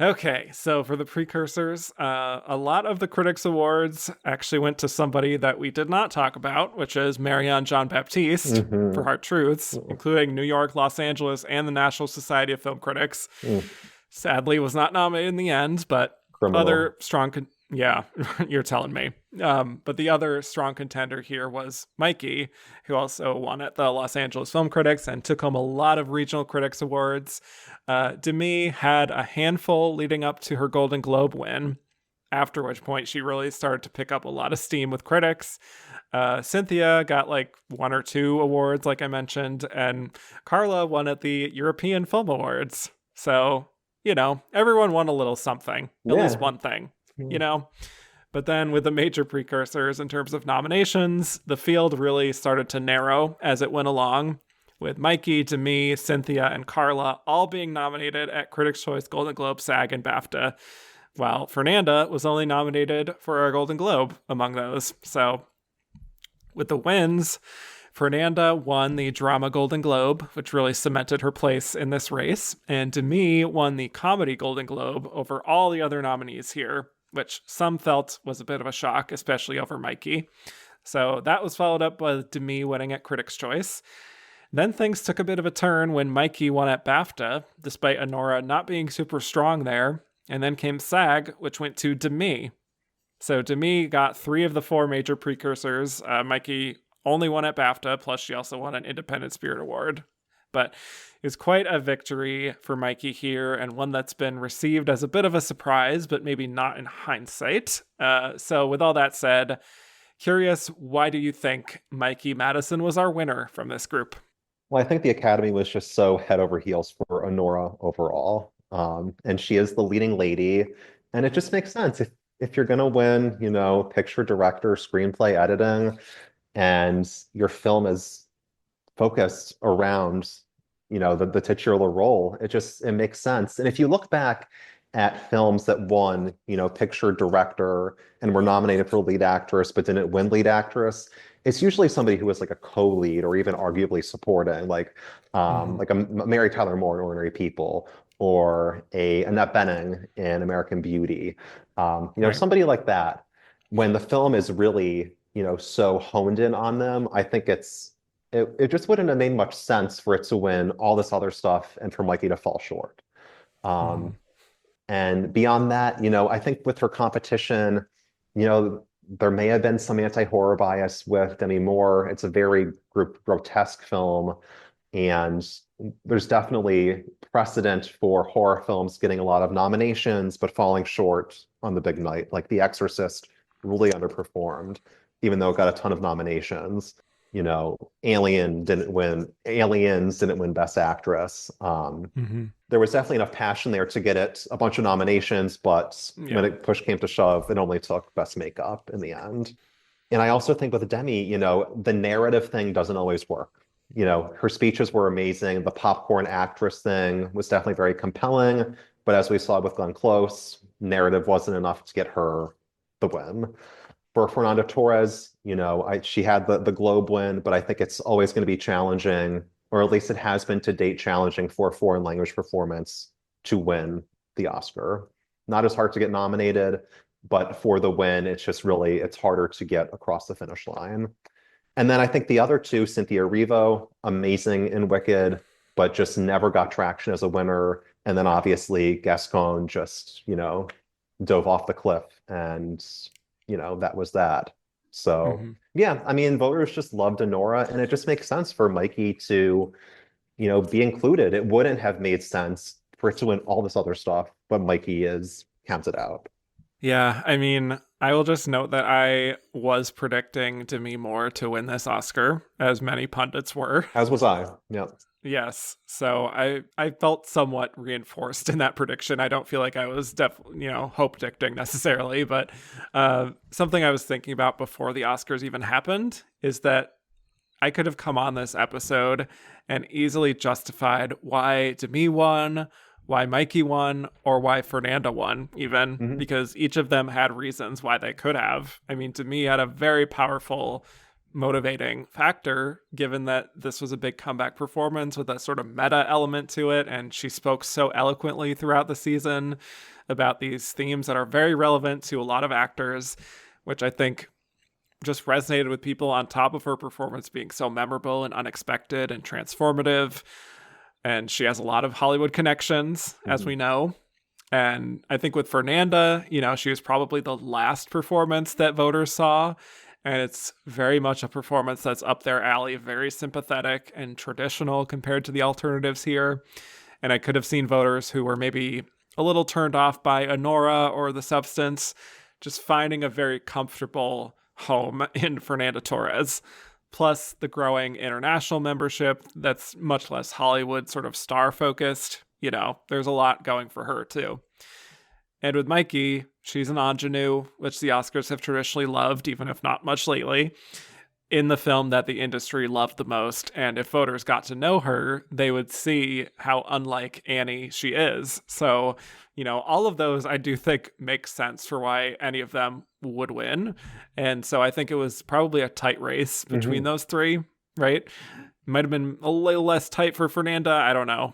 Okay, so for the precursors, a lot of the Critics' Awards actually went to somebody that we did not talk about, which is Marianne Jean-Baptiste for Mm-hmm. Hard Truths, including New York, Los Angeles, and the National Society of Film Critics. Mm. Sadly, was not nominated in the end, but Criminal. other strong... yeah, you're telling me. But the other strong contender here was Mikey, who also won at the Los Angeles Film Critics and took home a lot of regional critics awards. Demi had a handful leading up to her Golden Globe win, after which point she really started to pick up a lot of steam with critics. Cynthia got like one or two awards, like I mentioned, and Karla won at the European Film Awards. So, everyone won a little something, at least Yeah. one thing, you know? But then with the major precursors in terms of nominations, the field really started to narrow as it went along, with Mikey, Demi, Cynthia, and Karla all being nominated at Critics' Choice, Golden Globe, SAG, and BAFTA, while Fernanda was only nominated for a Golden Globe among those. So with the wins, Fernanda won the Drama Golden Globe, which really cemented her place in this race, and Demi won the Comedy Golden Globe over all the other nominees here, which some felt was a bit of a shock, especially over Mikey. So that was followed up by Demi winning at Critics' Choice. Then things took a bit of a turn when Mikey won at BAFTA, despite Anora not being super strong there, and then came SAG, which went to Demi. So Demi got 3 of the 4 major precursors. Mikey only won at BAFTA, plus she also won an Independent Spirit Award. But it was quite a victory for Mikey here, and one that's been received as a bit of a surprise, but maybe not in hindsight. So with all that said, curious, why do you think Mikey Madison was our winner from this group? Well, I think the Academy was just so head over heels for Anora overall. And she is the leading lady. And it just makes sense. If you're gonna win, picture, director, screenplay, editing, and your film is focused around, the titular role, it makes sense. And if you look back at films that won, picture, director, and were nominated for lead actress but didn't win lead actress, it's usually somebody who was like a co-lead or even arguably supporting, like a Mary Tyler Moore in Ordinary People, or a Annette Bening in American Beauty. Right. Somebody like that. When the film is really, so honed in on them, I think it just wouldn't have made much sense for it to win all this other stuff and for Mikey to fall short. Um, and beyond that, I think with her competition, there may have been some anti-horror bias with Demi Moore. It's a very grotesque film, and there's definitely precedent for horror films getting a lot of nominations but falling short on the big night. Like The Exorcist really underperformed, even though it got a ton of nominations. Aliens didn't win Best Actress. There was definitely enough passion there to get it a bunch of nominations, but when push came to shove, it only took Best Makeup in the end. And I also think with Demi, the narrative thing doesn't always work. Her speeches were amazing. The popcorn actress thing was definitely very compelling, but as we saw with Glenn Close, narrative wasn't enough to get her the win. For Fernanda Torres, she had the Globe win, but I think it's always going to be challenging, or at least it has been to date challenging for a foreign language performance to win the Oscar. Not as hard to get nominated, but for the win, it's harder to get across the finish line. And then I think the other two, Cynthia Erivo, amazing in Wicked, but just never got traction as a winner. And then obviously Gascon just, dove off the cliff, and that was that. So yeah, I mean, voters just loved Anora, and it just makes sense for Mikey to, be included. It wouldn't have made sense for it to win all this other stuff, but Mikey is counted out. Yeah, I mean, I will just note that I was predicting Demi Moore to win this Oscar, as many pundits were. As was I. Yeah. Yes, so I felt somewhat reinforced in that prediction. I don't feel like I was definitely, hope predicting necessarily, but something I was thinking about before the Oscars even happened is that I could have come on this episode and easily justified why Demi won, why Mikey won, or why Fernanda won, even, because each of them had reasons why they could have. I mean, Demi had a very powerful motivating factor, given that this was a big comeback performance with a sort of meta element to it. And she spoke so eloquently throughout the season about these themes that are very relevant to a lot of actors, which I think just resonated with people on top of her performance being so memorable and unexpected and transformative. And she has a lot of Hollywood connections, as we know. And I think with Fernanda, she was probably the last performance that voters saw. And it's very much a performance that's up their alley, very sympathetic and traditional compared to the alternatives here. And I could have seen voters who were maybe a little turned off by Anora or the substance, just finding a very comfortable home in Fernanda Torres. Plus the growing international membership that's much less Hollywood sort of star focused. There's a lot going for her too. And with Mikey, she's an ingenue, which the Oscars have traditionally loved, even if not much lately, in the film that the industry loved the most. And if voters got to know her, they would see how unlike Annie she is. So, all of those I do think make sense for why any of them would win. And so I think it was probably a tight race between those three, right? Might have been a little less tight for Fernanda. I don't know.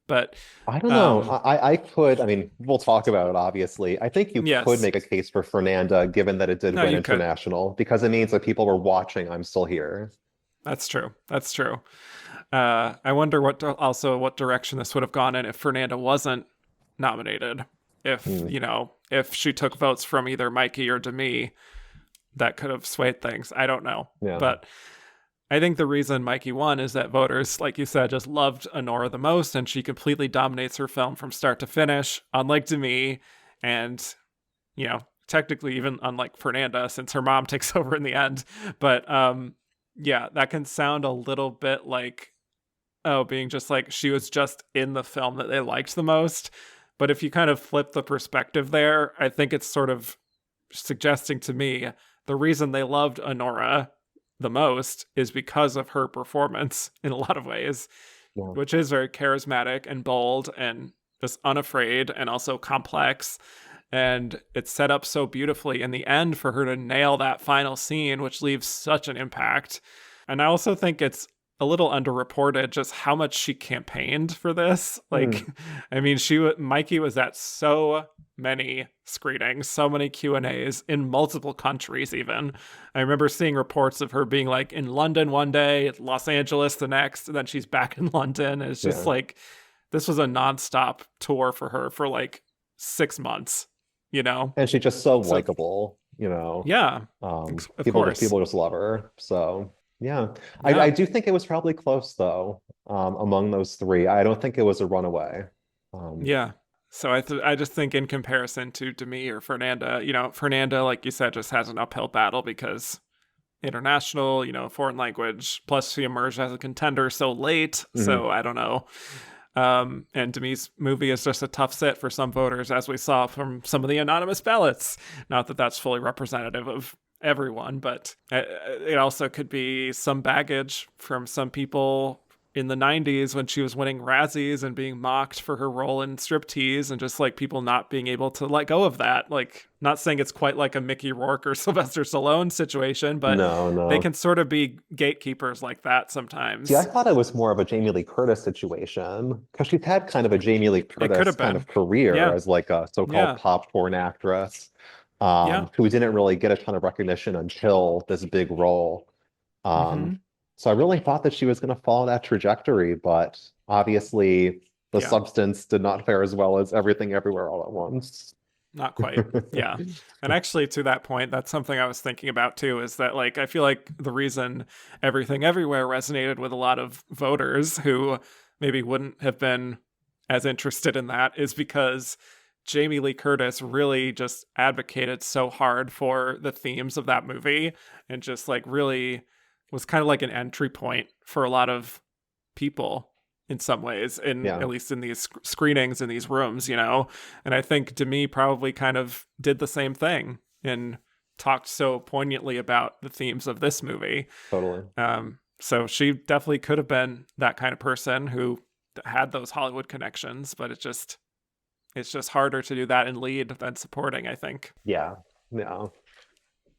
But I don't know. I could, we'll talk about it, obviously. I think you yes. could make a case for Fernanda, given that it did win international, because it means that people were watching I'm Still Here. That's true. I wonder what direction this would have gone in if Fernanda wasn't nominated. If, if she took votes from either Mikey or Demi, that could have swayed things. I don't know. Yeah. But I think the reason Mikey won is that voters, like you said, just loved Anora the most, and she completely dominates her film from start to finish, unlike Demi, and, technically even unlike Fernanda, since her mom takes over in the end. But, that can sound a little bit like, being just like she was just in the film that they liked the most. But if you kind of flip the perspective there, I think it's sort of suggesting to me the reason they loved Anora the most is because of her performance in a lot of ways, which is very charismatic and bold and just unafraid and also complex. And it's set up so beautifully in the end for her to nail that final scene, which leaves such an impact. And I also think it's a little underreported just how much she campaigned for this. Mikey was at so many screenings, so many Q&As in multiple countries even. I remember seeing reports of her being in London one day, Los Angeles the next, and then she's back in London. It's just this was a nonstop tour for her for 6 months, And she's just so likable, Yeah, of people course. People just love her. So yeah. I do think it was probably close though, among those three. I don't think it was a runaway. So I just think in comparison to Demi or Fernanda, Fernanda, like you said, just has an uphill battle because international, foreign language, plus she emerged as a contender so late. So I don't know. And Demi's movie is just a tough sit for some voters, as we saw from some of the anonymous ballots. Not that that's fully representative of everyone, but it also could be some baggage from some people in the 90s when she was winning Razzies and being mocked for her role in Striptease, and just people not being able to let go of that. Not saying it's quite like a Mickey Rourke or Sylvester Stallone situation, but no. They can sort of be gatekeepers like that sometimes. See, I thought it was more of a Jamie Lee Curtis situation, because she's had kind of a Jamie Lee Curtis kind of career as a so-called pop porn actress, who didn't really get a ton of recognition until this big role. So I really thought that she was going to follow that trajectory, but obviously the substance did not fare as well as Everything Everywhere All at Once. Not quite. Yeah. And actually, to that point, that's something I was thinking about too, is that I feel like the reason Everything Everywhere resonated with a lot of voters who maybe wouldn't have been as interested in that is because Jamie Lee Curtis really just advocated so hard for the themes of that movie, and just really was kind of like an entry point for a lot of people in some ways, at least in these screenings in these rooms, And I think Demi probably kind of did the same thing and talked so poignantly about the themes of this movie. Totally. So she definitely could have been that kind of person who had those Hollywood connections, but it's just harder to do that in lead than supporting, I think. Yeah.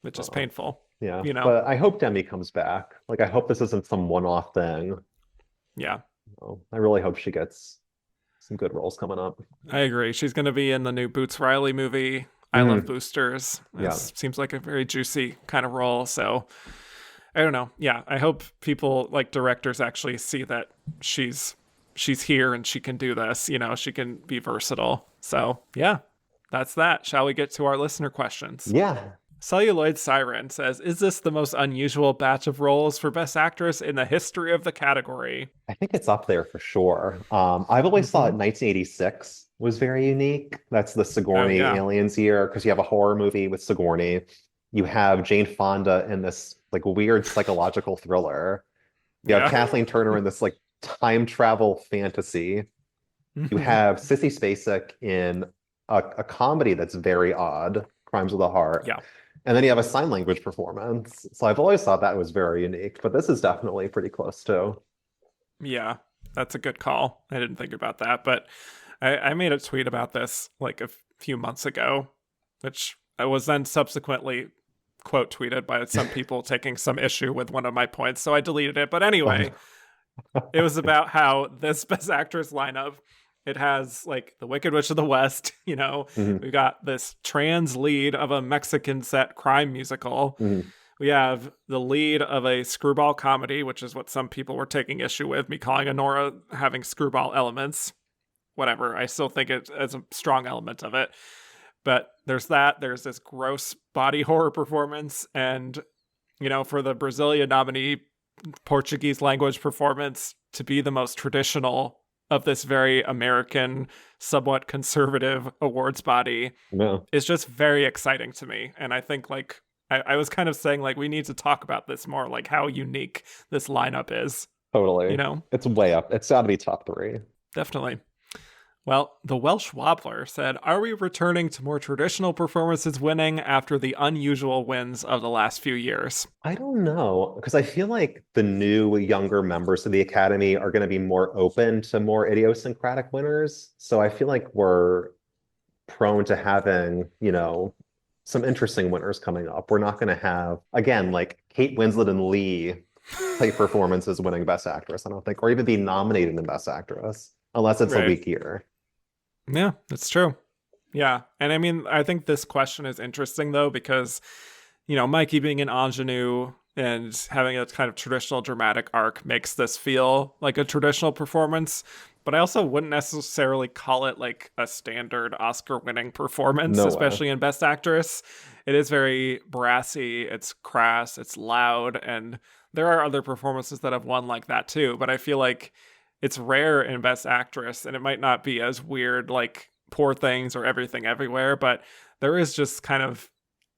Which is painful. Yeah, you know? but I hope Demi comes back. Like, I hope this isn't some one-off thing. Yeah, I really hope she gets some good roles coming up. I agree. She's going to be in the new Boots Riley movie, I Love Hmm. Boosters. Yeah. This seems like a very juicy kind of role. So I don't know. Yeah, I hope people like directors actually see that she's here and she can do this. You know, she can be versatile. So yeah, that's that. Shall we get to our listener questions? Yeah. Celluloid Siren says, "Is this the most unusual batch of roles for Best Actress in the history of the category?" I think it's up there for sure. I've always Mm-hmm. thought 1986 was very unique. That's the Oh Sigourney yeah, Aliens year because you have a horror movie with Sigourney. You have Jane Fonda in this like weird psychological thriller. You have yeah. Kathleen Turner in this like time travel fantasy. You Mm-hmm. have Sissy Spacek in a comedy that's very odd, Crimes of the Heart. Yeah, And then you have a sign language performance. So I've always thought that was very unique, but this is definitely pretty close too. yeah. That's a good call. I didn't think about that, but I made a tweet about this like a few months ago, which I was then subsequently quote tweeted by some people taking some issue with one of my points, so I deleted it. But anyway, it was about how this Best Actress lineup, it has like the Wicked Witch of the West, you know, Mhm, we got this trans lead of a Mexican set crime musical. mhm. We have the lead of a screwball comedy, which is what some people were taking issue with, me calling Anora having screwball elements. Whatever. I still think it as a strong element of it. But there's that. There's this gross body horror performance. And, you know, for the Brazilian nominee Portuguese language performance to be the most traditional of this very American, somewhat conservative awards body Yeah, is just very exciting to me. And I think, like, I was kind of saying, like, we need to talk about this more, like how unique this lineup is, you totally. know? It's way up. It's got to be top three. Definitely. Well, the Welsh Wobbler said, "Are we returning to more traditional performances winning after the unusual wins of the last few years?" I don't know, because I feel like the new younger members of the Academy are going to be more open to more idiosyncratic winners. So I feel like we're prone to having, some interesting winners coming up. We're not going to have, again, like Kate Winslet and Lee type performances winning Best Actress, I don't think, or even be nominated in Best Actress, unless it's a Right. weak year. Yeah, that's true. Yeah. And I mean, I think this question is interesting, though, because, you know, Mikey being an ingenue and having a kind of traditional dramatic arc makes this feel like a traditional performance. But I also wouldn't necessarily call it like a standard Oscar winning performance, No way. especially in Best Actress. It is very brassy, it's crass, it's loud, and there are other performances that have won like that too. But I feel like it's rare in Best Actress, and it might not be as weird like Poor Things or Everything Everywhere, but there is just kind of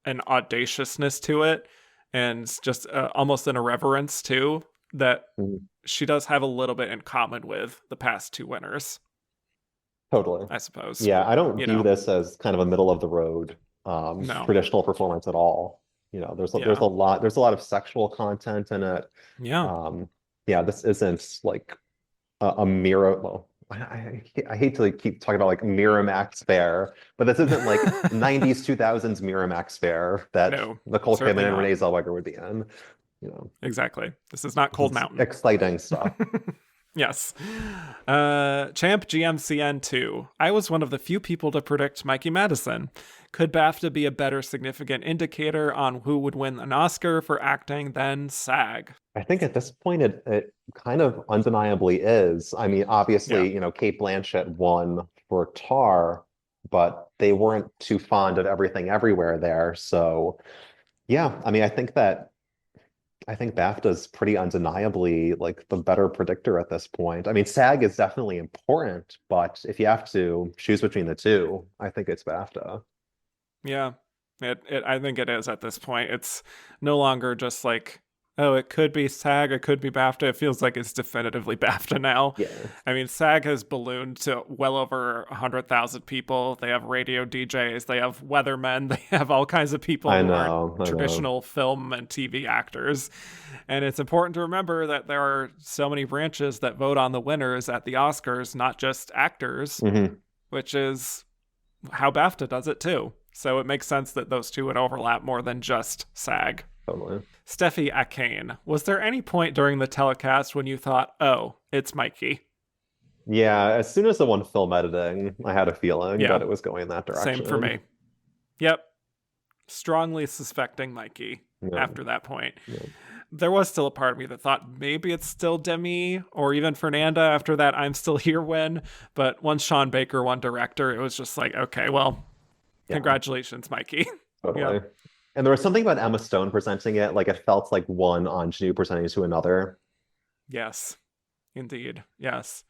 an audaciousness to it and just almost an irreverence too that Mhm. she does have a little bit in common with the past two winners, Totally. I suppose. Yeah, I don't You view know, this as kind of a middle of the road no. traditional performance at all. There's Yeah. a lot of sexual content in it. Yeah. Um, yeah, this isn't like a mirror. Well, I hate to like, keep talking about like Miramax fare, but this isn't like 90s 2000s Miramax fare that No, Nicole certainly Kidman and not. Renee Zellweger would be in. Exactly. This is not This Cold is Mountain. exciting stuff. Yes. Champ GMCN2. I was one of the few people to predict Mikey Madison. Could BAFTA be a better significant indicator on who would win an Oscar for acting than SAG? I think at this point it kind of undeniably is. I mean, Yeah. obviously, Kate Blanchett won for Tar, but they weren't too fond of Everything Everywhere there. So yeah, I mean, I think BAFTA is pretty undeniably like the better predictor at this point. I mean, SAG is definitely important, but if you have to choose between the two, I think it's BAFTA. Yeah. I think it is at this point. It's no longer just like, oh, it could be SAG, it could be BAFTA. It feels like it's definitively BAFTA now. Yeah, I mean, SAG has ballooned to well over 100,000 people. They have radio DJs, they have weathermen, they have all kinds of people who aren't I know. traditional film and TV actors. And it's important to remember that there are so many branches that vote on the winners at the Oscars, not just actors, Hmm. which is how BAFTA does it too. So it makes sense that those two would overlap more than just SAG. Totally. Steffi Akane, was there any point during the telecast when you thought, oh, it's Mikey? Yeah, as soon as the one film editing, I had a feeling that Yeah, it was going that same for direction. me. Yep. Strongly suspecting Mikey Yeah, after that point. yeah, There was still a part of me that thought maybe it's still Demi or even Fernanda after that I'm Still Here win. But once Sean Baker won director, it was just like, okay, well, yeah, congratulations, Mikey. totally. Yep. And there was something about Emma Stone presenting it, like it felt like one ingenue presenting to another. Yes, indeed. Yes.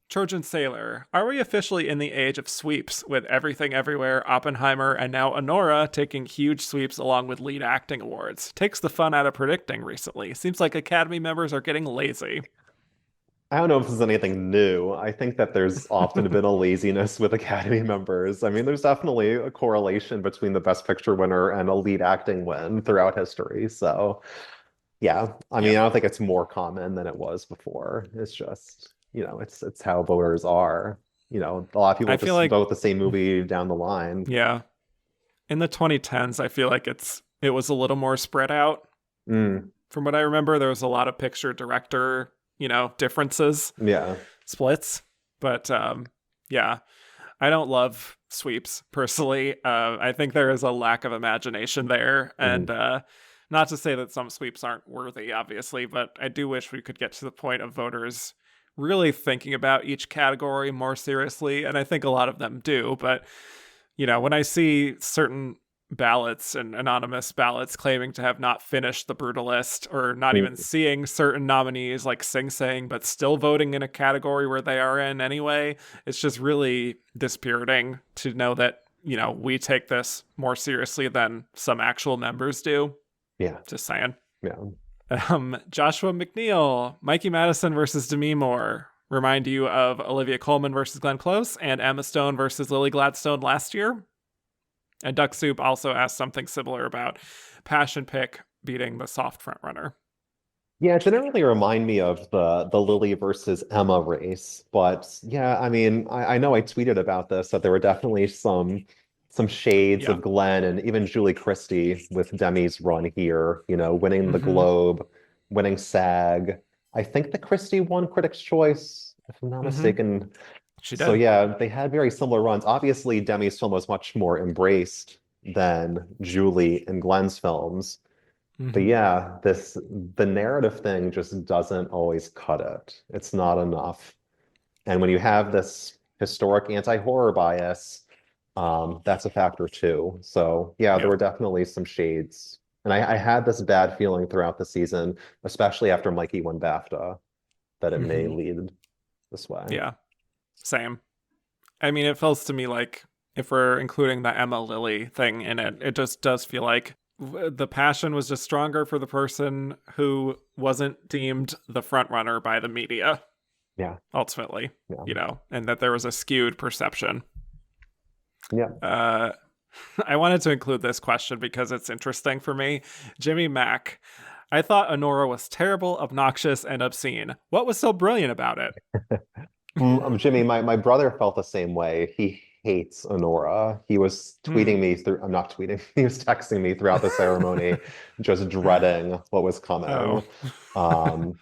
Trojan Sailor. Are we officially in the age of sweeps with Everything Everywhere, Oppenheimer, and now Anora taking huge sweeps along with lead acting awards? Takes the fun out of predicting recently. Seems like Academy members are getting lazy. I don't know if this is anything new. I think that there's often been a laziness with Academy members. I mean, there's definitely a correlation between the Best Picture winner and a lead acting win throughout history. So, yeah, I mean, Yep. I don't think it's more common than it was before. It's just, it's how voters are. A lot of people I feel just like, vote the same movie down the line. yeah, in the 2010s, I feel like it was a little more spread out. Mm, From what I remember, there was a lot of picture director, differences, yeah. splits. But yeah, I don't love sweeps personally. I think there is a lack of imagination there, Mhm. and not to say that some sweeps aren't worthy, obviously, but I do wish we could get to the point of voters really thinking about each category more seriously, and I think a lot of them do. But when I see certain ballots and anonymous ballots claiming to have not finished the Brutalist or not even Mm, seeing certain nominees like Sing Sing, but still voting in a category where they are in anyway, it's just really dispiriting to know that, we take this more seriously than some actual members do. yeah, Just saying. yeah. Joshua McNeil, Mikey Madison versus Demi Moore. Remind you of Olivia Colman versus Glenn Close and Emma Stone versus Lily Gladstone last year. And Duck Soup also asked something similar about Passion Pick beating the soft front runner. Yeah, it didn't really remind me of the Lily versus Emma race, but yeah, I mean, I know I tweeted about this that there were definitely some shades Yeah. of Glenn and even Julie Christie with Demi's run here, winning the Mm-hmm. Globe, winning SAG. I think the Christie won Critics' Choice, if I'm not Mm-hmm. mistaken. She So did. yeah, they had very similar runs. Obviously, Demi's film was much more embraced than Julie and Glenn's films. But Mm-hmm. yeah, the narrative thing just doesn't always cut it. It's not enough. And when you have this historic anti-horror bias, that's a factor too. So yeah, there Yep. were definitely some shades. And I had this bad feeling throughout the season, especially after Mikey won BAFTA, that it may Mm-hmm. lead this way. Yeah. Same. I mean, it feels to me like if we're including the Emma Lily thing in it, it just does feel like the passion was just stronger for the person who wasn't deemed the front runner by the media, Yeah, ultimately, yeah, and that there was a skewed perception. yeah. Uh, I wanted to include this question because it's interesting for me. Jimmy Mack, I thought Anora was terrible, obnoxious, and obscene. What was so brilliant about it? Jimmy, my brother felt the same way. He hates Honora. He was Hmm. tweeting me through, I'm not tweeting, he was texting me throughout the ceremony, just dreading what was Oh. coming. Um,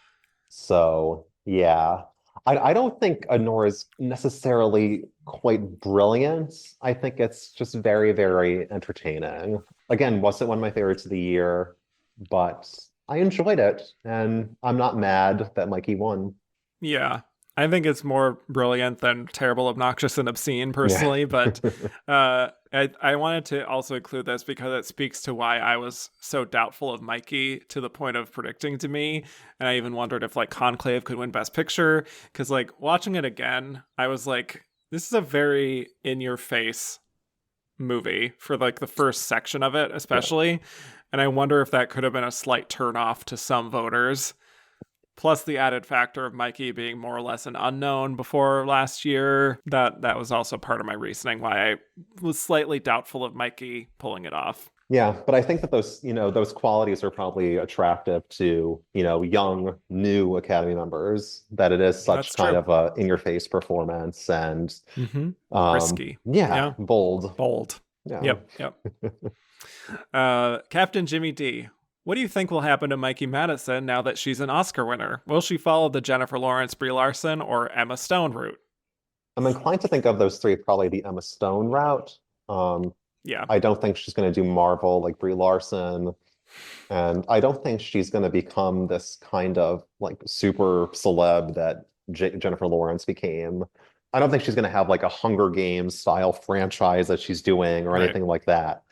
so yeah. I don't think Honora's necessarily quite brilliant. I think it's just very, very entertaining. Again, wasn't one of my favorites of the year, but I enjoyed it, and I'm not mad that Mikey won. Yeah. I think it's more brilliant than terrible, obnoxious, and obscene Yeah. personally, but I wanted to also include this because it speaks to why I was so doubtful of Mikey to the point of predicting to me. And I even wondered if like Conclave could win Best Picture. Because like watching it again, I was like, this is a very in your face movie for like the first section of it, Yeah. especially. And I wonder if that could have been a slight turnoff to some voters. Plus the added factor of Mikey being more or less an unknown before last year. That was also part of my reasoning why I was slightly doubtful of Mikey pulling it off. Yeah, but I think that those qualities are probably attractive to, young, new Academy members, that it is such That's kind true. of a in-your-face performance and Mm-hmm. yeah, Risky. yeah, Yeah. bold. Bold. Yeah. Yep. Yep. Captain Jimmy D. What do you think will happen to Mikey Madison now that she's an Oscar winner? Will she follow the Jennifer Lawrence, Brie Larson, or Emma Stone route? I'm inclined to think of those three probably the Emma Stone route. Um, Yeah, I don't think she's going to do Marvel like Brie Larson. And I don't think she's going to become this kind of like super celeb that Jennifer Lawrence became. I don't think she's going to have like a Hunger Games style franchise that she's doing or right. anything like that.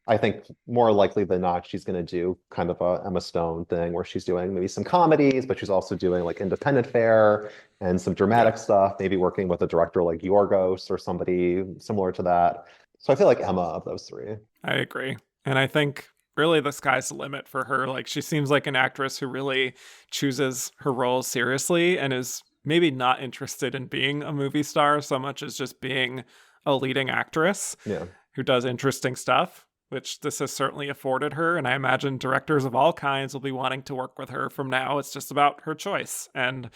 I think more likely than not, she's going to do kind of a Emma Stone thing where she's doing maybe some comedies, but she's also doing like independent fare and some Yeah, dramatic stuff, maybe working with a director like Yorgos or somebody similar to that. So I feel like Emma of those three. I agree. And I think really the sky's the limit for her. Like, she seems like an actress who really chooses her roles seriously and is maybe not interested in being a movie star so much as just being a leading actress Yeah. who does interesting stuff, which this has certainly afforded her. And I imagine directors of all kinds will be wanting to work with her from now. It's just about her choice. And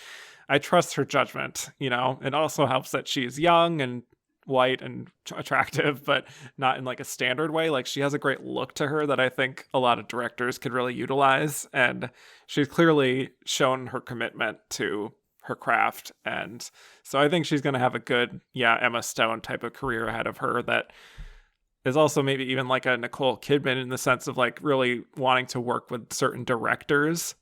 I trust her judgment. It also helps that she's young and white and attractive, but not in like a standard way. Like, she has a great look to her that I think a lot of directors could really utilize. And she's clearly shown her commitment to her craft. And so I think she's going to have a good, Emma Stone type of career ahead of her that is also maybe even like a Nicole Kidman in the sense of like really wanting to work with certain directors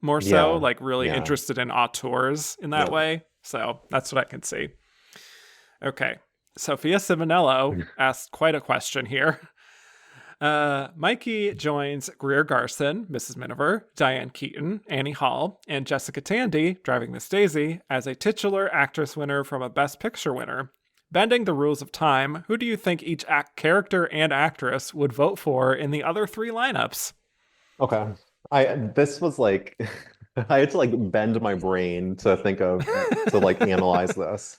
more so, Yeah. like really Yeah. interested in auteurs in that Yeah. way. So that's what I can see. Okay. Sophia Simonello asked quite a question here. Mikey joins Greer Garson, Mrs. Miniver, Diane Keaton, Annie Hall, and Jessica Tandy, driving Miss Daisy, as a titular actress winner from a Best Picture winner. Bending the rules of time, who do you think each character and actress would vote for in the other three lineups? Okay. This was like I had to like bend my brain to think of to like analyze this.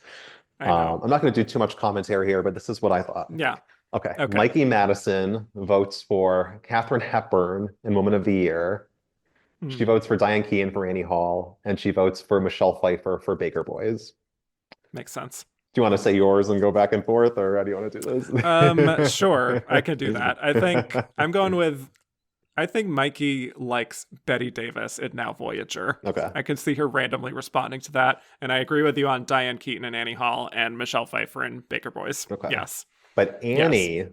I know. I'm not going to do too much commentary here, but this is what I thought. Yeah. Okay. Okay. Mikey Madison votes for Katharine Hepburn in Woman of the Year. She Hmm. votes for Diane Keaton for Annie Hall, and she votes for Michelle Pfeiffer for Baker Boys. Makes sense. Do you want to say yours and go back and forth, or how do you want to do Sure, I could do that. I think Mikey likes Betty Davis in Now Voyager. Okay. I can see her randomly responding to that. And I agree with you on Diane Keaton and Annie Hall and Michelle Pfeiffer and Baker Boys. Okay. Yes. But Yes. Annie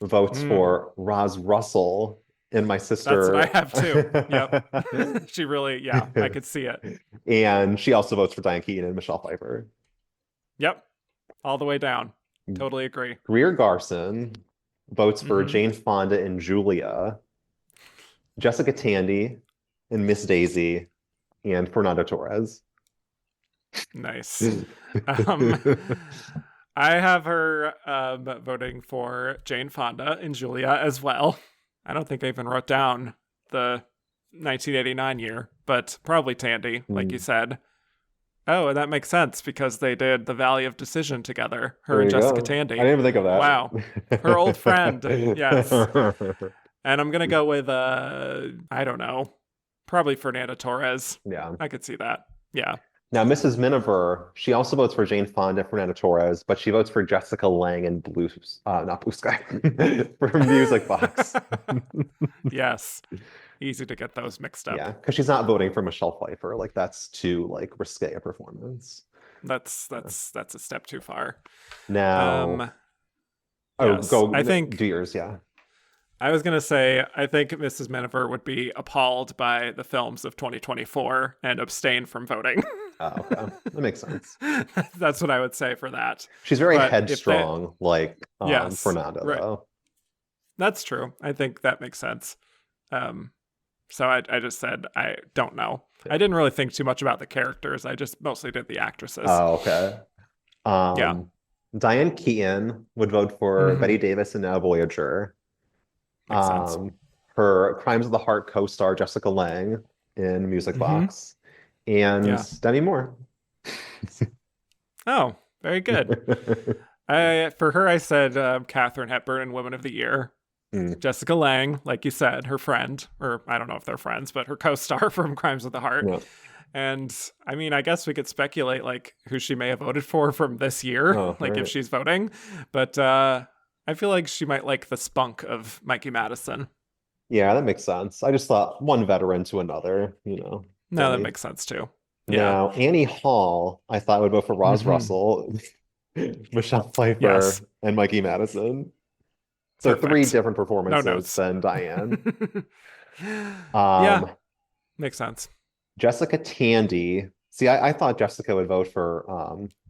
votes for Roz Russell in My That's what I Sister. have too. Yep. She really, I could see it. And she also votes for Diane Keaton and Michelle Pfeiffer. Yep. All the way down. Totally agree. Greer Garson votes for Jane Fonda and Julia, Jessica Tandy and Miss Daisy, and Fernanda Torres. Nice. I have her voting for Jane Fonda and Julia as well. I don't think I even wrote down the 1989 year, but probably Tandy, like you said. Oh, and that makes sense because they did The Valley of Decision together, her There and you Jessica go. Tandy. I didn't even think of that. Wow. Her old friend. Yes. And I'm going to go with, I don't know, probably Fernanda Torres. Yeah. I could see that. Yeah. Now, Mrs. Miniver, she also votes for Jane Fonda and Fernanda Torres, but she votes for Jessica Lange and not Blue Sky, for Music Box. Yes. Easy to get those mixed up. Yeah, because she's not voting for Michelle Pfeiffer. Like that's too like risque a performance. That's a step too far. Now, Yes. go. I think Do yours, yeah. I was going to say, I think Mrs. Miniver would be appalled by the films of 2024 and abstain from voting. Oh, okay. That makes sense. That's what I would say for that. She's very But headstrong, like Yes, Fernanda, right. though. That's true. I think that makes sense. So I just said, I don't know. Yeah. I didn't really think too much about the characters. I just mostly did the actresses. Oh, okay. Yeah. Diane Keaton would vote for Betty Davis in Now Voyager. Makes sense. Her Crimes of the Heart co-star Jessica Lange in Music Box, and Demi Moore. Oh, very good. For her, I said Katharine Hepburn in Woman of the Year. Jessica Lange, like you said, her friend, or I don't know if they're friends, but her co-star from Crimes of the Heart. Yeah. And I mean, I guess we could speculate like who she may have voted for from this year, Oh, like right. if she's voting. But I feel like she might like the spunk of Mikey Madison. Yeah, that makes sense. I just thought one veteran to another, No, that Demi. makes sense too. Yeah. Now, Annie Hall, I thought would vote for Roz Hmm. Russell, Michelle Pfeiffer, Yes. and Mikey Madison. So three Perfect. different No performances notes. than Diane. Yeah, Um, makes sense. Jessica Tandy. See, I thought Jessica would vote for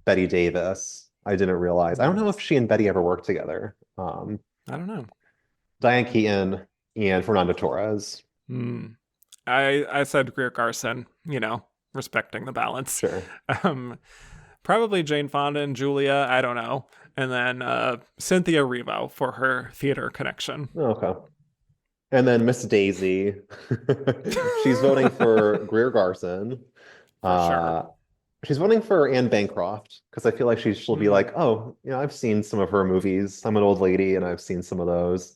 Betty Davis. I didn't realize. I don't know if she and Betty ever worked together. I don't know. Diane Keaton and Fernanda Torres. Hmm. I said Greer Garson, respecting the balance. Sure. Um, Probably Jane Fonda and Julia, I don't know. And then Cynthia Erivo for her theater connection. Okay. And then Miss Daisy. She's voting for Greer Garson. For sure. Uh, she's voting for Anne Bancroft because I feel like she'll be Mm. like, oh, I've seen some of her movies. I'm an old lady and I've seen some of those.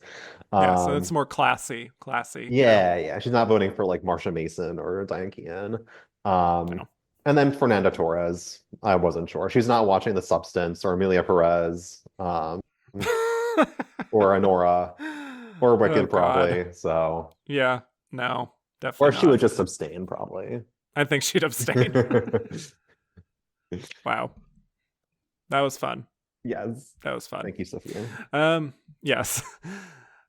Yeah, so it's Um, more classy. Classy, yeah. yeah. She's not voting for like Marsha Mason or Diane Keaton. Um, No. and then Fernanda Torres. I wasn't sure. She's not watching The Substance or Emilia Perez, or Anora or Oh, Wicked God. probably. So, Yeah, no, or definitely she would not. just abstain probably. I think she'd abstain. Wow. That was fun. Yes. That was fun. Thank you, Sophia. Um, yes.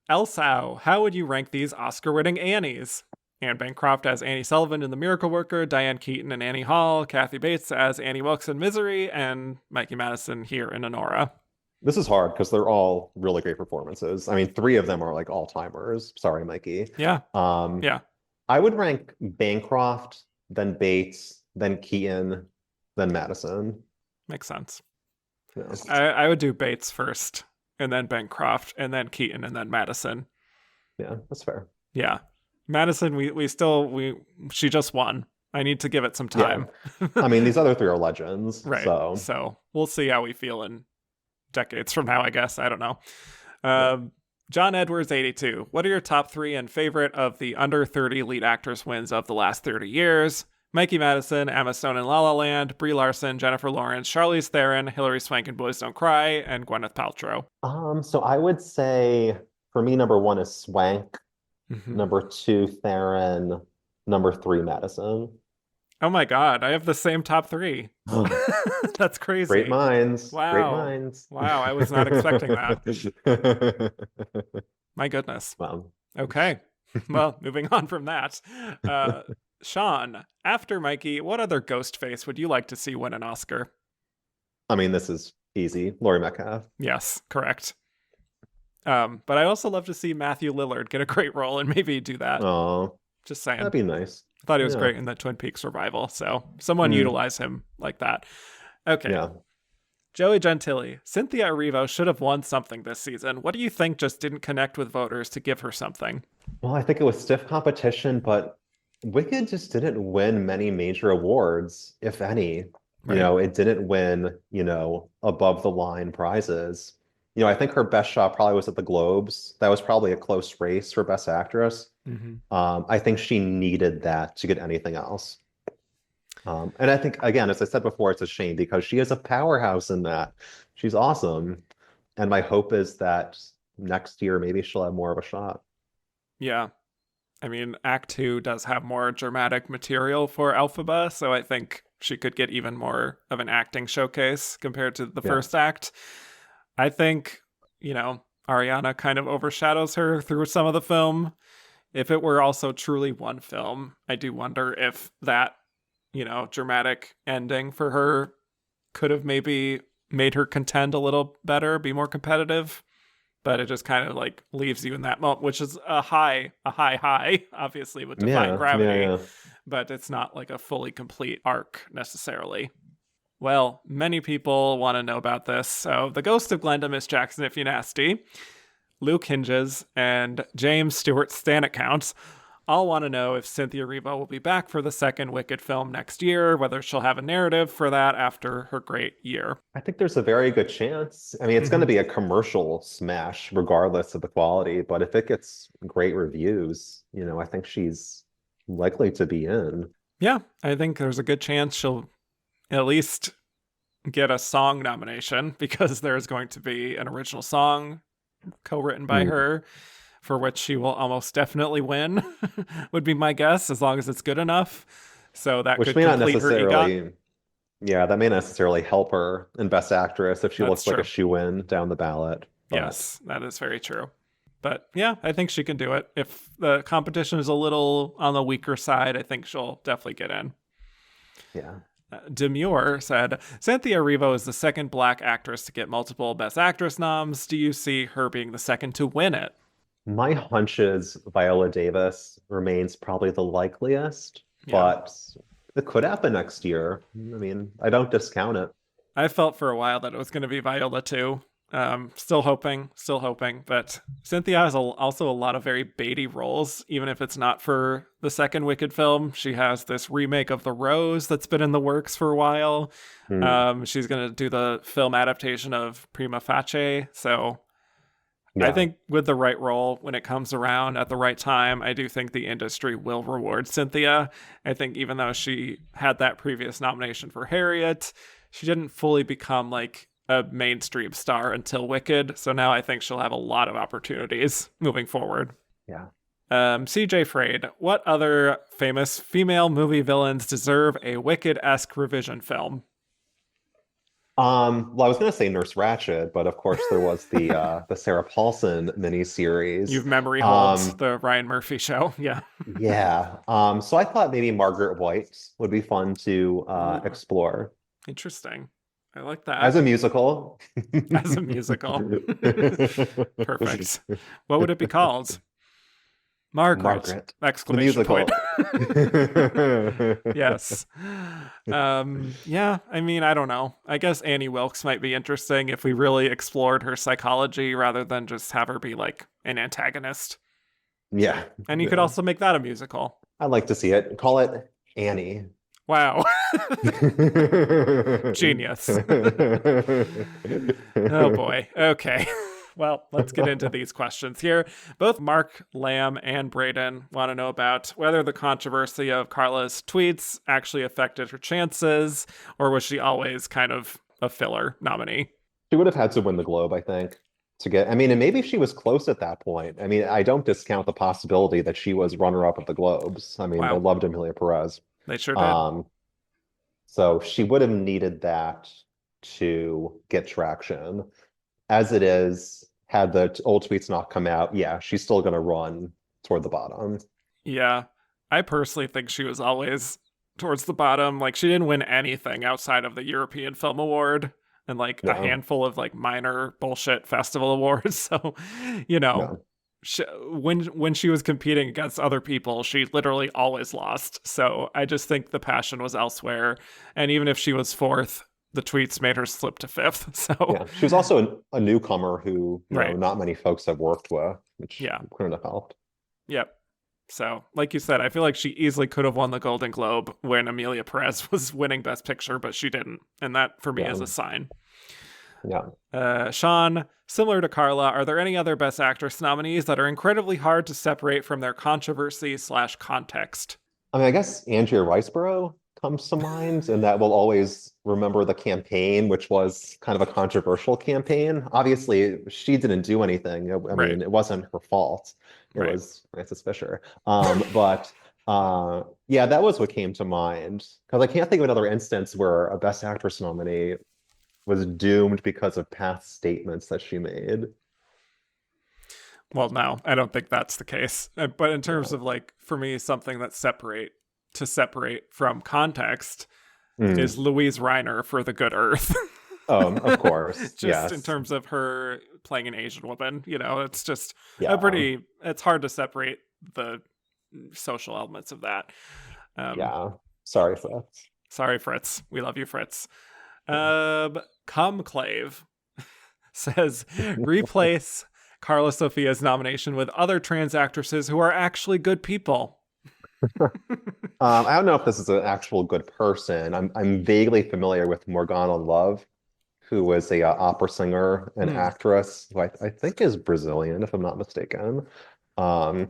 Elsau, how would you rank these Oscar-winning Annies? Anne Bancroft as Annie Sullivan in The Miracle Worker, Diane Keaton and Annie Hall, Kathy Bates as Annie Wilkes in Misery, and Mikey Madison here in Anora. This is hard because they're all really great performances. I mean, three of them are like all-timers. Sorry, Mikey. Yeah, Um, yeah, I would rank Bancroft, then Bates, then Keaton, then Madison. makes sense. Yeah. I would do Bates first, and then Bancroft, and then Keaton, and then Madison. Yeah, that's fair. Yeah, Madison, she just won. I need to give it some Yeah. time. I mean, these other three are legends. Right. So, So we'll see how we feel in decades from now, I guess. I don't know. yeah. John Edwards, 82. What are your top three and favorite of the under 30 lead actress wins of the last 30 years? Mikey Madison, Emma Stone in La La Land, Brie Larson, Jennifer Lawrence, Charlize Theron, Hilary Swank in Boys Don't Cry, and Gwyneth Paltrow. So I would say for me, number one is Swank, Mm-hmm. number two, Theron, number three, Madison. Oh my God, I have the same top three. That's Great crazy. minds. Great Wow. minds. Wow, I was not expecting that. My goodness. Well, Okay. Well, moving on from that. Uh, Sean, after Mikey, what other ghost face would you like to see win an Oscar? I mean, this is easy. Laurie Metcalf. Yes, correct. But I also love to see Matthew Lillard get a great role and maybe do that. Oh, Just saying. that'd be nice. I thought he was Yeah. great in the Twin Peaks revival, so someone Mm, utilize him like that. Okay. yeah. Joey Gentili, Cynthia Erivo should have won something this season. What do you think just didn't connect with voters to give her something? Well, I think it was stiff competition, but Wicked just didn't win many major awards, if any. Right. It didn't win, above the line prizes. I think her best shot probably was at the Globes. That was probably a close race for Best Actress. Mm-hmm. I think she needed that to get anything else. And I think, again, as I said before, it's a shame because she is a powerhouse in that. She's awesome. And my hope is that next year, maybe she'll have more of a shot. Yeah. I mean, Act 2 does have more dramatic material for Elphaba, so I think she could get even more of an acting showcase compared to the Yeah. first act. I think, Ariana kind of overshadows her through some of the film. If it were also truly one film, I do wonder if that, dramatic ending for her could have maybe made her contend a little better, be more competitive. But it just kind of like leaves you in that moment, which is a high, obviously with Defying Yeah, Gravity, yeah, but it's not like a fully complete arc necessarily. Well, many people want to know about this. So the ghost of Glenda, Miss Jackson, if you nasty, Luke Hinges, and James Stewart Stan accounts all want to know if Cynthia Erivo will be back for the second Wicked film next year, whether she'll have a narrative for that after her great year. I think there's a very good chance. I mean, it's going to be a commercial smash regardless of the quality, but if it gets great reviews, I think she's likely to be in. Yeah, I think there's a good chance she'll at least get a song nomination because there's going to be an original song co-written by her, for which she will almost definitely win, would be my guess, as long as it's good enough. So that Which could may not complete her EGOT. necessarily, yeah, that may not necessarily help her in Best Actress if she That's looks like a true. shoe-in down the ballot. But Yes, that is very true. But yeah, I think she can do it. If the competition is a little on the weaker side, I think she'll definitely get in. yeah. Demi Moore said, Cynthia Erivo is the second black actress to get multiple Best Actress noms. Do you see her being the second to win it? My hunch is Viola Davis remains probably the likeliest, Yeah. but it could happen next year. I mean, I don't discount it. I felt for a while that it was going to be Viola too. Still hoping. But Cynthia has also a lot of very baity roles, even if it's not for the second Wicked film. She has this remake of The Rose that's been in the works for a while. Hmm. She's going to do the film adaptation of Prima Facie. So I Yeah. think with the right role, when it comes around at the right time, I do think the industry will reward Cynthia. I think even though she had that previous nomination for Harriet, she didn't fully become like a mainstream star until Wicked. So now I think she'll have a lot of opportunities moving forward. Yeah. CJ Frade, what other famous female movie villains deserve a Wicked-esque revision film? Well, I was gonna say Nurse Ratched, but of course there was the Sarah Paulson miniseries. You've memory holds Um, the Ryan Murphy show. Yeah. yeah. So I thought maybe Margaret White would be fun to explore Interesting. I like as that. a musical. As a musical. Perfect. What would it be called? Margaret! Margaret, the Exclamation point. musical. Yes. Yeah, I mean, I don't know. I guess Annie Wilkes might be interesting if we really explored her psychology rather than just have her be like an antagonist. Yeah. And you could Yeah. also make that a musical. I'd like to see it. Call it Annie. Wow. Genius. Oh boy. Okay. Well, let's get into these questions here. Both Mark, Lamb, and Braden want to know about whether the controversy of Karla's tweets actually affected her chances, or was she always kind of a filler nominee? She would have had to win the Globe, I think, to get. I mean, and maybe she was close at that point. I mean, I don't discount the possibility that she was runner-up at the Globes. I mean, they Wow. loved Emilia Perez. They sure did. So she would have needed that to get traction. As it is, had the old tweets not come out, yeah, she's still going to run toward the bottom. Yeah. I personally think she was always towards the bottom. Like, she didn't win anything outside of the European Film Award and like a No, handful of like minor bullshit festival awards. So, you know, no. when she was competing against other people, she literally always lost. So I just think the passion was elsewhere. And even if she was fourth, the tweets made her slip to fifth. So Yeah, she was also a newcomer who, right. not many folks have worked with, which Yeah. couldn't have helped. Yep. So, like you said, I feel like she easily could have won the Golden Globe when Emilia Perez was winning Best Picture, but she didn't. And that, for me, Yeah. is a sign. Yeah. Sean, similar to Karla, are there any other Best Actress nominees that are incredibly hard to separate from their controversy/context? I mean, I guess Andrea Riceborough comes to mind, and that will always remember the campaign, which was kind of a controversial campaign. Obviously, she didn't do anything. I Right. mean, it wasn't her fault. It Right. was Frances Fisher. But yeah, that was what came to mind because I can't think of another instance where a Best Actress nominee was doomed because of past statements that she made. Well, no, I don't think that's the case. But in terms Yeah. of like, for me, something that's separate from context Mm. is Louise Reiner for The Good Earth. Of course. Just in Yes. terms of her playing an Asian woman, it's just Yeah. it's hard to separate the social elements of that. Yeah. Sorry, Fritz. Sorry, Fritz. We love you, Fritz. Yeah. Cumclave says replace Karla Sofia's nomination with other trans actresses who are actually good people. I don't know if this is an actual good person. I'm vaguely familiar with Morgana Love, who was a opera singer and actress who I think is Brazilian, if I'm not mistaken. I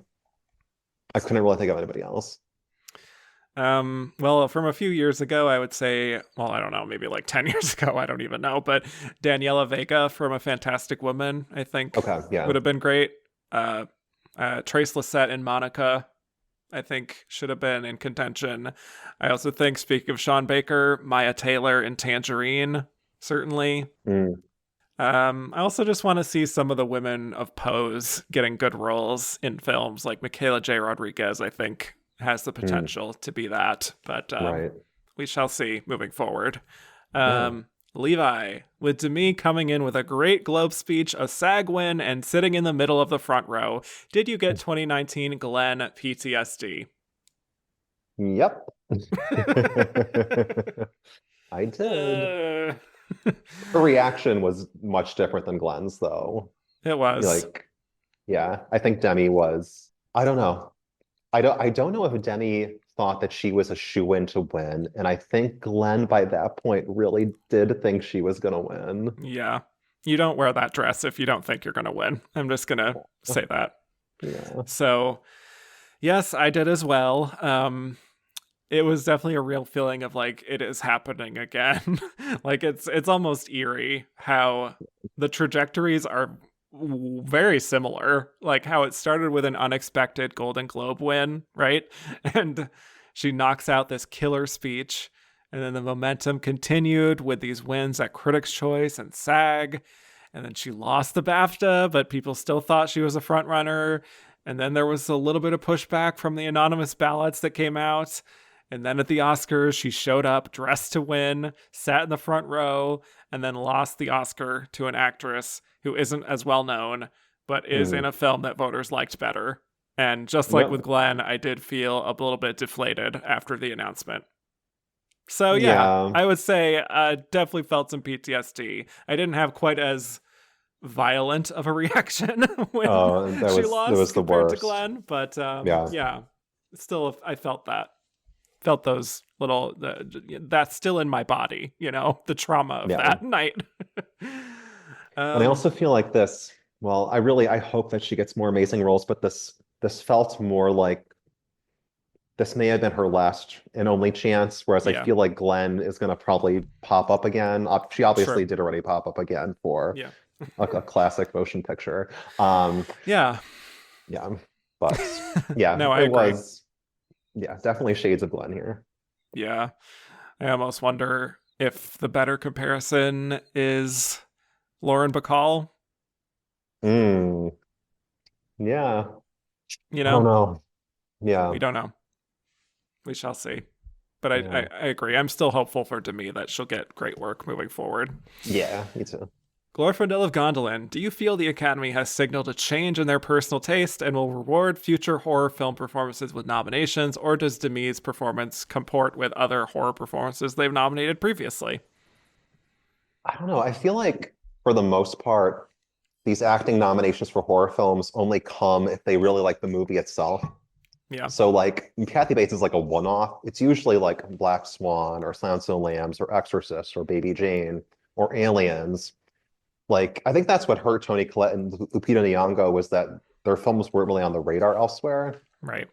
couldn't really think of anybody else. Well, from a few years ago, I would say, well, I don't know, maybe like 10 years ago, I don't even know, but Daniela Vega from A Fantastic Woman, I think Okay, yeah. would have been great. Uh, Trace Lysette and Monica, I think should have been in contention. I also think, speaking of Sean Baker, Maya Taylor in Tangerine, certainly. Mm, I also just want to see some of the women of Pose getting good roles in films, like Michaela J. Rodriguez, I think, has the mm, potential to be that, but right. we shall see moving forward. Yeah. Levi, with Demi coming in with a great Globe speech, a SAG win, and sitting in the middle of the front row, did you get 2019 Glenn PTSD? Yep. I did. Uh, Her reaction was much different than Glenn's, though. it was. Like, yeah, I think Demi was. I don't know. I don't know if Demi thought that she was a shoo-in to win, and I think Glenn by that point really did think she was gonna win. Yeah. You don't wear that dress if you don't think you're going to win. I'm just going to say that. Yeah. So, yes, I did as well. It was definitely a real feeling of like it is happening again. Like it's almost eerie how the trajectories are very similar. Like how it started with an unexpected Golden Globe win, right? And she knocks out this killer speech, and then the momentum continued with these wins at Critics' Choice and SAG, and then she lost the BAFTA, but people still thought she was a front runner. And then there was a little bit of pushback from the anonymous ballots that came out. And then at the Oscars, she showed up dressed to win, sat in the front row, and then lost the Oscar to an actress who isn't as well known, but is in Mm. a film that voters liked better. And just like with Yep. Glenn, I did feel a little bit deflated after the announcement. So yeah, Yeah. I would say I definitely felt some PTSD. I didn't have quite as violent of a reaction when Oh, that she was that lost was the compared to worst. Glenn, but Yeah. yeah, still I felt that. Felt those little that's still in my body, the trauma of Yeah. that night. And I um also feel like this, well, I hope that she gets more amazing roles, but this felt more like this may have been her last and only chance, whereas I yeah, feel like Glenn is going to probably pop up again. She obviously sure. did already pop up again for Yeah. a classic motion picture. Um, Yeah. yeah, but yeah, No, I it agree. was, yeah, definitely shades of Glenn here. Yeah. I almost wonder if the better comparison is Lauren Bacall, Mm, yeah, you I don't know? know. Yeah, We don't know. We shall see. But I yeah, agree. I'm still hopeful for Demi that she'll get great work moving forward. yeah, me too. Glorfindel of Gondolin, do you feel the Academy has signaled a change in their personal taste and will reward future horror film performances with nominations, or does Demi's performance comport with other horror performances they've nominated previously? I don't know. I feel like for the most part, these acting nominations for horror films only come if they really like the movie itself. Yeah, So like Kathy Bates is like a one-off. It's usually like Black Swan or Silence of the Lambs or Exorcist or Baby Jane or Aliens. Like I think that's what hurt Toni Collette and Lupita Nyong'o was that their films weren't really on the radar elsewhere. right.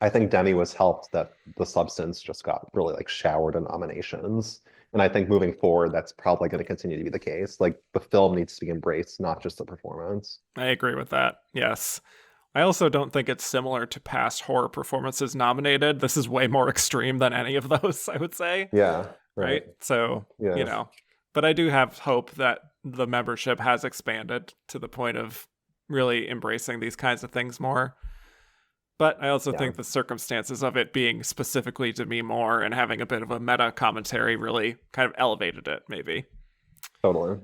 I think Demi was helped that The Substance just got really like showered in nominations. And I think moving forward, that's probably going to continue to be the case. Like the film needs to be embraced, not just the performance. I agree with that. Yes. I also don't think it's similar to past horror performances nominated. This is way more extreme than any of those, I would say. Yeah, right. Right? So, Yeah. but I do have hope that the membership has expanded to the point of really embracing these kinds of things more. But I also Yeah, think the circumstances of it being specifically Demi Moore and having a bit of a meta commentary really kind of elevated it, maybe. totally.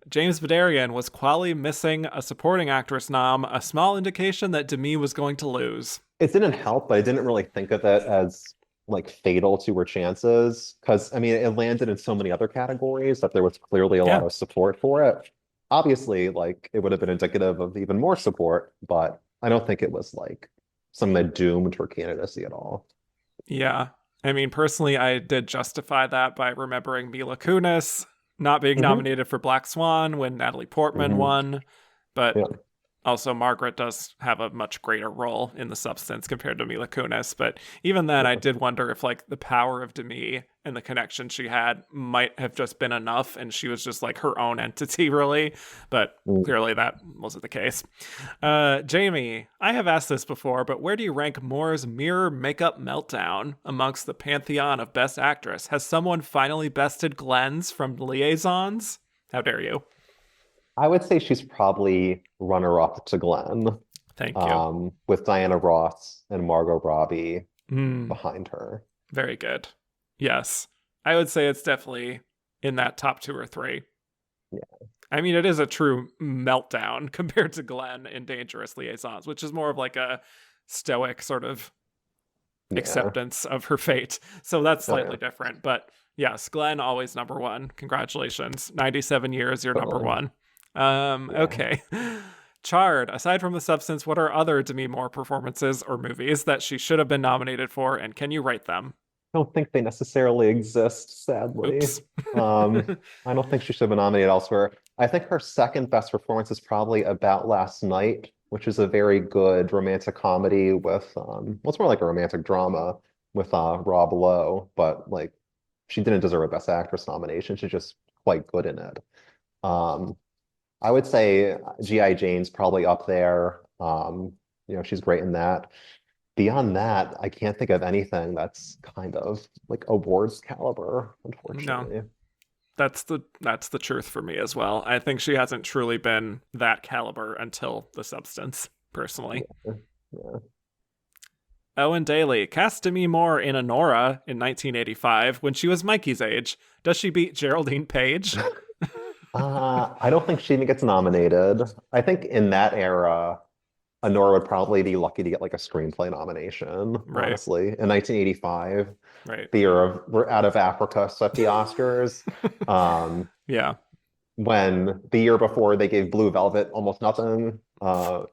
James Badarian was quali missing a supporting actress nom, a small indication that Demi was going to lose. It didn't help, but I didn't really think of it as like fatal to her chances because I mean it landed in so many other categories that there was clearly a lot Yeah, of support for it. Obviously, like it would have been indicative of even more support, but I don't think it was like something that doomed her candidacy at all. yeah. I mean, personally, I did justify that by remembering Mila Kunis not being Hmm. nominated for Black Swan when Natalie Portman Hmm. won. But Yeah. Also, Margaret does have a much greater role in The Substance compared to Mila Kunis. But even then, I Yeah. did wonder if like the power of Demi and the connection she had might have just been enough, and she was just like her own entity, really. But Mm. clearly, that wasn't the case. Jamie, I have asked this before, but where do you rank Moore's mirror makeup meltdown amongst the pantheon of Best Actress? Has someone finally bested Glenn's from Liaisons? How dare you? I would say she's probably runner-up to Glenn, Thank you. with Diana Ross and Margot Robbie Mm, behind her. very good. Yes. I would say it's definitely in that top two or three. Yeah. I mean, it is a true meltdown compared to Glenn in Dangerous Liaisons, which is more of like a stoic sort of Yeah. acceptance of her fate. So that's Oh, yeah. slightly different. But yes, Glenn always number one. Congratulations. 97 years, you're number Totally. one. Yeah. Okay. Charred, aside from The Substance, what are other Demi Moore performances or movies that she should have been nominated for, and can you rate them? I don't think they necessarily exist, sadly. Oops. Um, I don't think she should have been nominated elsewhere. I think her second best performance is probably About Last Night, which is a very good romantic comedy with well, it's more like a romantic drama with Rob Lowe, but like she didn't deserve a Best Actress nomination. She's just quite good in it. Um, I would say G.I. Jane's probably up there. She's great in that. Beyond that, I can't think of anything that's kind of like awards caliber, No, unfortunately. that's the truth for me as well. I think she hasn't truly been that caliber until The Substance, personally. Yeah, yeah. Owen Daly cast Demi Moore in Anora in 1985 when she was Mikey's age. Does she beat Geraldine Page? I don't think she even gets nominated. I think in that era, Anora would probably be lucky to get like a screenplay nomination, Right, honestly. In 1985, right. the year of We're Out of Africa swept the Oscars. Um, Yeah, when the year before they gave Blue Velvet almost nothing.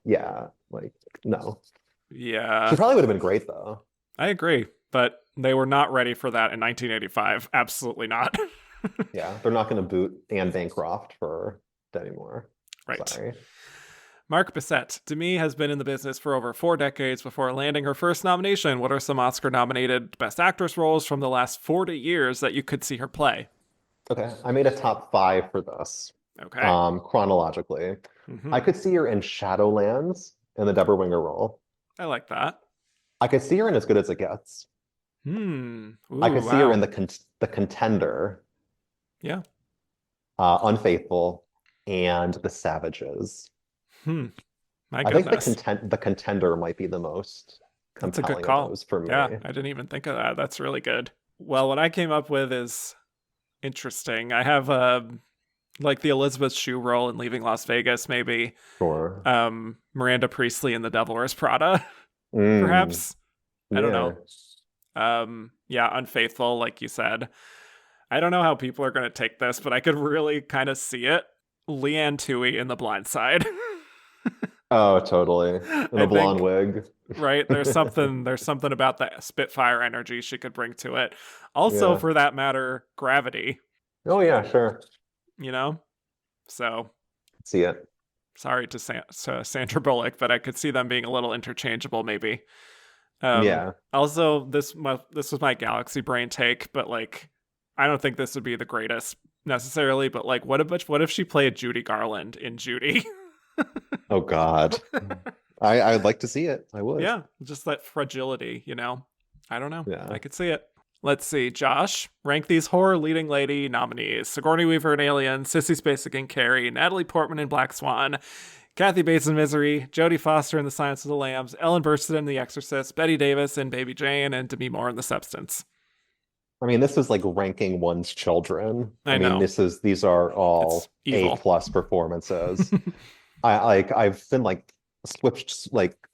Yeah, like no. She yeah, probably would have been great though. I agree. But they were not ready for that in 1985. Absolutely not. Yeah, they're not going to boot Anne Bancroft for Demi Moore. Right. Sorry. Mark Bissett. Demi has been in the business for over 4 decades before landing her first nomination. What are some Oscar nominated Best Actress roles from the last 40 years that you could see her play? Okay, I made a top five for this, Okay. chronologically. I Hmm. could see her in Shadowlands in the Deborah Winger role. I like that. I could see her in As Good as It Gets. I Ooh, could see her in wow. the Contender, Yeah. Unfaithful, and The Savages. Hmm. My I think goodness. the Contender might be the most That's a good compelling of call. those for Yeah, me. I didn't even think of that. That's really good. Well, what I came up with is interesting. I have like the Elizabeth Shue role in Leaving Las Vegas, maybe. Sure. Miranda Priestley in The Devil Wears Prada, Mm, perhaps. I don't yeah. know. Yeah, Unfaithful, like you said. I don't know how people are going to take this, but I could really kind of see it. Leanne Tui in The Blind Side. Oh, totally. In I a blonde think, wig. right, there's something about the Spitfire energy she could bring to it. Also, Yeah. for that matter, Gravity, Oh, yeah, sure. you know? So, See it. sorry to Sandra Bullock, but I could see them being a little interchangeable maybe. Yeah. Also, this was my Galaxy Brain take, but like I don't think this would be the greatest necessarily, but like what if she played Judy Garland in Judy? Oh, God. I'd like to see it. I would. Yeah, just that fragility, you know? I don't know. Yeah. I could see it. Let's see. Josh, rank these horror leading lady nominees. Sigourney Weaver in Alien, Sissy Spacek in Carrie, Natalie Portman in Black Swan, Kathy Bates in Misery, Jodie Foster in The Silence of the Lambs, Ellen Burstyn in The Exorcist, Betty Davis in Baby Jane, and Demi Moore in The Substance. I mean, this is like ranking one's children. I I mean, know. these are It's all A evil. plus performances. I've been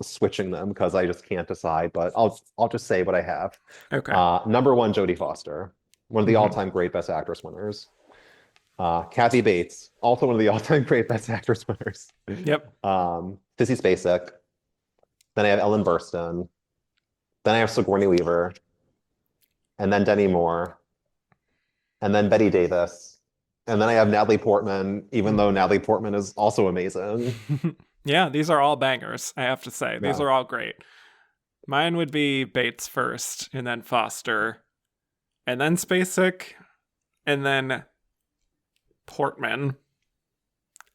switching them because I just can't decide, but I'll just say what I have. Okay. Number one, Jodie Foster, one of the Hmm. all-time great Best Actress winners. Kathy Bates, also one of the all-time great Best Actress winners. Yep. Sissy Spacek. Then I have Ellen Burstyn. Then I have Sigourney Weaver, and then Demi Moore, and then Betty Davis, and then I have Natalie Portman, even though Natalie Portman is also amazing. Yeah, these are all bangers, I have to say. These Yeah. are all great. Mine would be Bates first, and then Foster, and then Spacek, and then Portman,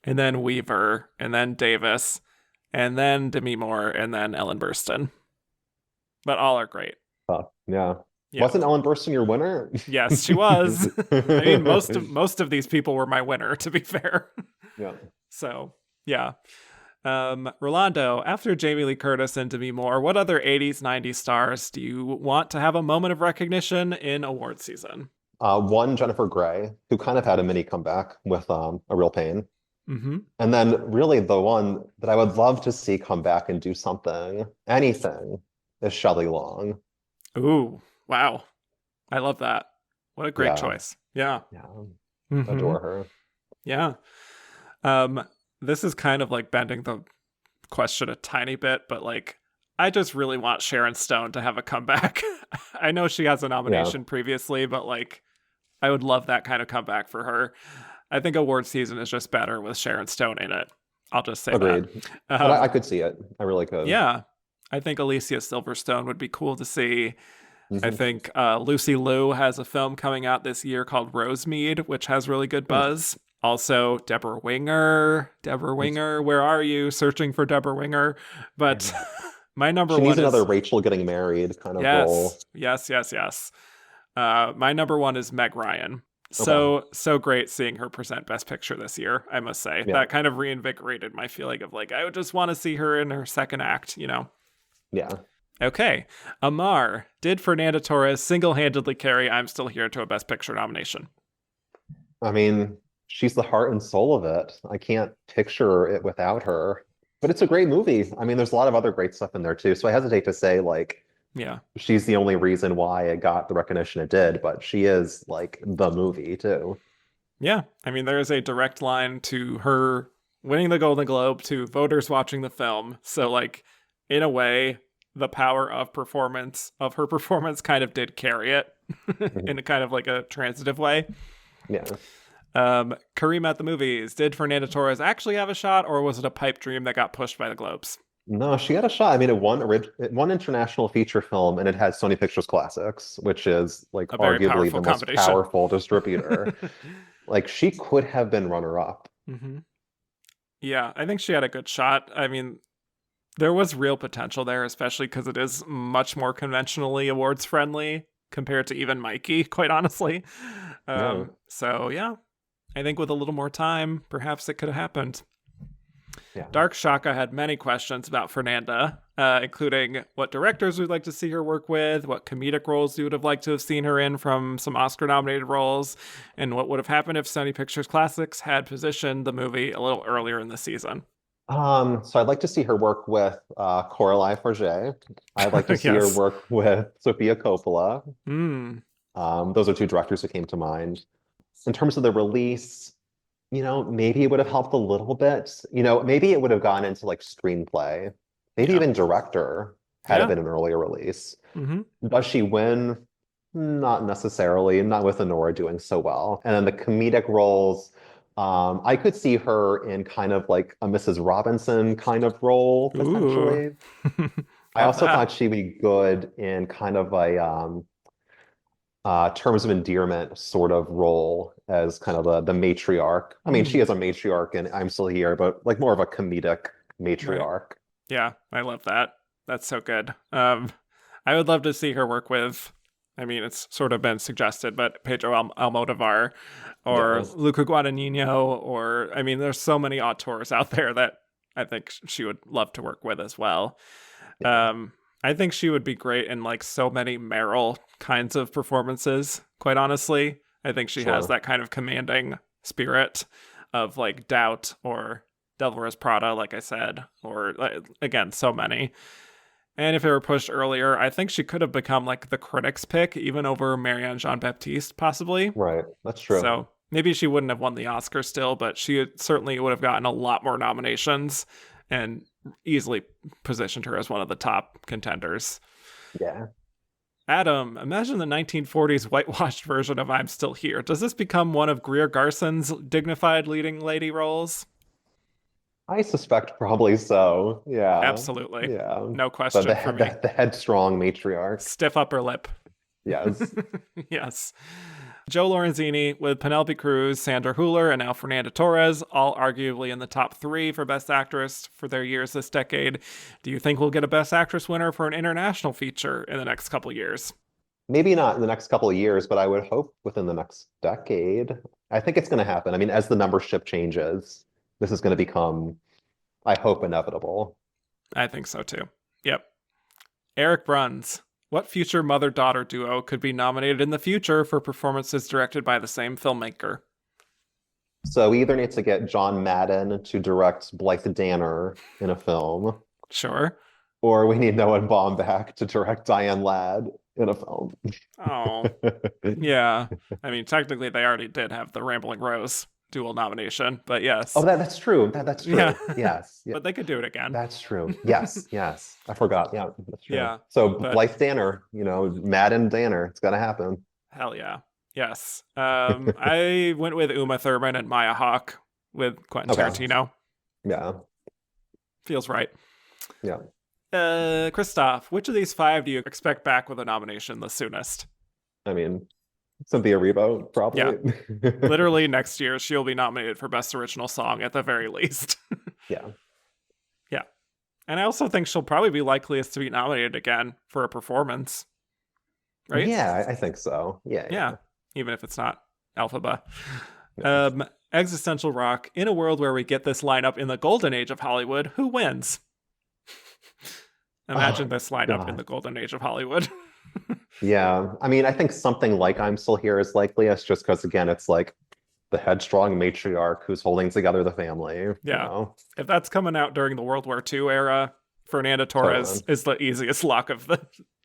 and then Weaver, and then Davis, and then Demi Moore, and then Ellen Burstyn. But all are great. Yeah. Yeah. Wasn't Ellen Burstyn your winner? Yes, she was. I mean, most of these people were my winner, to be fair. Yeah. So, yeah. Rolando, after Jamie Lee Curtis and Demi Moore, what other 80s, 90s stars do you want to have a moment of recognition in award season? One, Jennifer Grey, who kind of had a mini comeback with A Real Pain. Mm-hmm. And then really the one that I would love to see come back and do something, anything, is Shelley Long. Ooh, wow. I love that. What a great Yeah. choice. Yeah. Yeah. Mhm. Adore her. Yeah. This is kind of like bending the question a tiny bit, but like, I just really want Sharon Stone to have a comeback. I know she has a nomination previously, but like, I would love that kind of comeback for her. I think award season is just better with Sharon Stone in it. I'll just say Agreed. that. But I could see it. I really could. Yeah. I think Alicia Silverstone would be cool to see. I Mhm. think Lucy Liu has a film coming out this year called Rosemead, which has really good buzz. Also, Deborah Winger. Deborah Winger, where are you? Searching for Deborah Winger. But my number She one needs is... another Rachel getting married kind of role. Yes. My number one is Meg Ryan. So great seeing her present Best Picture this year, I must say. Yeah. That kind of reinvigorated my feeling of like, I would just want to see her in her second act, you know? Yeah. Okay. Amar, did Fernanda Torres single-handedly carry I'm Still Here to a Best Picture nomination? I mean, she's the heart and soul of it. I can't picture it without her. But it's a great movie. I mean, there's a lot of other great stuff in there too. So I hesitate to say like Yeah. she's the only reason why it got the recognition it did, but she is like the movie too. Yeah. I mean, there is a direct line to her winning the Golden Globe to voters watching the film. So like, in a way, the power of her performance kind of did carry it in a kind of like a transitive way. Yeah. Kareem at the movies. Did Fernanda Torres actually have a shot, or was it a pipe dream that got pushed by the Globes? No, she had a shot. I mean, it won international feature film and it had Sony Pictures Classics, which is like A very arguably powerful the most combination. powerful distributor. Like she could have been runner-up. Mm-hmm. Yeah, I think she had a good shot. I mean, there was real potential there, especially because it is much more conventionally awards friendly compared to even Mikey, quite honestly. Yeah. So yeah, I think with a little more time, perhaps it could have happened. Yeah. Dark Shaka had many questions about Fernanda, including what directors we'd like to see her work with, what comedic roles you would have liked to have seen her in from some Oscar-nominated roles, and what would have happened if Sony Pictures Classics had positioned the movie a little earlier in the season. So I'd like to see her work with Coralie Forget. I'd like to see her Yes. work with Sofia Coppola. Mm, Those are two directors who came to mind. In terms of the release, maybe it would have helped a little bit. Maybe it would have gone into like screenplay, maybe Yeah. even director had Yeah. it been an earlier release. mm-hmm. Does she win? Not necessarily, not with Anora doing so well. And then the comedic roles, I could see her in kind of like a Mrs. Robinson kind of role, potentially. I Love also that. thought she'd be good in kind of a terms of endearment sort of role as kind of the matriarch. I mean, she is a matriarch and I'm Still Here, but like more of a comedic matriarch. Yeah, I love that. That's so good. I would love to see her work with, I mean, it's sort of been suggested, but Pedro Almodovar or Yes. Luca Guadagnino, or, I mean, there's so many auteurs out there that I think she would love to work with as well. Yeah. I think she would be great in like so many Meryl kinds of performances, quite honestly. I think she has Sure. that kind of commanding spirit of like Doubt or Devil Wears Prada, like I said, or again, so many. And if it were pushed earlier, I think she could have become like the critics' pick, even over Marianne Jean-Baptiste, possibly. Right. That's true. So maybe she wouldn't have won the Oscar still, but she certainly would have gotten a lot more nominations and easily positioned her as one of the top contenders. Yeah. Adam, imagine the 1940s whitewashed version of I'm Still Here. Does this become one of Greer Garson's dignified leading lady roles? I suspect probably so. Yeah. Absolutely. Yeah. No But question for me. the headstrong matriarch. Stiff upper lip. Yes. Yes. Joe Lorenzini with Penelope Cruz, Sandra Hüller, and now Fernanda Torres, all arguably in the top three for Best Actress for their years this decade. Do you think we'll get a Best Actress winner for an international feature in the next couple years? Maybe not in the next couple of years, but I would hope within the next decade. I think it's going to happen. I mean, as the numbership changes, this is going to become, I hope, inevitable. I think so too. Yep. Eric Bruns. What future mother-daughter duo could be nominated in the future for performances directed by the same filmmaker? So we either need to get John Madden to direct Blythe Danner in a film, Sure. or we need Noah Baumbach to direct Diane Ladd in a film. Oh, yeah. I mean, technically, they already did have the Rambling Rose dual nomination, but yes. Oh, that's true. That's true. Yeah. Yes. Yeah. But they could do it again. That's true. Yes. Yes. I forgot. Yeah, that's true. Yeah, So but- Blythe Danner, Madden Danner, it's gonna happen. Hell yeah. Yes. I went with Uma Thurman and Maya Hawke with Quentin Okay. Tarantino. Yeah. Feels right. Yeah. Christoph, which of these five do you expect back with a nomination the soonest? I mean, Cynthia Erivo, probably. Yeah. Literally next year, she'll be nominated for Best Original Song at the very least. Yeah. Yeah. And I also think she'll probably be likeliest to be nominated again for a performance. Right? Yeah, I think so. Yeah. Yeah. Even if it's not Elphaba. Yeah. Existential rock. In a world where we get this lineup in the golden age of Hollywood, who wins? Imagine this lineup in God. the golden age of Hollywood. Yeah. I mean, I think something like I'm Still Here is likeliest just because, again, it's like the headstrong matriarch who's holding together the family. Yeah. If that's coming out during the World War II era, Fernanda Torres Totally. is the easiest lock of the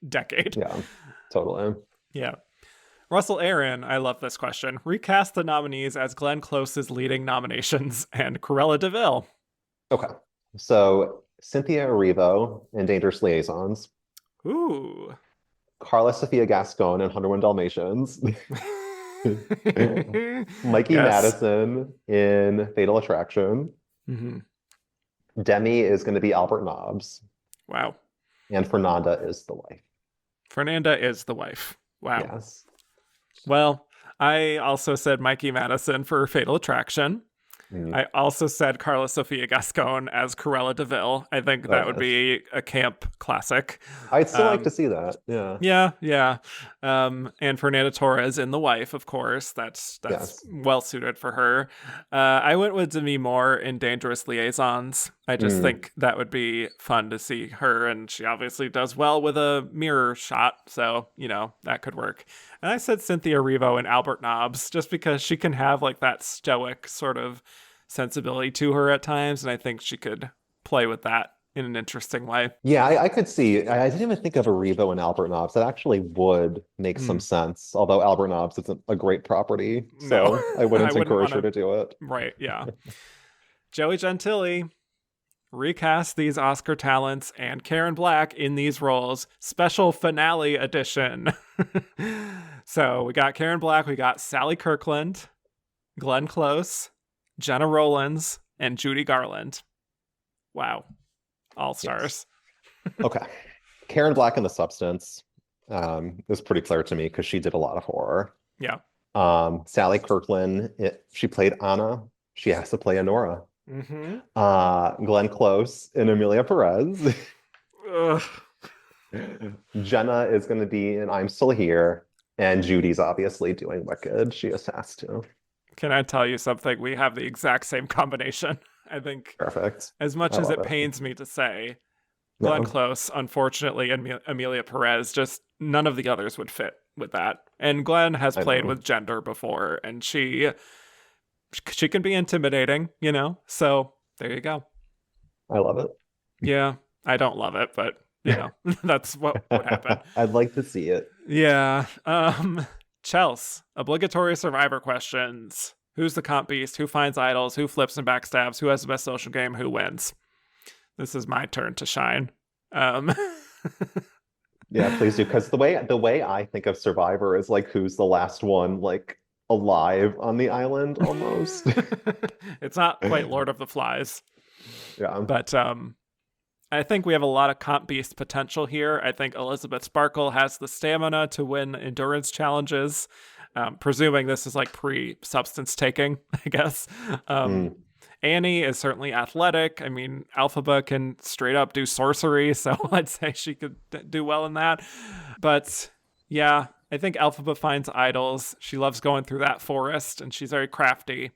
decade. Yeah. Totally. Yeah. Russell Aaron, I love this question. Recast the nominees as Glenn Close's leading nominations and Cruella de Vil. Okay. So Cynthia Erivo in Dangerous Liaisons, Ooh. Karla Sofía Gascón in 101 Dalmatians, Mikey Yes. Madison in Fatal Attraction. Mm-hmm. Demi is going to be Albert Nobbs, Wow. and Fernanda is the wife. Fernanda is the wife. Wow. Yes. Well, I also said Mikey Madison for Fatal Attraction. Mm. I also said Karla Sofía Gascón as Cruella de Vil. I think that would be a camp classic. I'd still like to see that. Yeah. Yeah. And Fernanda Torres in The Wife, of course. That's Yes. well suited for her. I went with Demi Moore in Dangerous Liaisons. I just think that would be fun to see her, and she obviously does well with a mirror shot, so that could work. And I said Cynthia Erivo and Albert Nobbs, just because she can have like that stoic sort of sensibility to her at times, and I think she could play with that in an interesting way. Yeah, I could see. I didn't even think of Erivo and Albert Nobbs. That actually would make some sense. Although Albert Nobbs isn't a great property, so No. I wouldn't I wouldn't encourage her wanna- to do it. Right, yeah. Joey Gentili, recast these Oscar talents and Karen Black in these roles. Special finale edition. So we got Karen Black, we got Sally Kirkland, Glenn Close, Jenna Rollins, and Judy Garland. Wow. All stars. Okay. Karen Black in The Substance is pretty clear to me because she did a lot of horror. Yeah. Sally Kirkland, she played Anna. She has to play Anora. Mm-hmm. Glenn Close and Emilia Pérez. Ugh. Jenna is going to be in I'm Still Here. And Judy's obviously doing Wicked. She just has to. Can I tell you something? We have the exact same combination. I think Perfect. as much I as it love it. pains me to say, Glenn No. Close, unfortunately, and Emilia Pérez, just none of the others would fit with that. And Glenn has I played know. with gender before, and she can be intimidating, So there you go. I love it. Yeah, I don't love it, but that's what would happen. I'd like to see it. Yeah. Chels, obligatory Survivor questions. Who's the comp beast? Who finds idols? Who flips and backstabs? Who has the best social game? Who wins? This is my turn to shine. Yeah, please do. Because the way I think of Survivor is like who's the last one like alive on the island almost. It's not quite Lord of the Flies. Yeah. But I think we have a lot of comp beast potential here. I think Elizabeth Sparkle has the stamina to win endurance challenges, presuming this is like pre-substance taking, I guess. Mm. Annie is certainly athletic. I mean, Alphaba can straight up do sorcery, so I'd say she could do well in that. But yeah, I think Alphaba finds idols. She loves going through that forest, and she's very crafty.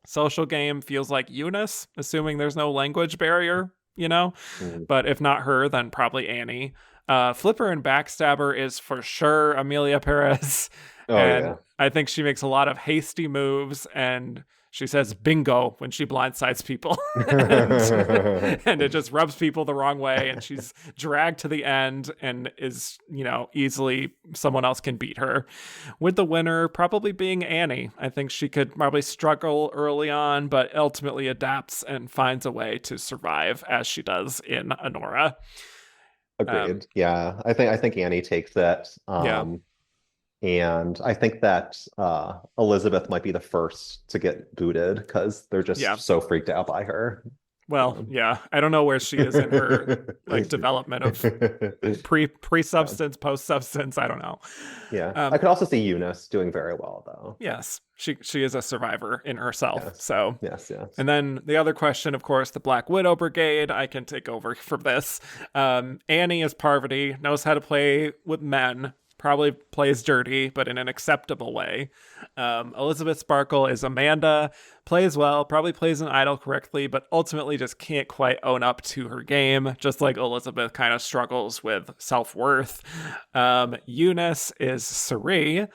Social game feels like Eunice, assuming there's no language barrier, you know? Mm. But if not her, then probably Annie. Flipper and Backstabber is for sure Emilia Perez. Oh And yeah. I think she makes a lot of hasty moves and she says bingo when she blindsides people. and it just rubs people the wrong way. And she's dragged to the end and is, easily someone else can beat her. With the winner probably being Annie. I think she could probably struggle early on, but ultimately adapts and finds a way to survive as she does in Anora. Agreed. Yeah. I think Annie takes that. Yeah. And I think that Elizabeth might be the first to get booted because they're Yeah. just so freaked out by her. Well, yeah. I don't know where she is in her development of pre-substance, post-substance. I don't know. Yeah. I could also see Eunice doing very well though. Yes. She is a survivor in herself. Yes. So Yes. And then the other question, of course, the Black Widow Brigade. I can take over for this. Annie is Parvati, knows how to play with men. Probably plays dirty, but in an acceptable way. Elizabeth Sparkle is Amanda, plays well, probably plays an idol correctly, but ultimately just can't quite own up to her game, just like Elizabeth kind of struggles with self-worth. Eunice is Suri,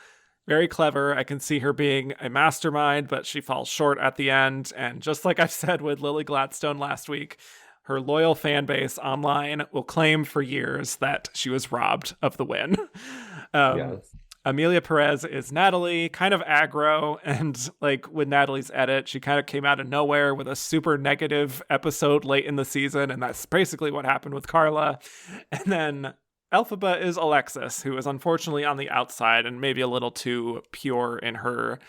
very clever. I can see her being a mastermind, but she falls short at the end. And just like I've said with Lily Gladstone last week, her loyal fan base online will claim for years that she was robbed of the win. Yes. Emilia Perez is Natalie, kind of aggro, and like with Natalie's edit, she kind of came out of nowhere with a super negative episode late in the season, and that's basically what happened with Karla. And then Elphaba is Alexis, who is unfortunately on the outside and maybe a little too pure in her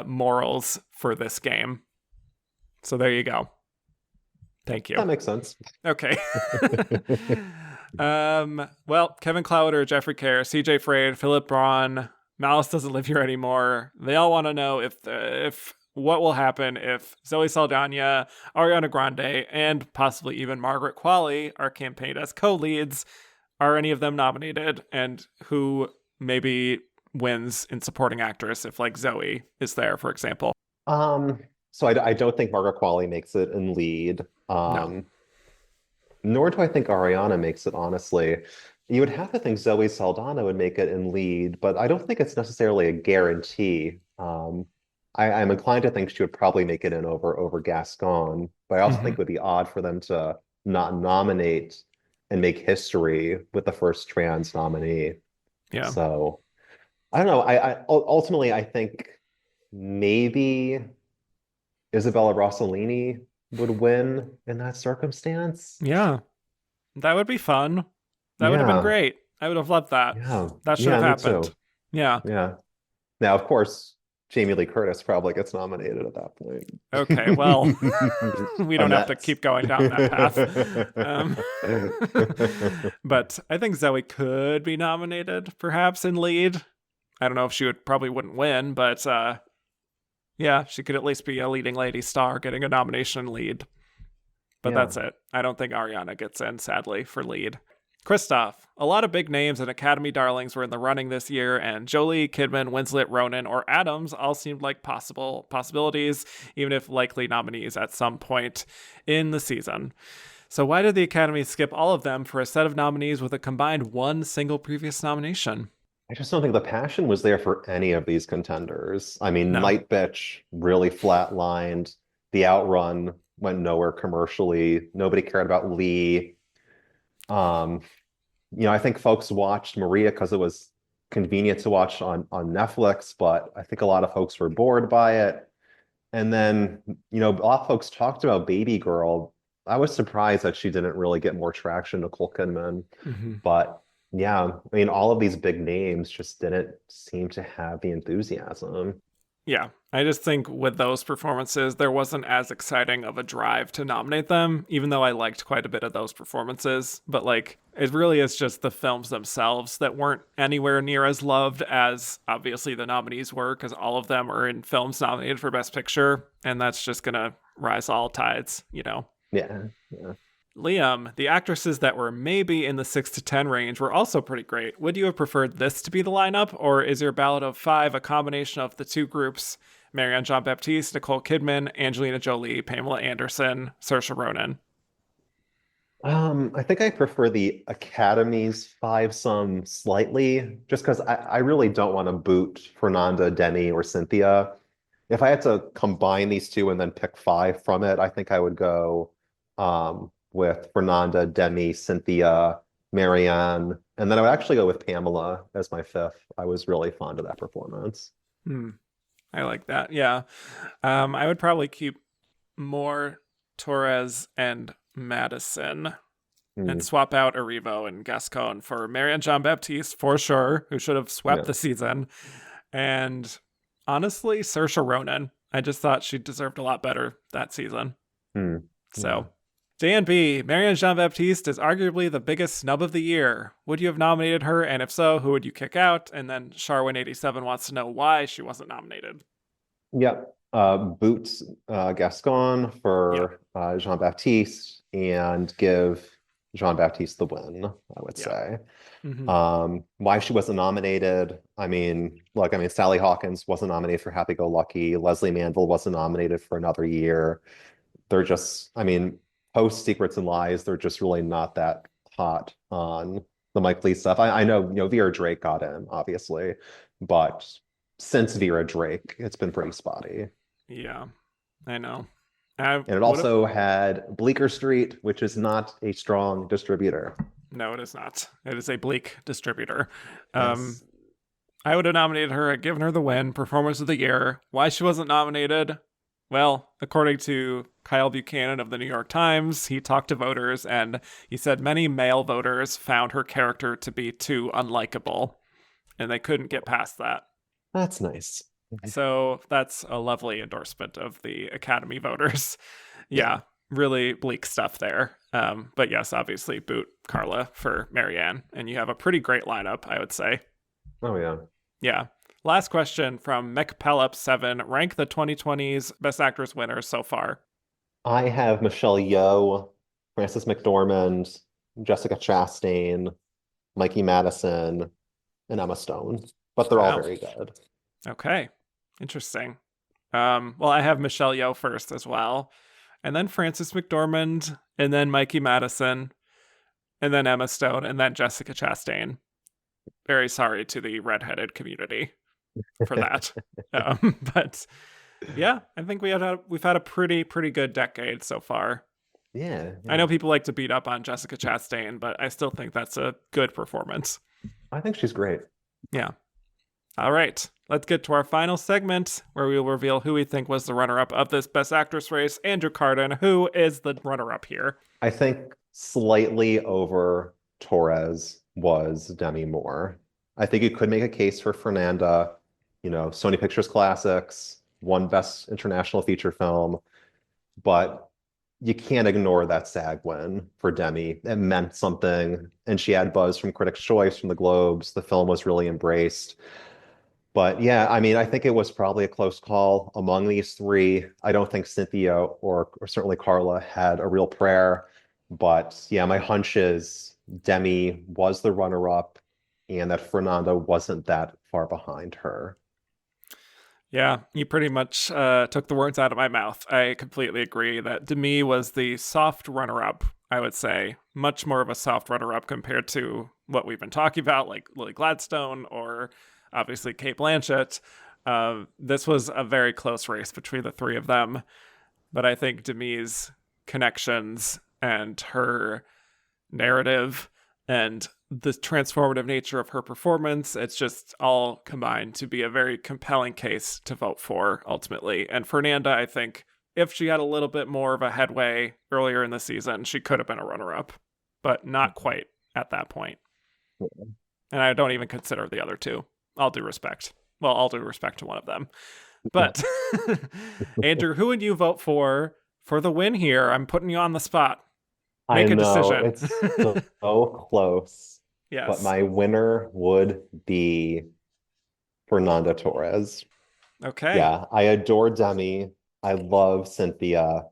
morals for this game. So there you go. Thank you. That makes sense. Okay. Well, Kevin Clowder, Jeffrey Kerr, CJ Frade, Philip Braun, Malice doesn't live here anymore. They all want to know if what will happen if Zoe Saldana, Ariana Grande, and possibly even Margaret Qualley are campaigned as co-leads. Are any of them nominated? And who maybe wins in supporting actress if like Zoe is there, for example? So I don't think Margaret Qualley makes it in lead. No. Nor do I think Ariana makes it, honestly. You would have to think Zoe Saldana would make it in lead, but I don't think it's necessarily a guarantee. I'm inclined to think she would probably make it in over Gascon, but I also think it would be odd for them to not nominate and make history with the first trans nominee. Yeah. So I don't know. I ultimately I think maybe Isabella Rossellini would win in that circumstance. Yeah. That would be fun. That would have been great. I would have loved that. Yeah. That should have happened. Too. Yeah. Yeah. Now, of course, Jamie Lee Curtis probably gets nominated at that point. Okay, well, we don't have to keep going down that path. But I think Zoe could be nominated, perhaps, in lead. I don't know if she probably wouldn't win, but yeah, she could at least be a leading lady star getting a nomination in lead. But that's it. I don't think Ariana gets in, sadly, for lead. Kristoff. A lot of big names and Academy darlings were in the running this year, and Jolie, Kidman, Winslet, Ronan, or Adams all seemed like possibilities, even if likely nominees at some point in the season. So why did the Academy skip all of them for a set of nominees with a combined one single previous nomination? I just don't think the passion was there for any of these contenders. I mean, No. Night Bitch really flatlined. The Outrun went nowhere commercially. Nobody cared about Lee. I think folks watched Maria because it was convenient to watch on Netflix, but I think a lot of folks were bored by it. And then, a lot of folks talked about Baby Girl. I was surprised that she didn't really get more traction, Nicole Kidman. But yeah, I mean, all of these big names just didn't seem to have the enthusiasm. Yeah, I just think with those performances, there wasn't as exciting of a drive to nominate them, even though I liked quite a bit of those performances. But like, it really is just the films themselves that weren't anywhere near as loved as obviously the nominees were, because all of them are in films nominated for Best Picture, and that's just gonna rise all tides, you know? Yeah. Yeah. Liam, the actresses that were maybe in the 6 to 10 range were also pretty great. Would you have preferred this to be the lineup, or is your ballot of 5 a combination of the two groups? Marianne Jean-Baptiste, Nicole Kidman, Angelina Jolie, Pamela Anderson, Saoirse Ronan. I think I prefer the Academy's five some slightly, just because I really don't want to boot Fernanda, Demi, or Cynthia. If I had to combine these two and then pick five from it, I think I would go with Fernanda, Demi, Cynthia, Marianne, and then I would actually go with Pamela as my fifth. I was really fond of that performance. Hmm, I like that. Yeah. I would probably keep Moore, Torres, and Madison Hmm, and swap out Erivo and Gascon for Marianne Jean-Baptiste for sure, who should have swept yeah. the season. And honestly, Saoirse Ronan. I just thought she deserved a lot better that season. Hmm, yeah. So, JNB, Marianne Jean-Baptiste is arguably the biggest snub of the year. Would you have nominated her? And if so, who would you kick out? And then Sharwin87 wants to know why she wasn't nominated. Yep. Boots Gascon Yeah, for Jean-Baptiste and give Jean-Baptiste the win, I would yeah. say. Mm-hmm. Why she wasn't nominated? I mean, look, I mean, Sally Hawkins wasn't nominated for Happy Go Lucky. Leslie Manville wasn't nominated for Another Year. They're just, I mean, post Secrets and Lies, they're just really not that hot on the Mike Lee stuff. I know, Vera Drake got in, obviously, but since Vera Drake, it's been pretty spotty. Yeah, I know. I And it would have. also had Bleecker Street, which is not a strong distributor. No, it is not. It is a bleak distributor. Um, Yes. I would have nominated her and given her the win, Performance of the Year. Why she wasn't nominated? Well, according to Kyle Buchanan of the New York Times, he talked to voters and he said many male voters found her character to be too unlikable, and they couldn't get past that. That's nice. So that's a lovely endorsement of the Academy voters. Yeah. Yeah, really bleak stuff there. But yes, obviously boot Karla for Marianne, and you have a pretty great lineup, I would say. Oh, yeah. Yeah. Last question from McPellup7. Rank the 2020's Best Actress winners so far. I have Michelle Yeoh, Frances McDormand, Jessica Chastain, Mikey Madison, and Emma Stone. But they're all Wow. very good. Okay. Interesting. Well, I have Michelle Yeoh first as well, and then Frances McDormand, and then Mikey Madison, and then Emma Stone, and then Jessica Chastain. Very sorry to the redheaded community for that. But yeah, I think we've had a pretty good decade so far. Yeah, I yeah. know people like to beat up on Jessica Chastain, but I still think that's a good performance. I think she's great. Yeah. All right. Let's get to our final segment where we will reveal who we think was the runner-up of this Best Actress race. Andrew Carden, who is the runner-up here? I think slightly over Torres was Demi Moore. I think you could make a case for Fernanda, Sony Pictures Classics, won Best International Feature Film, but you can't ignore that SAG win for Demi. It meant something, and she had buzz from Critics' Choice, from the Globes. The film was really embraced. But yeah, I mean, I think it was probably a close call among these three. I don't think Cynthia or certainly Karla had a real prayer. But yeah, my hunch is Demi was the runner-up and that Fernanda wasn't that far behind her. Yeah, you pretty much took the words out of my mouth. I completely agree that Demi was the soft runner-up, I would say. Much more of a soft runner-up compared to what we've been talking about, like Lily Gladstone or obviously Kate Blanchett. This was a very close race between the three of them. But I think Demi's connections and her narrative and the transformative nature of her performance, it's just all combined to be a very compelling case to vote for ultimately. And Fernanda, I think if she had a little bit more of a headway earlier in the season, she could have been a runner-up, but not quite at that point. And I don't even consider the other two. All due respect. Well, all due respect to one of them. But Andrew, who would you vote for the win here? I'm putting you on the spot. I Make a know decision. it's so close, but Yes. my winner would be Fernanda Torres. Okay. Yeah, I adore Demi. I love Cynthia.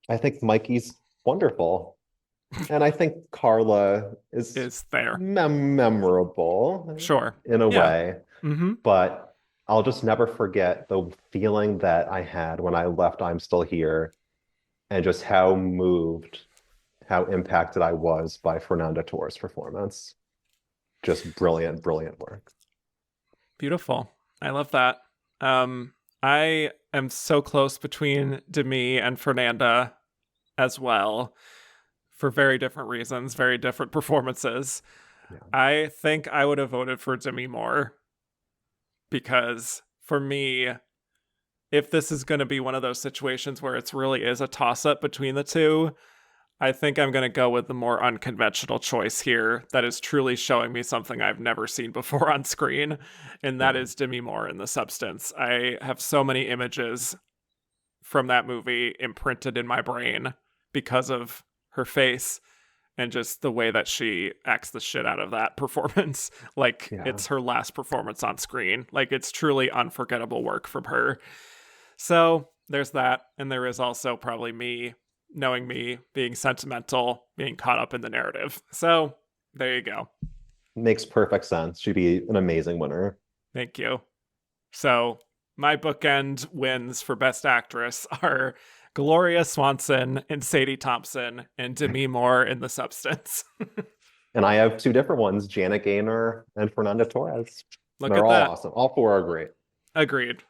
I think Mikey's wonderful. And I think Karla is Is there. memorable Sure. in a Yeah. way, Mm-hmm. but I'll just never forget the feeling that I had when I left I'm Still Here and just how moved, how impacted I was by Fernanda Torres' performance. Just brilliant, brilliant work. Beautiful. I love that. I am so close between Demi and Fernanda as well for very different reasons, very different performances. Yeah. I think I would have voted for Demi Moore because for me, if this is going to be one of those situations where it really is a toss up between the two, I think I'm going to go with the more unconventional choice here that is truly showing me something I've never seen before on screen, and that Yeah. is Demi Moore in The Substance. I have so many images from that movie imprinted in my brain because of her face and just the way that she acts the shit out of that performance. Like, Yeah. it's her last performance on screen. Like, it's truly unforgettable work from her. So there's that. And there is also probably me, knowing me, being sentimental, being caught up in the narrative. So there you go. Makes perfect sense. She'd be an amazing winner. Thank you. So my bookend wins for Best Actress are Gloria Swanson and Sadie Thompson and Demi Moore in The Substance. And I have two different ones, Janet Gaynor and Fernanda Torres. Look They're at all that. awesome. All four are great. Agreed.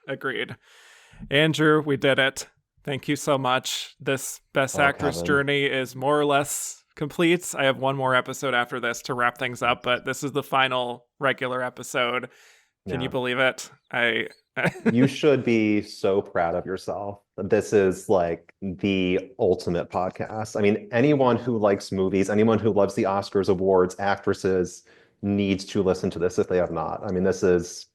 Andrew, we did it. Thank you so much. This Best Actress Kevin. journey is more or less complete. I have one more episode after this to wrap things up, but this is the final regular episode. Can you believe it? You should be so proud of yourself. This is like the ultimate podcast. I mean, anyone who likes movies, anyone who loves the Oscars, awards, actresses needs to listen to this if they have not. I mean, this is,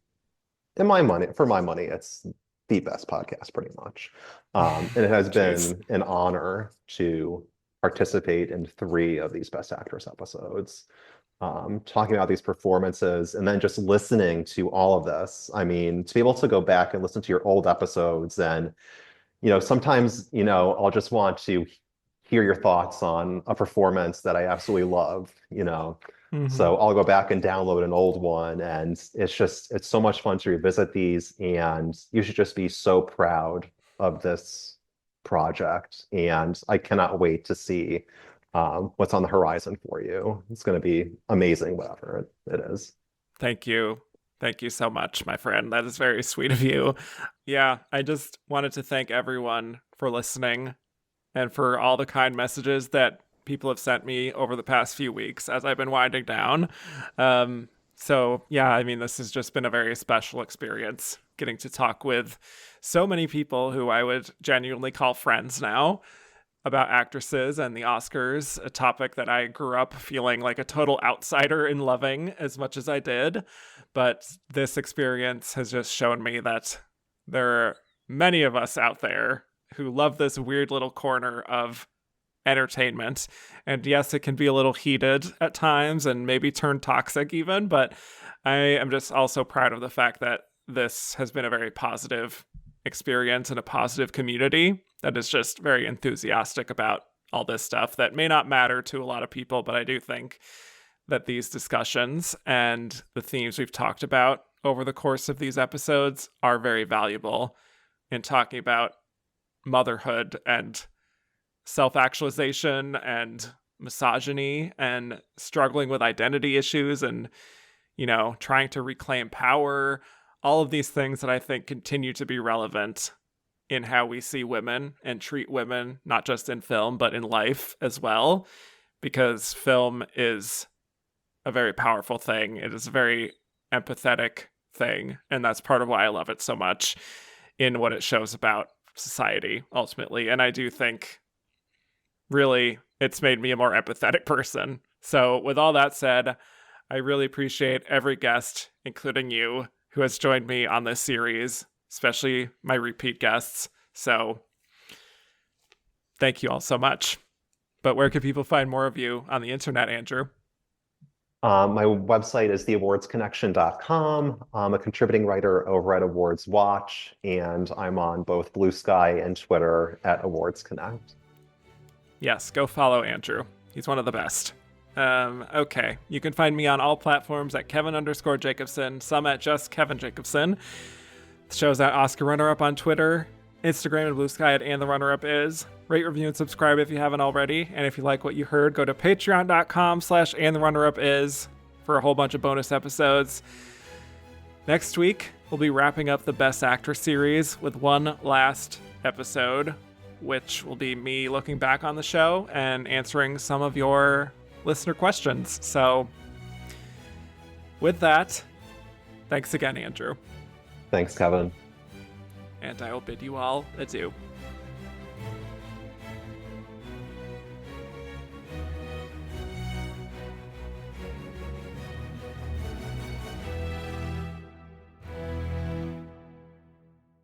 for my money, it's the best podcast pretty much. And it has been an honor to participate in 3 of these Best Actress episodes. Talking about these performances and then just listening to all of this. I mean, to be able to go back and listen to your old episodes and, sometimes, I'll just want to hear your thoughts on a performance that I absolutely love, Mm-hmm. So I'll go back and download an old one, and it's so much fun to revisit these, and you should just be so proud of this project. And I cannot wait to see what's on the horizon for you. It's going to be amazing, whatever it is. Thank you. Thank you so much, my friend. That is very sweet of you. Yeah, I just wanted to thank everyone for listening and for all the kind messages that people have sent me over the past few weeks as I've been winding down. So, yeah, I mean, this has just been a very special experience getting to talk with so many people who I would genuinely call friends now about actresses and the Oscars, a topic that I grew up feeling like a total outsider in loving as much as I did. But this experience has just shown me that there are many of us out there who love this weird little corner of entertainment. And yes, it can be a little heated at times and maybe turn toxic even, but I am just also proud of the fact that this has been a very positive experience and a positive community that is just very enthusiastic about all this stuff that may not matter to a lot of people, but I do think that these discussions and the themes we've talked about over the course of these episodes are very valuable in talking about motherhood and self-actualization and misogyny and struggling with identity issues and, trying to reclaim power. All of these things that I think continue to be relevant in how we see women and treat women, not just in film, but in life as well, because film is a very powerful thing. It is a very empathetic thing, and that's part of why I love it so much in what it shows about society, ultimately. And I do think, really, it's made me a more empathetic person. So with all that said, I really appreciate every guest, including you, who has joined me on this series especially my repeat guests. So thank you all so much. But where can people find more of you on the internet, Andrew? My website is theawardsconnection.com. I'm a contributing writer over at Awards Watch, and I'm on both Blue Sky and Twitter at Awards Connect. Yes, go follow Andrew. He's one of the best. Okay, you can find me on all platforms at Kevin_Jacobson, some at just Kevin Jacobson. The show's at Oscar Runner-Up on Twitter, Instagram, and Blue Sky at And the Runner-Up Is. Rate, review, and subscribe if you haven't already. And if you like what you heard, go to patreon.com/And the Runner-Up Is for a whole bunch of bonus episodes. Next week, we'll be wrapping up the Best Actress series with one last episode, which will be me looking back on the show and answering some of your listener questions. So with that, thanks again, Andrew. Thanks, Kevin. And I will bid you all adieu.